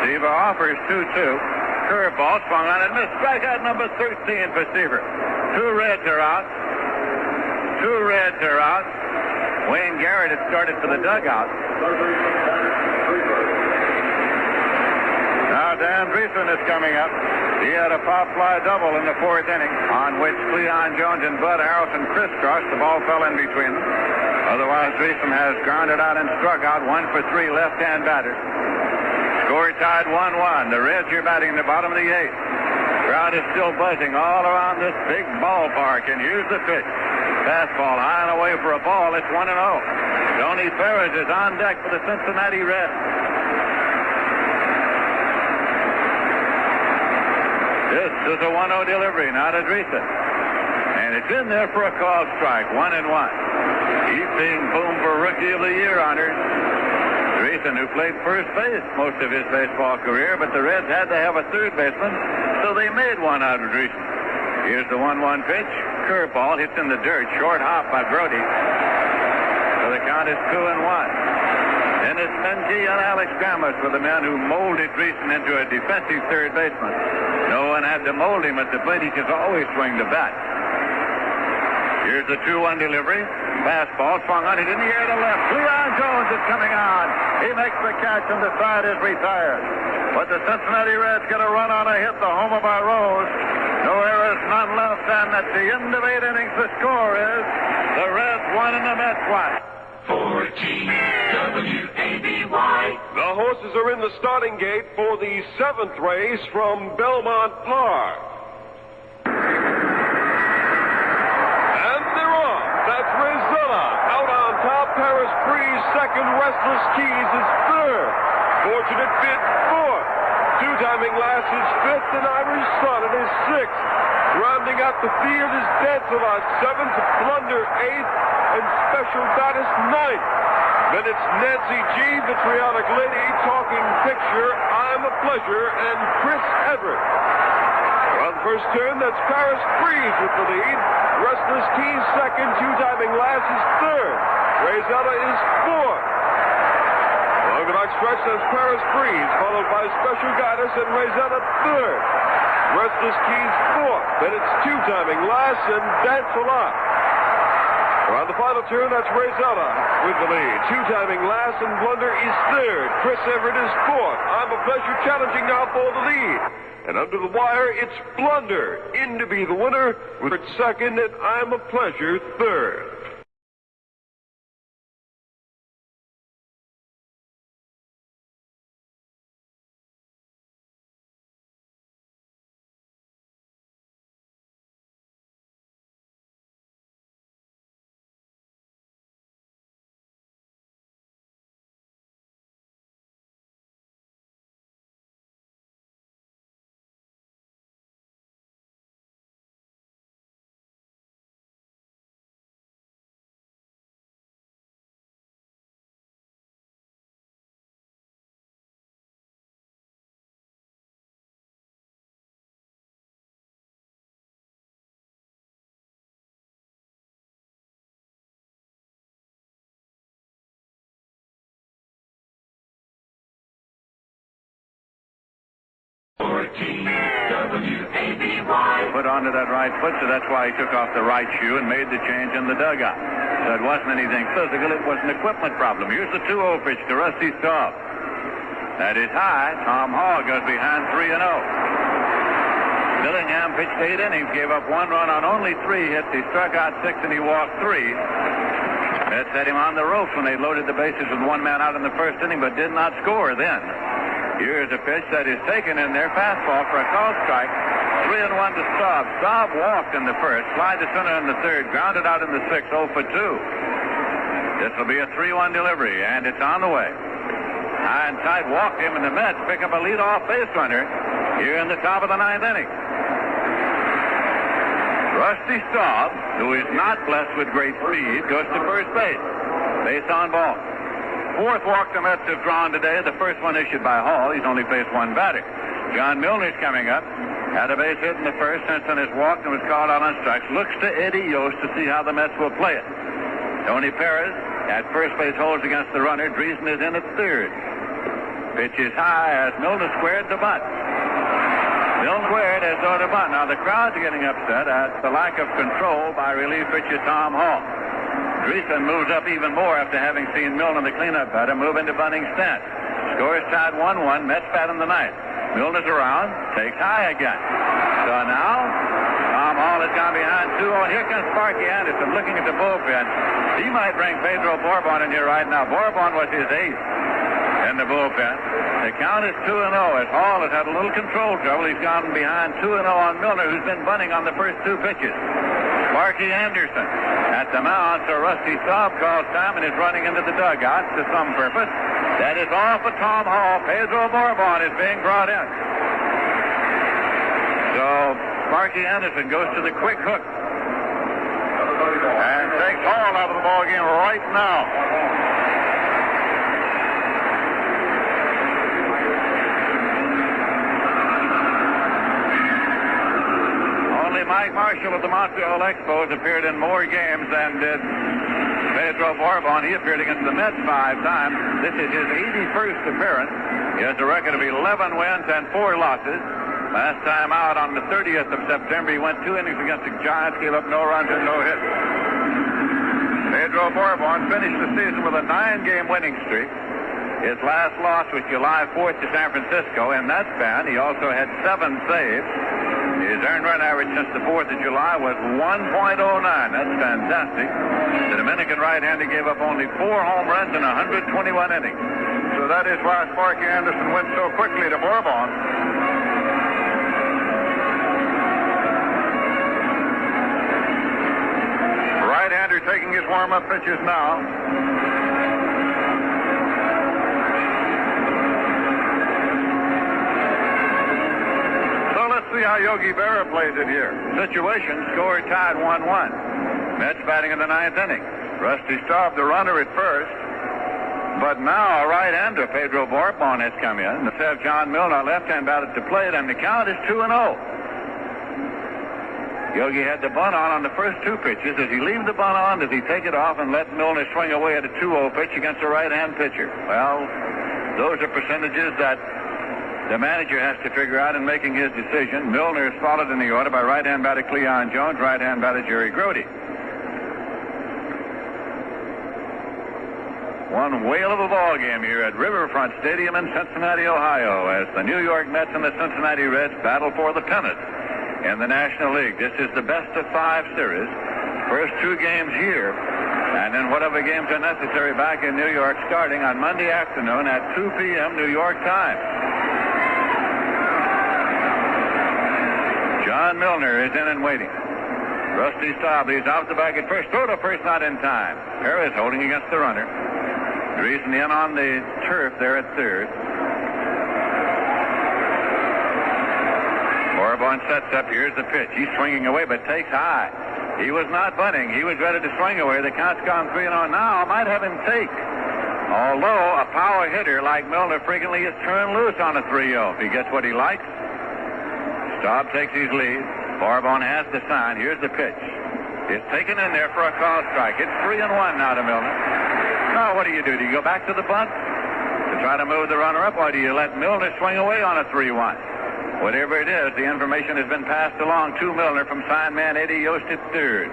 Speaker 2: Seaver offers 2-2. Curveball swung on and missed. Strikeout number 13 for Seaver. Two Reds are out. Wayne Garrett had started for the dugout. Now Dan Dreesen is coming up. He had a pop fly double in the fourth inning, on which Cleon Jones and Bud Harrelson crisscrossed. The ball fell in between them. Otherwise, Dreesen has grounded out and struck out 1 for 3 left-hand batters. Score tied 1-1. The Reds are batting in the bottom of the 8th. Crowd is still buzzing all around this big ballpark, and here's the pitch. Fastball high and away for a ball. It's 1-0. Tony Ferris is on deck for the Cincinnati Reds. This is a 1-0 delivery, not a Dreesen. And it's in there for a called strike, 1-1. He's being boomed for Rookie of the Year honors. Dreesen, who played first base most of his baseball career, but the Reds had to have a third baseman, so they made one out of Dreesen. Here's the 1-1 pitch. Curveball hits in the dirt. Short hop by Brody. So the count is 2-1. Dennis Menke and Alex Grammas were the men who molded Dreesen into a defensive third baseman. No one had to mold him at the plate. He could always swing the bat. Here's the 2-1 delivery. Fastball swung on it in the air to left. Cleon Jones is coming on. He makes the catch and the side is retired. But the Cincinnati Reds get a run on a hit, the homer by Rose. No errors, none left, and at the end of 8 innings, the score is the Reds 1 and the Mets 1.
Speaker 10: 14 WABY.
Speaker 8: The horses are in the starting gate for the 7th race from Belmont Park. And they're off. That's Rizella. Out on top, Paris Breeze second, Restless Keys is third. Fortunate Bid fourth. Two-timing Lass is fifth, and Irish Sonnet is sixth. Rounding out the field is Dancelot seventh, Blunder eighth, and Special Goddess ninth. Then it's Nancy G, Vitriolic Lady, Talking Picture, I'm a Pleasure, and Chris Everett. On the first turn, that's Paris Breeze with the lead. Restless Keys second, Two-timing Lass is third. Rizella is fourth. Along the back stretch, that's Paris Breeze, followed by Special Goddess and Rizella third. Restless Keys fourth. Then it's Two-timing Lass and Dance a Lot. Around the final turn, that's Rizella with the lead. Two-timing Lass and Blunder is third. Chris Everett is fourth. I'm a Pleasure challenging now for the lead. And under the wire, it's Blunder in to be the winner with second, and I'm a Pleasure third.
Speaker 2: Put onto that right foot, so that's why he took off the right shoe and made the change in the dugout. So it wasn't anything physical, it was an equipment problem. Here's the 2-0 pitch to Rusty Staub. That is high. Tom Hall goes behind 3-0. Dillingham pitched 8 innings, gave up 1 run on only 3 hits. He struck out 6 and he walked 3. That set him on the ropes when they loaded the bases with 1 man out in the first inning, but did not score then. Here's a pitch that is taken in there, fastball for a called strike. 3-1 to Staub. Staub walked in the first, slide to center in the third, grounded out in the sixth, 0 for 2. This will be a 3-1 delivery, and it's on the way. High and tight walked him, and the Mets pick up a leadoff base runner here in the top of the 9th inning. Rusty Staub, who is not blessed with great speed, goes to first base. Base on ball. 4th walk the Mets have drawn today. The first one issued by Hall. He's only faced 1 batter. John Milner's coming up. Had a base hit in the first. Henson has walked and was called out on strikes. Looks to Eddie Yost to see how the Mets will play it. Tony Perez at first base holds against the runner. Dreesen is in at third. Pitch is high as Milner squared the bunt. Milner squared as though the bunt. Now the crowd's getting upset at the lack of control by relief pitcher Tom Hall. Dreesen moves up even more after having seen Milner, the cleanup batter, move into bunting stance. Score is tied 1-1. Mets bat in the ninth. Milner's around, takes high again. So now, Tom Hall has gone behind 2-0. Here comes Sparky Anderson looking at the bullpen. He might bring Pedro Bourbon in here right now. Bourbon was his ace in the bullpen. The count is 2-0 as Hall has had a little control trouble. He's gone behind 2-0 on Milner, who's been bunting on the first two pitches. Sparky Anderson at the mound, so Rusty Staub calls time and is running into the dugout to some purpose. That is all for Tom Hall. Pedro Bourbon is being brought in. So Sparky Anderson goes to the quick hook and takes Hall out of the ball game right now. Only Mike Marshall of the Montreal Expos appeared in more games than did Pedro Bourbon. He appeared against the Mets 5 times. This is his 81st appearance. He has a record of 11 wins and 4 losses. Last time out on the 30th of September, he went 2 innings against the Giants, gave up no runs and no hits. Pedro Bourbon finished the season with a 9-game winning streak. His last loss was July 4th to San Francisco. In that span, he also had 7 saves. His earned run average since the 4th of July was 1.09. That's fantastic. The Dominican right-hander gave up only 4 home runs in 121 innings. So that is why Sparky Anderson went so quickly to Bourbon. Right-hander taking his warm-up pitches now. See how Yogi Berra plays it here. Situation, score tied 1-1. Mets batting in the 9th inning. Rusty Staub, the runner at first. But now a right-hander, Pedro Bourbon, has come in. Let's have John Milner, left-hand batter, to plate, and the count is 2-0. Yogi had the bunt on the first 2 pitches. Does he leave the bunt on? Does he take it off and let Milner swing away at a 2-0 pitch against a right-hand pitcher? Well, those are percentages that the manager has to figure out in making his decision. Milner is followed in the order by right-hand batter Cleon Jones, right-hand batter Jerry Grody. One whale of a ball game here at Riverfront Stadium in Cincinnati, Ohio, as the New York Mets and the Cincinnati Reds battle for the pennant in the National League. This is the best-of-5 series. First 2 games here, and then whatever games are necessary back in New York starting on Monday afternoon at 2 p.m. New York time. John Milner is in and waiting. Rusty Staub, he's out the back at first. Throw to first, not in time. Perez holding against the runner. Dreesen in on the turf there at third. Bourbon sets up. Here's the pitch. He's swinging away, but takes high. He was not bunting. He was ready to swing away. The count's gone 3-0 now. Might have him take. Although a power hitter like Milner frequently is turned loose on a 3-0 if he gets what he likes. Staub takes his lead. Bourbon has the sign. Here's the pitch. It's taken in there for a call strike. It's 3-1 now to Milner. Now, what do? Do you go back to the bunt to try to move the runner up, or do you let Milner swing away on a 3-1? Whatever it is, the information has been passed along to Milner from sign man Eddie Yost at third.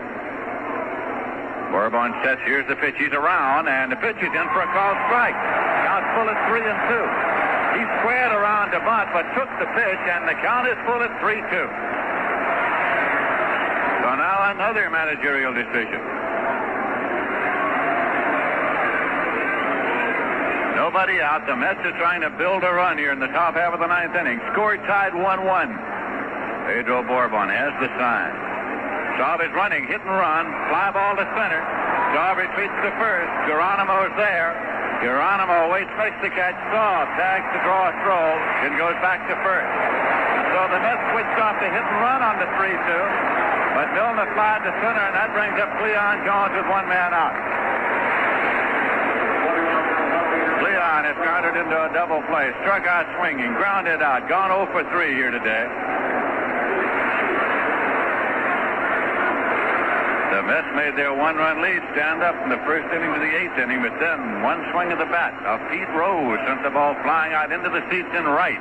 Speaker 2: Bourbon sets. Here's the pitch. He's around, and the pitch is in for a called strike. Count full at 3-2. He squared around to bunt, but took the pitch, and the count is full at 3-2. So now another managerial decision. Nobody out. The Mets are trying to build a run here in the top half of the 9th inning. Score tied 1-1. Pedro Bourbon has the sign. Staub is running, hit and run. Fly ball to center. Staub retreats to first. Geronimo's there. Geronimo waits, makes the catch. Staub tags to draw a throw and goes back to first. So the Mets switched off the hit and run on the 3-2. But Milner flied to center, and that brings up Cleon Jones with 1 man out. Cleon has grounded into a double play. Struck out swinging, grounded out, gone 0 for 3 here today. The Mets made their one-run lead stand up in the first inning to the 8th inning, but then one swing of the bat of Pete Rose sent the ball flying out into the seats in right.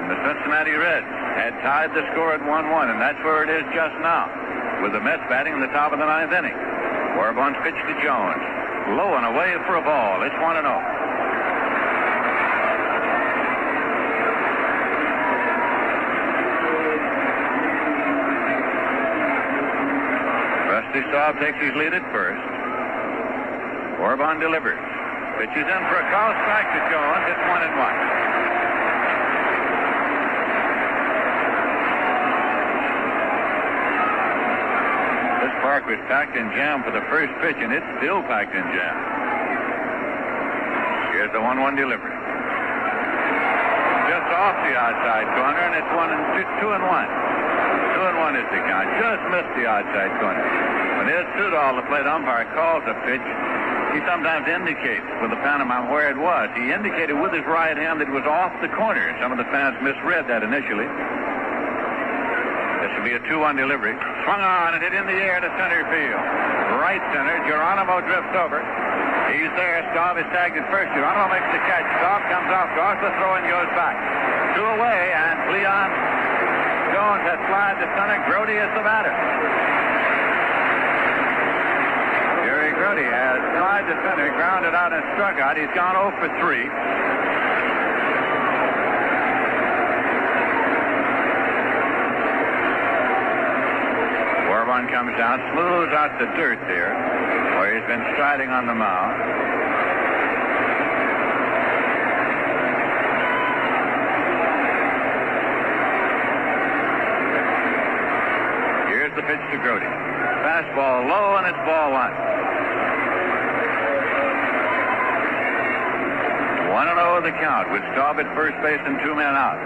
Speaker 2: And the Cincinnati Reds had tied the score at 1-1, and that's where it is just now, with the Mets batting in the top of the 9th inning. Corbin's pitch to Jones. Low and away for a ball. It's 1-0. Rusty Staub takes his lead at first. Corbin delivers. Pitches in for a call strike to Jones. It's 1-1. This park was packed in jam for the first pitch, and it's still packed in jam. Here's the 1-1 delivery. Just off the outside corner, and it's 2-1. 2-1 is the count. Just missed the outside corner. When Ed Sudol, the plate umpire, calls a pitch, he sometimes indicates with the pantomime where it was. He indicated with his right hand that it was off the corner. Some of the fans misread that initially. This will be a 2-1 delivery. Swung on and hit in the air to center field. Right center. Geronimo drifts over. He's there. Staub is tagged at first. Geronimo makes the catch. Staub comes off, draws the throw, and goes back. 2 away, and Leon Jones has flied to center. Grody is the batter. Jerry Grody has flied to center, grounded out and struck out. He's gone 0 for 3. Corbin comes down, smooths out the dirt there, where he's been striding on the mound. Here's the pitch to Grody. Fastball low, and it's ball 1. 1-0 the count with Staub at first base and 2 men out.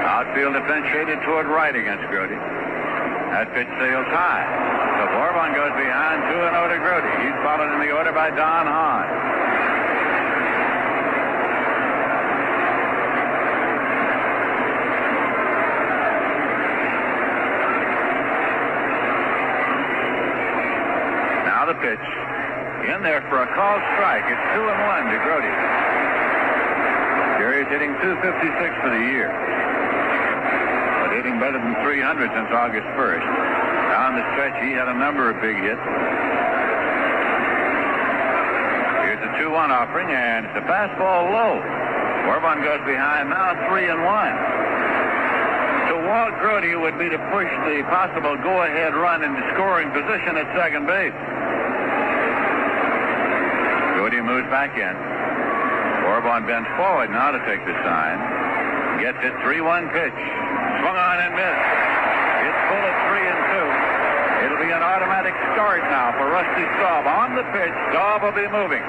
Speaker 2: Outfield defense shaded toward right against Grody. That pitch sails high. So Corbin goes behind 2-0 to Grody. He's followed in the order by Don Hahn. Now the pitch. In there for a called strike. It's 2-1 to Grody. Jerry's hitting .256 for the year. Hitting better than .300 since August 1st. Down the stretch, he had a number of big hits. Here's a 2-1 offering, and it's a fastball low. Corbin goes behind now, 3-1. To Walt Grody would be to push the possible go-ahead run into scoring position at second base. Grody moves back in. Corbin bends forward now to take the sign. Gets it, 3-1 pitch. Swung on and missed. It's full at 3-2. It'll be an automatic start now for Rusty Staub. On the pitch, Staub will be moving.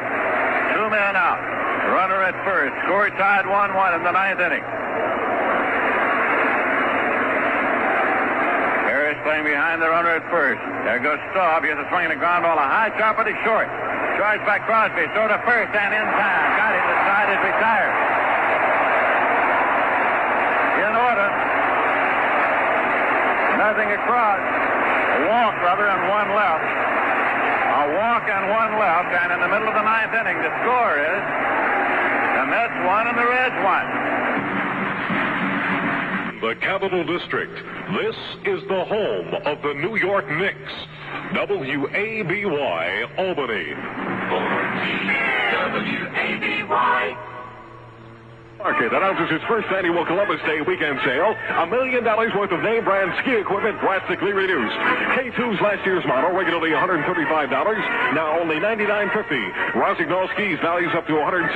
Speaker 2: 2 men out. Runner at first. Score tied 1-1 in the 9th inning. Harris playing behind the runner at first. There goes Staub. He has a swing and a ground ball. A high chop, but he's short. Drives back Crosby. Throw to first and in time. Got him. The side is retired. In order. Nothing across. A walk, brother, and 1 left. A walk and 1 left, and in the middle of the 9th inning, the score is the Mets 1 and the Reds 1.
Speaker 9: The Capital District. This is the home of the New York Knicks. WABY, Albany. WABY.
Speaker 6: Market announces its first annual Columbus Day weekend sale. $1 million worth of name brand ski equipment drastically reduced. K2's last year's model, regularly $135, now only $99.50. Rossignol skis values up to $160,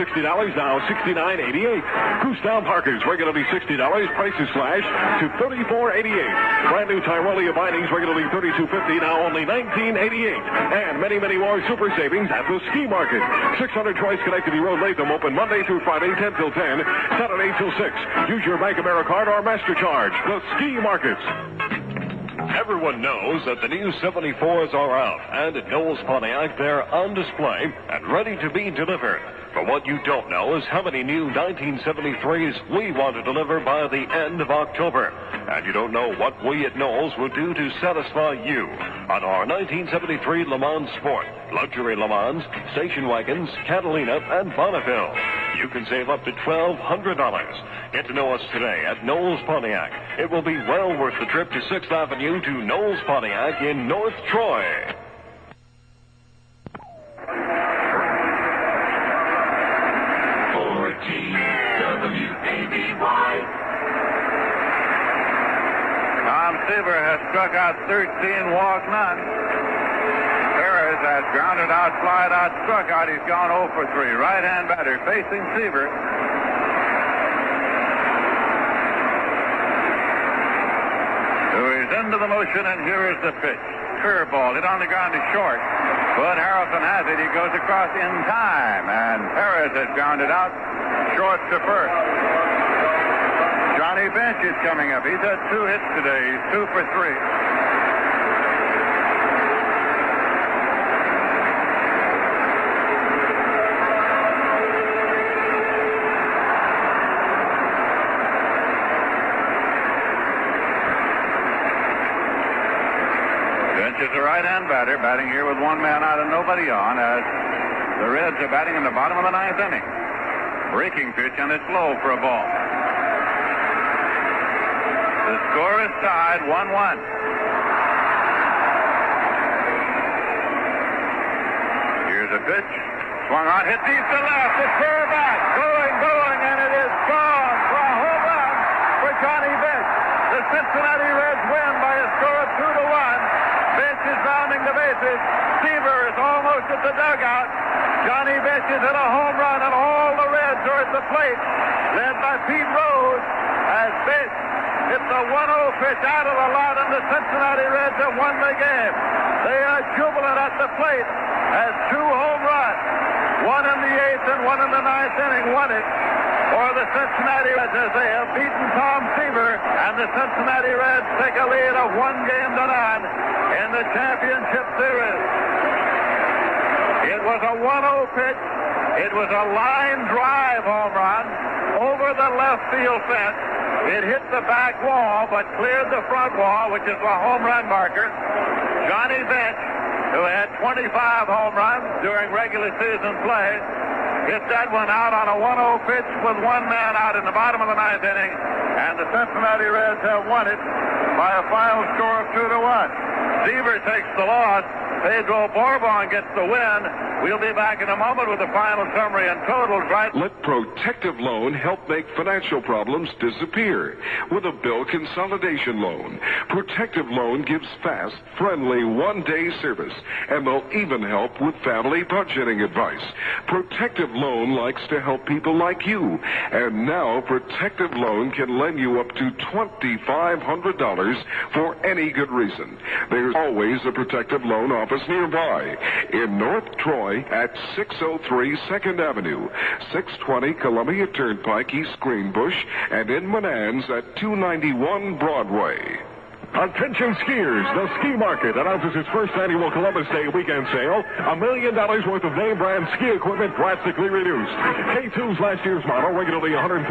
Speaker 6: now $69.88. Goosedown Parkers, regularly $60, prices slashed to $34.88. Brand new Tyrolia bindings, regularly $32.50, now only $19.88. And many, many more super savings at the ski market. 600 Troy Schenectady Road, Latham, open Monday through Friday, 10 till 10. Saturday till 6. Use your Bank Americard or MasterCharge. The ski markets.
Speaker 9: Everyone knows that the new 74s are out, and at Knowles Pontiac, they're on display and ready to be delivered. But what you don't know is how many new 1973s we want to deliver by the end of October. And you don't know what we at Knowles will do to satisfy you on our 1973 Le Mans Sport, luxury Le Mans, station wagons, Catalina, and Bonneville. You can save up to $1,200. Get to know us today at Knowles Pontiac. It will be well worth the trip to 6th Avenue to Knowles Pontiac in North Troy.
Speaker 2: WABY. Tom Seaver has struck out 13, walked none. Perez has grounded out, flied out, struck out. He's gone 0 for 3. Right-hand batter facing Seaver. Who is into the motion, and here is the pitch. Curveball hit on the ground to short. Bud Harrelson has it. He goes across in time, and Perez has grounded out short to first. Johnny Bench is coming up. He's had 2 hits today. He's 2 for 3. Bench is a right-hand batter, batting here with 1 man out and nobody on, as the Reds are batting in the bottom of the 9th inning. Breaking pitch, and it's low for a ball. The score is tied 1-1. Here's a pitch. Swung on, hit deep to left. It's fair back. Going, and it is gone for a home run for Johnny Bench. The Cincinnati Reds win by a score of 2-1. Bench is rounding the bases. Seaver is almost at the dugout. Johnny Bench is in a home run, and all the Reds are at the plate, led by Pete Rose, as Bench hits a 1-0 pitch out of the lot, and the Cincinnati Reds have won the game. They are jubilant at the plate as 2 home runs, 1 in the 8th and 1 in the 9th inning, won it for the Cincinnati Reds, as they have beaten Tom Seaver, and the Cincinnati Reds take a lead of 1-0 in the championship series. It was a 1-0 pitch. It was a line drive home run over the left field fence. It hit the back wall, but cleared the front wall, which is a home run marker. Johnny Bench, who had 25 home runs during regular season play, hit that one out on a 1-0 pitch with 1 man out in the bottom of the 9th inning, and the Cincinnati Reds have won it by a final score of 2-1. Seaver takes the loss. Pedro Bourbon gets the win. We'll be back in a moment with the final summary and totals. Right.
Speaker 6: Let Protective Loan help make financial problems disappear with a bill consolidation loan. Protective Loan gives fast, friendly, one-day service, and they'll even help with family budgeting advice. Protective Loan likes to help people like you, and now Protective Loan can lend you up to $2,500 for any good reason. There's always a Protective Loan office nearby in North Troy at 603 2nd Avenue, 620 Columbia Turnpike, East Greenbush, and in Menands at 291 Broadway.
Speaker 9: Attention skiers, the Ski Market announces its first annual Columbus Day weekend sale. $1 million worth of name brand ski equipment drastically reduced. K2's last year's model, regularly $135,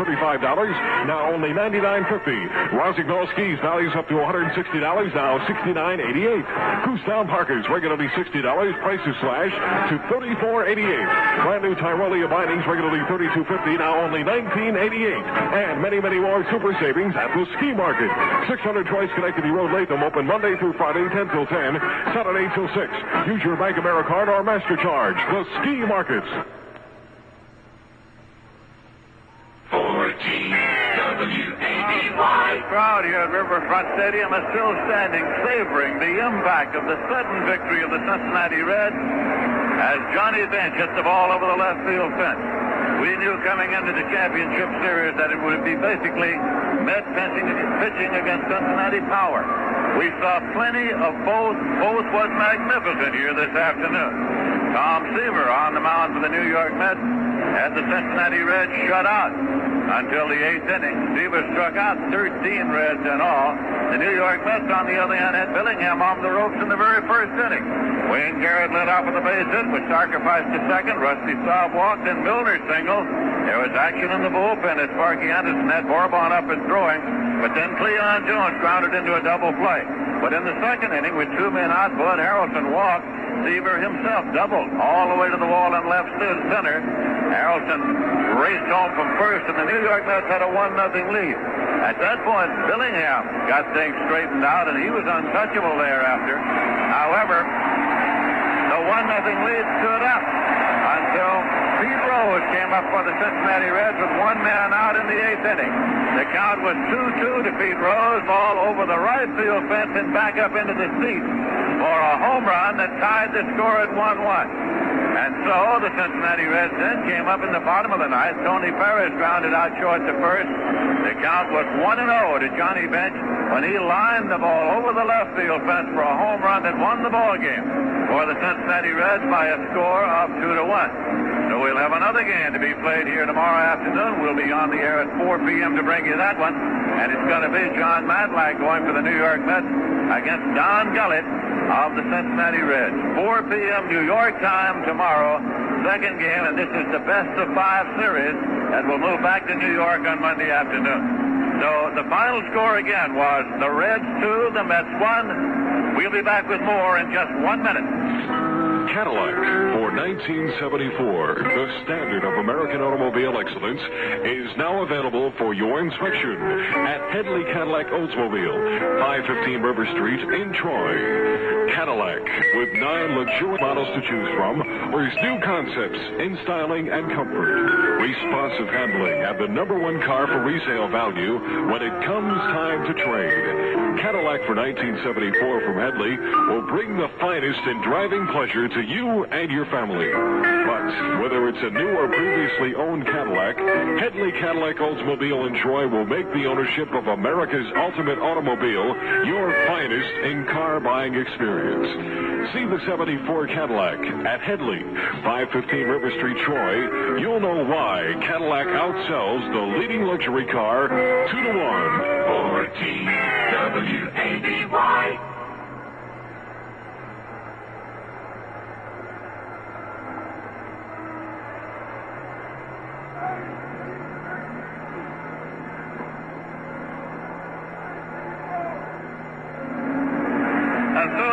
Speaker 9: now only $99.50. Rossignol skis values up to $160, now $69.88. Kustown Parkers, regularly $60, prices slashed to $34.88. Brand new Tyrolia bindings, regularly $32.50, now only $19.88. And many, many more super savings at the Ski Market. 600 Choice Connected Road, Latham, open Monday through Friday, 10 till 10, Saturday till 6. Use your Bank AmeriCard or MasterCharge. The Ski Markets.
Speaker 2: 14 WABY. Crowd here at Riverfront Stadium is still standing, savoring the impact of the sudden victory of the Cincinnati Reds as Johnny Bench hit the ball over the left field fence. We knew coming into the championship series that it would be basically Met pitching against Cincinnati power. We saw plenty of both. Both was magnificent here this afternoon. Tom Seaver on the mound for the New York Mets had the Cincinnati Reds shut out until the 8th inning. Seaver struck out 13 Reds in all. The New York Mets, on the other hand, had Billingham on the ropes in the very first inning. Wayne Garrett led off with a base hit, was sacrificed to second. Rusty Staub walked, and Milner singled. There was action in the bullpen as Sparky Anderson had Bourbon up and throwing, but then Cleon Jones grounded into a double play. But in the second inning, with 2 men out, Bud Harrelson walked. Seaver himself doubled all the way to the wall and left center. Harrelson raced home from first, and the New York Mets had a 1-0 lead. At that point, Billingham got things straightened out, and he was untouchable thereafter. However, the 1-0 lead stood up until Pete Rose came up for the Cincinnati Reds with 1 man out in the 8th inning. The count was 2-2 to Pete Rose, ball over the right field fence and back up into the seats for a home run that tied the score at 1-1. And so the Cincinnati Reds then came up in the bottom of the ninth. Tony Perez grounded out short to first. The count was 1-0 to Johnny Bench when he lined the ball over the left field fence for a home run that won the ball game for the Cincinnati Reds by a score of 2-1. So we'll have another game to be played here tomorrow afternoon. We'll be on the air at 4 p.m. to bring you that one. And it's going to be John Matlack going for the New York Mets against Don Gullett of the Cincinnati Reds. 4 p.m. New York time tomorrow. Second game, and this is the best of 5 series that will move back to New York on Monday afternoon. So the final score again was the Reds 2, the Mets 1. We'll be back with more in just 1 minute.
Speaker 6: Cadillac for 1974, the standard of American automobile excellence, is now available for your inspection at Headley Cadillac Oldsmobile, 515 River Street in Troy. Cadillac, with 9 luxurious models to choose from, offers new concepts in styling and comfort, responsive handling, and the #1 car for resale value when it comes time to trade. Cadillac for 1974 from Headley will bring the finest in driving pleasure to you and your family. But whether it's a new or previously owned Cadillac, Headley Cadillac Oldsmobile in Troy will make the ownership of America's ultimate automobile your finest in car buying experience. See the 74 Cadillac at Headley, 515 River Street, Troy. You'll know why Cadillac outsells the leading luxury car 2-1.
Speaker 1: For TWABY.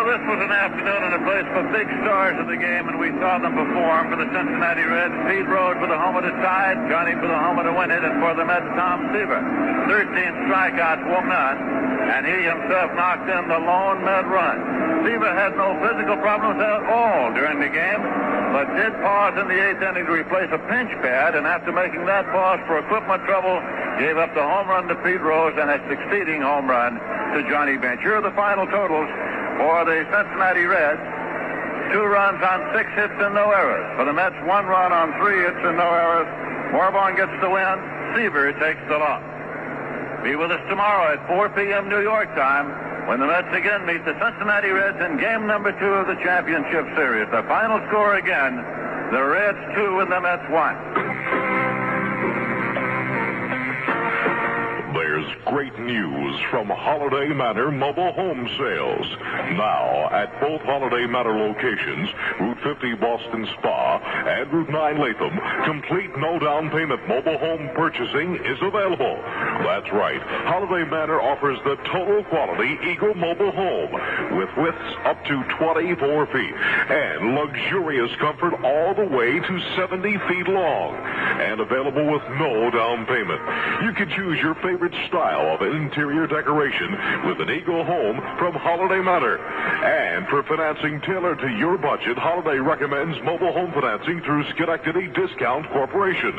Speaker 2: This was an afternoon and a place for big stars of the game, and we saw them perform. For the Cincinnati Reds, Pete Rose for the homer to tie it, Johnny for the homer to win it, and for the Mets, Tom Seaver. 13 strikeouts, 1 none, and he himself knocked in the lone Met run. Seaver had no physical problems at all during the game, but did pause in the 8th inning to replace a pinch pad, and after making that pause for equipment trouble, gave up the home run to Pete Rose and a succeeding home run to Johnny Bench. Here are the final totals for the Cincinnati Reds. 2 runs on 6 hits and no errors. For the Mets, 1 run on 3 hits and no errors. Bourbon gets the win. Seaver takes the loss. Be with us tomorrow at 4 p.m. New York time when the Mets again meet the Cincinnati Reds in game number 2 of the championship series. The final score again, the Reds 2 and the Mets 1.
Speaker 6: There's great news from Holiday Manor Mobile Home Sales. Now, at both Holiday Manor locations, Route 50 Boston Spa and Route 9 Latham, complete no-down payment mobile home purchasing is available. That's right. Holiday Manor offers the total quality Eagle mobile home with widths up to 24 feet and luxurious comfort all the way to 70 feet long and available with no down payment. You can choose your favorite style of interior decoration with an Eagle home from Holiday Manor. And for financing tailored to your budget, Holiday recommends mobile home financing through Schenectady Discount Corporation,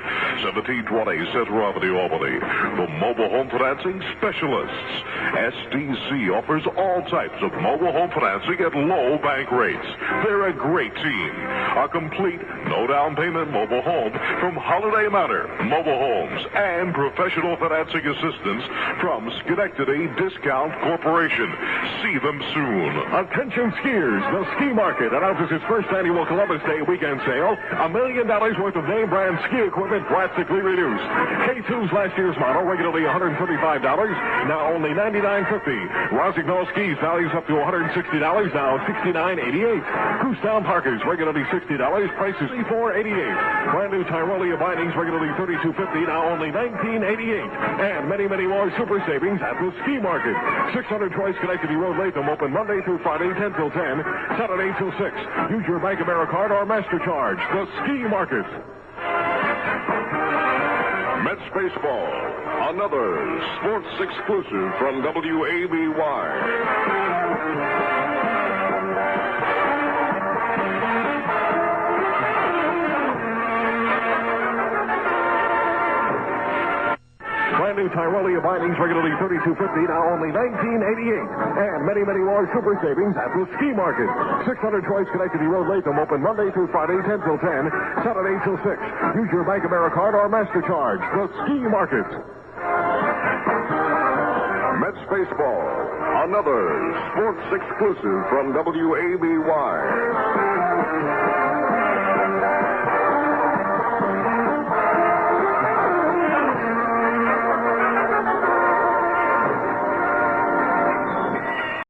Speaker 6: 1720 Central Avenue, Albany. The mobile home financing specialists. SDC offers all types of mobile home financing at low bank rates. They're a great team. A complete no down payment mobile home from Holiday Manor Mobile Homes and professional financing assistance from Schenectady Discount Corporation. See them soon.
Speaker 9: Attention skiers, the Ski Market announces its first annual Columbus Day weekend sale. $1 million worth of name brand ski equipment drastically reduced. K2's last year's model, regularly $135, now only $99.50. Rossignol skis values up to $160, now $69.88. Cruisetown Parkers, regularly $60, prices $34.88. Brand new Tyrolia Bindings, regularly $32.50, now only $19.88. And many, many more super savings at the Ski Market. 600 Troy Schenectady Road, Latham, open Monday through Friday, 10 till 10, Saturday till 6. Use your Bank Americard or MasterCharge. The Ski Market.
Speaker 6: Mets baseball, another sports exclusive from WABY.
Speaker 9: Brand new Tyrolia Bindings, regularly $32.50, now only $19.88. And many, many more super savings at the Ski Market. 600 Troy Schenectady Road, Latham, open Monday through Friday, 10 till 10, Saturday till 6. Use your Bank Americard or MasterCharge. The Ski Market.
Speaker 6: Mets baseball, another sports exclusive from WABY.